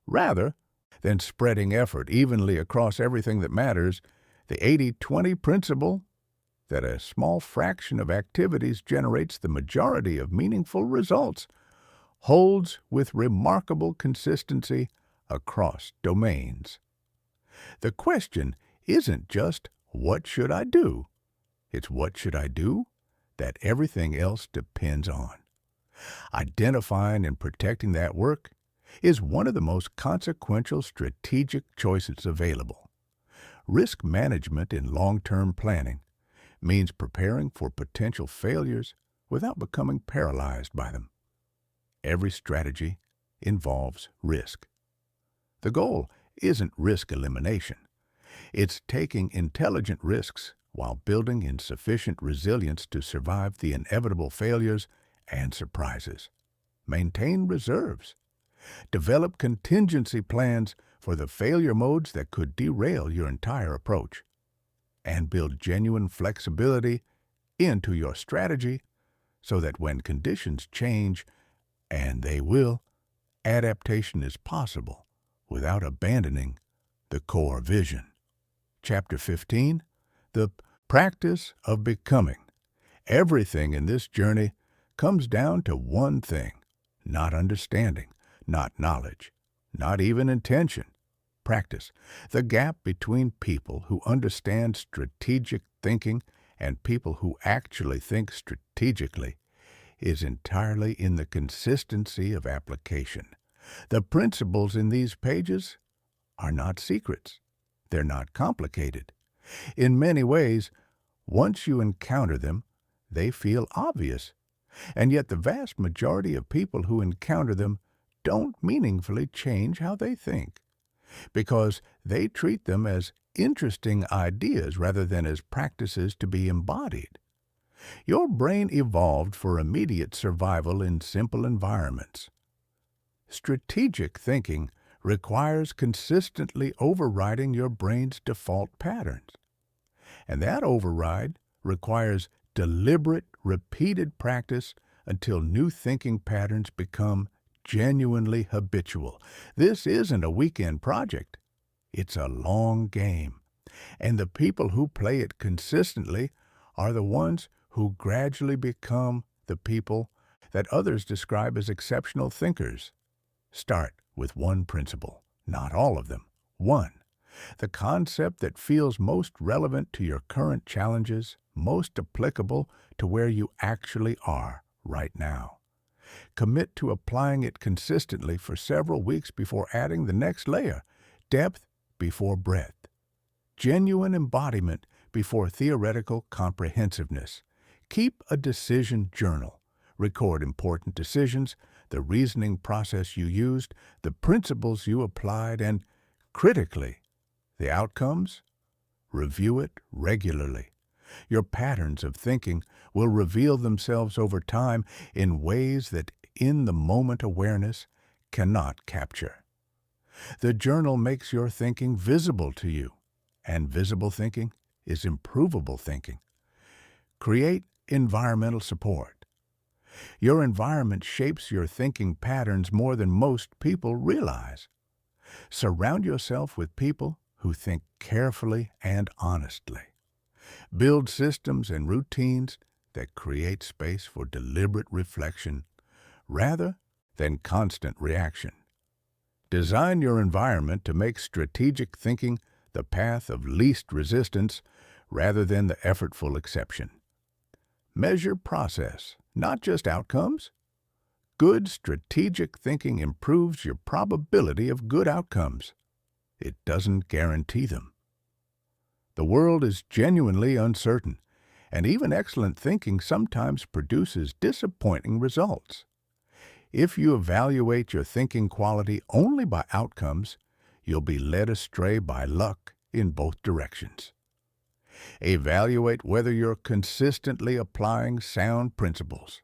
rather than spreading effort evenly across everything that matters. The 80-20 principle, that a small fraction of activities generates the majority of meaningful results, holds with remarkable consistency across domains. The question isn't just, what should I do? It's what should I do that everything else depends on. Identifying and protecting that work is one of the most consequential strategic choices available. Risk management in long-term planning means preparing for potential failures without becoming paralyzed by them. Every strategy involves risk. The goal isn't risk elimination. It's taking intelligent risks while building in sufficient resilience to survive the inevitable failures and surprises. Maintain reserves. Develop contingency plans for the failure modes that could derail your entire approach. And build genuine flexibility into your strategy so that when conditions change, and they will, adaptation is possible without abandoning the core vision. Chapter 15, The Practice of Becoming. Everything in this journey comes down to one thing: not understanding, not knowledge, not even intention. Practice. The gap between people who understand strategic thinking and people who actually think strategically is entirely in the consistency of application. The principles in these pages are not secrets. They're not complicated. In many ways, once you encounter them, they feel obvious. And yet the vast majority of people who encounter them don't meaningfully change how they think, because they treat them as interesting ideas rather than as practices to be embodied. Your brain evolved for immediate survival in simple environments. Strategic thinking requires consistently overriding your brain's default patterns. And that override requires deliberate, repeated practice until new thinking patterns become genuinely habitual. This isn't a weekend project. It's a long game. And the people who play it consistently are the ones who gradually become the people that others describe as exceptional thinkers. Start with one principle, not all of them. One. The concept that feels most relevant to your current challenges, most applicable to where you actually are right now. Commit to applying it consistently for several weeks before adding the next layer, depth before breadth, genuine embodiment before theoretical comprehensiveness. Keep a decision journal. Record important decisions, the reasoning process you used, the principles you applied, and, critically, the outcomes. Review it regularly. Your patterns of thinking will reveal themselves over time in ways that in-the-moment awareness cannot capture. The journal makes your thinking visible to you, and visible thinking is improvable thinking. Create environmental support. Your environment shapes your thinking patterns more than most people realize. Surround yourself with people who think carefully and honestly. Build systems and routines that create space for deliberate reflection rather than constant reaction. Design your environment to make strategic thinking the path of least resistance rather than the effortful exception. Measure process, not just outcomes. Good strategic thinking improves your probability of good outcomes. It doesn't guarantee them. The world is genuinely uncertain, and even excellent thinking sometimes produces disappointing results. If you evaluate your thinking quality only by outcomes, you'll be led astray by luck in both directions. Evaluate whether you're consistently applying sound principles,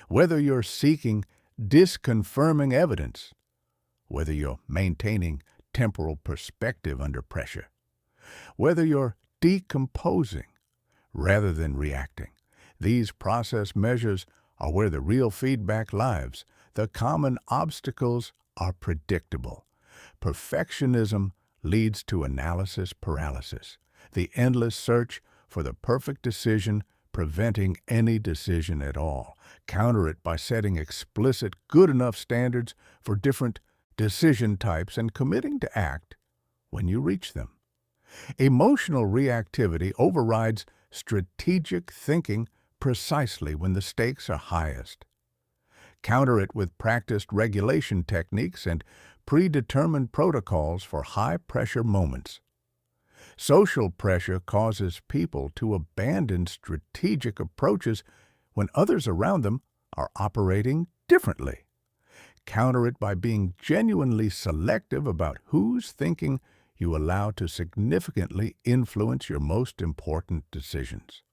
whether you're seeking disconfirming evidence, whether you're maintaining temporal perspective under pressure, whether you're decomposing rather than reacting. These process measures are where the real feedback lives. The common obstacles are predictable. Perfectionism leads to analysis paralysis, the endless search for the perfect decision, preventing any decision at all. Counter it by setting explicit, good enough standards for different decision types and committing to act when you reach them. Emotional reactivity overrides strategic thinking precisely when the stakes are highest. Counter it with practiced regulation techniques and predetermined protocols for high-pressure moments. Social pressure causes people to abandon strategic approaches when others around them are operating differently. Counter it by being genuinely selective about whose thinking you allow to significantly influence your most important decisions.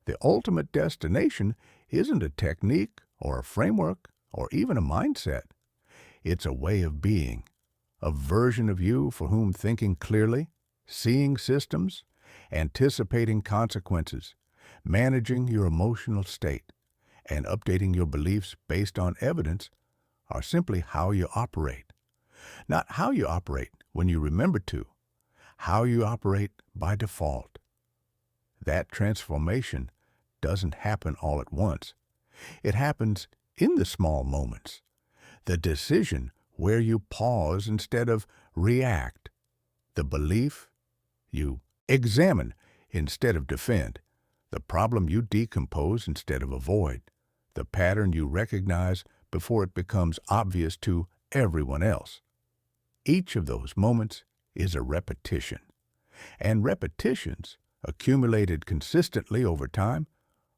The ultimate destination isn't a technique or a framework or even a mindset. It's a way of being, a version of you for whom thinking clearly, seeing systems, anticipating consequences, managing your emotional state, and updating your beliefs based on evidence are simply how you operate. Not how you operate when you remember to, how you operate by default. That transformation doesn't happen all at once. It happens in the small moments. The decision where you pause instead of react. The belief you examine instead of defend. The problem you decompose instead of avoid. The pattern you recognize before it becomes obvious to everyone else. Each of those moments is a repetition. And repetitions, accumulated consistently over time,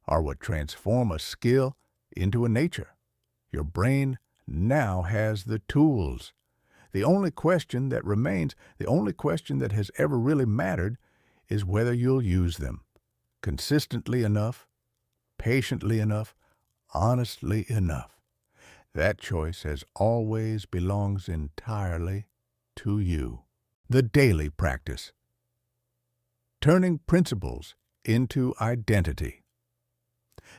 are what transform a skill into a nature. Your brain now has the tools. The only question that remains, the only question that has ever really mattered, is whether you'll use them consistently enough, patiently enough, honestly enough. That choice as always belongs entirely to you. The daily practice. Turning principles into identity.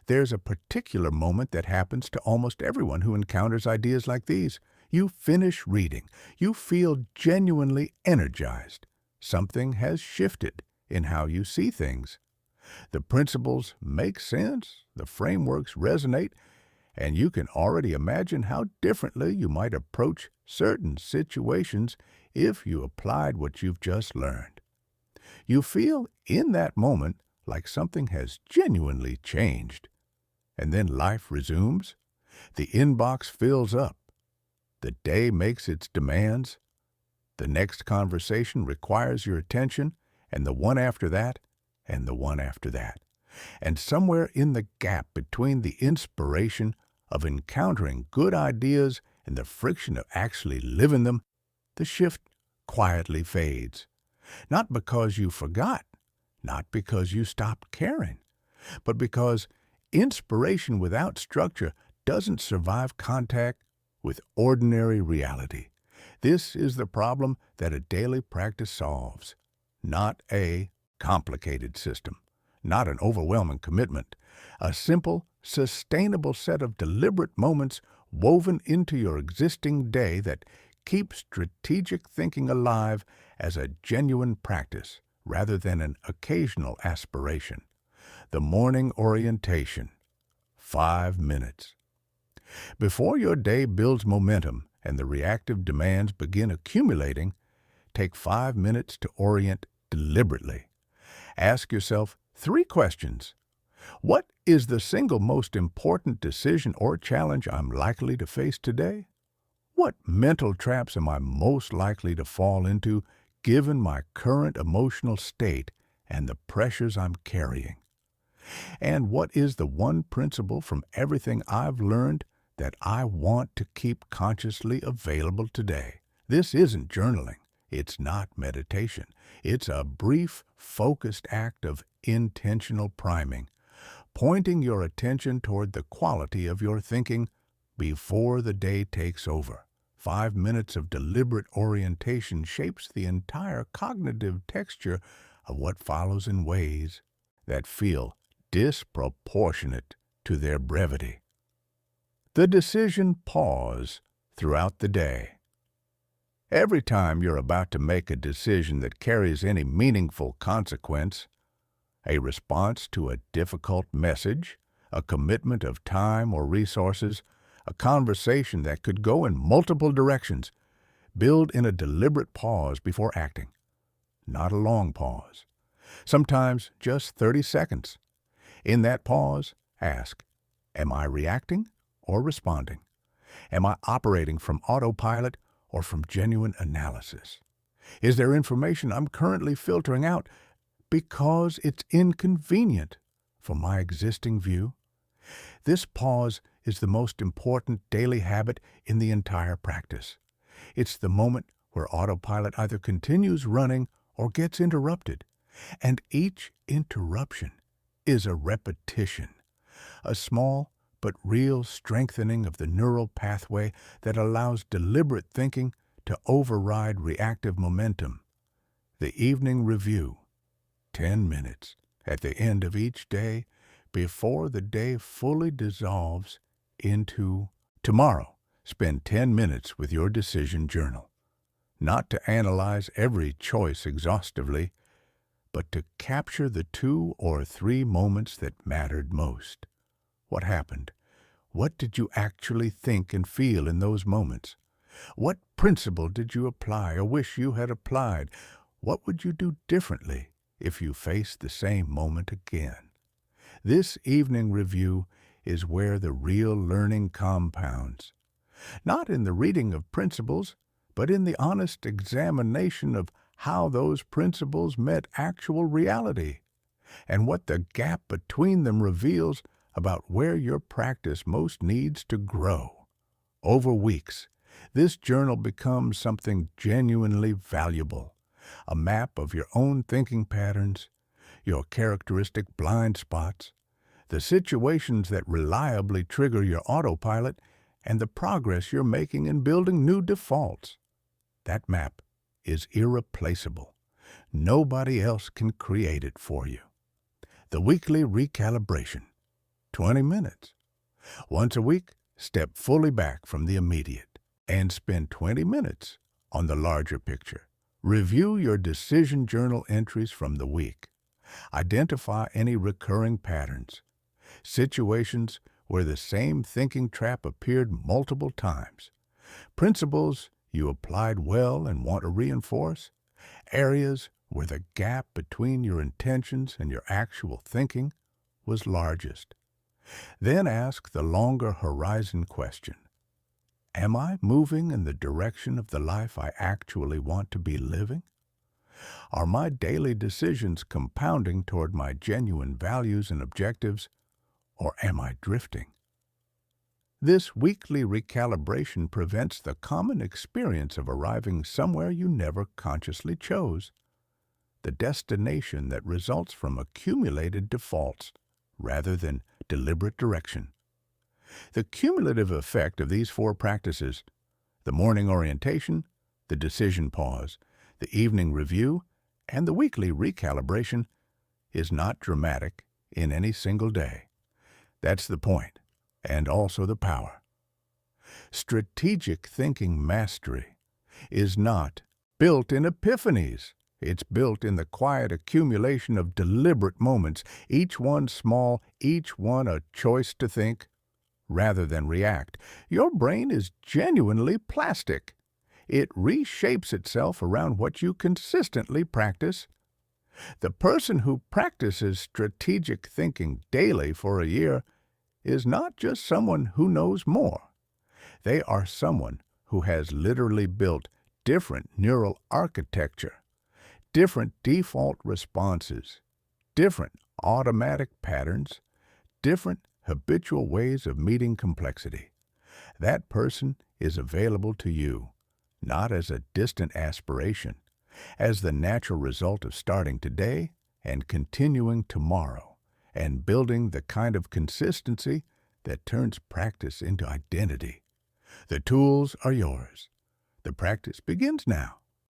There's a particular moment that happens to almost everyone who encounters ideas like these. You finish reading. You feel genuinely energized. Something has shifted in how you see things. The principles make sense, the frameworks resonate, and you can already imagine how differently you might approach certain situations if you applied what you've just learned. You feel in that moment like something has genuinely changed. And then life resumes. The inbox fills up. The day makes its demands. The next conversation requires your attention, and the one after that, and the one after that. And somewhere in the gap between the inspiration of encountering good ideas and the friction of actually living them, the shift quietly fades. Not because you forgot, not because you stopped caring, but because inspiration without structure doesn't survive contact with ordinary reality. This is the problem that a daily practice solves. Not a complicated system, not an overwhelming commitment, a simple, sustainable set of deliberate moments woven into your existing day that keep strategic thinking alive as a genuine practice rather than an occasional aspiration. The morning orientation. 5 minutes. Before your day builds momentum and the reactive demands begin accumulating, take 5 minutes to orient deliberately. Ask yourself 3 questions. What is the single most important decision or challenge I'm likely to face today? What mental traps am I most likely to fall into given my current emotional state and the pressures I'm carrying? And what is the one principle from everything I've learned that I want to keep consciously available today? This isn't journaling. It's not meditation. It's a brief, focused act of intentional priming, pointing your attention toward the quality of your thinking before the day takes over. 5 minutes of deliberate orientation shapes the entire cognitive texture of what follows in ways that feel disproportionate to their brevity. The decision pause throughout the day. Every time you're about to make a decision that carries any meaningful consequence, a response to a difficult message, a commitment of time or resources, a conversation that could go in multiple directions, build in a deliberate pause before acting. Not a long pause. Sometimes just 30 seconds. In that pause, ask, am I reacting or responding? Am I operating from autopilot or from genuine analysis? Is there information I'm currently filtering out because it's inconvenient for my existing view? This pause is the most important daily habit in the entire practice. It's the moment where autopilot either continues running or gets interrupted. And each interruption is a repetition, a small but real strengthening of the neural pathway that allows deliberate thinking to override reactive momentum. The evening review, 10 minutes at the end of each day before the day fully dissolves into tomorrow. Spend 10 minutes with your decision journal, not to analyze every choice exhaustively, but to capture the 2 or 3 moments that mattered most. What happened? What did you actually think and feel in those moments? What principle did you apply or wish you had applied? What would you do differently if you faced the same moment again? This evening review is where the real learning compounds, not in the reading of principles, but in the honest examination of how those principles met actual reality, and what the gap between them reveals about where your practice most needs to grow. Over weeks, this journal becomes something genuinely valuable, a map of your own thinking patterns, your characteristic blind spots, the situations that reliably trigger your autopilot, and the progress you're making in building new defaults. That map is irreplaceable. Nobody else can create it for you. The weekly recalibration, 20 minutes. Once a week, step fully back from the immediate and spend 20 minutes on the larger picture. Review your decision journal entries from the week. Identify any recurring patterns, situations where the same thinking trap appeared multiple times, principles you applied well and want to reinforce, areas where the gap between your intentions and your actual thinking was largest. Then ask the longer horizon question. Am I moving in the direction of the life I actually want to be living? Are my daily decisions compounding toward my genuine values and objectives, or am I drifting? This weekly recalibration prevents the common experience of arriving somewhere you never consciously chose, the destination that results from accumulated defaults rather than deliberate direction. The cumulative effect of these 4 practices, the morning orientation, the decision pause, the evening review, and the weekly recalibration, is not dramatic in any single day. That's the point, and also the power. Strategic thinking mastery is not built in epiphanies. It's built in the quiet accumulation of deliberate moments, each one small, each one a choice to think rather than react. Your brain is genuinely plastic. It reshapes itself around what you consistently practice. The person who practices strategic thinking daily for a year is not just someone who knows more. They are someone who has literally built different neural architecture, different default responses, different automatic patterns, different habitual ways of meeting complexity. That person is available to you, not as a distant aspiration, as the natural result of starting today and continuing tomorrow, and building the kind of consistency that turns practice into identity. The tools are yours. The practice begins now.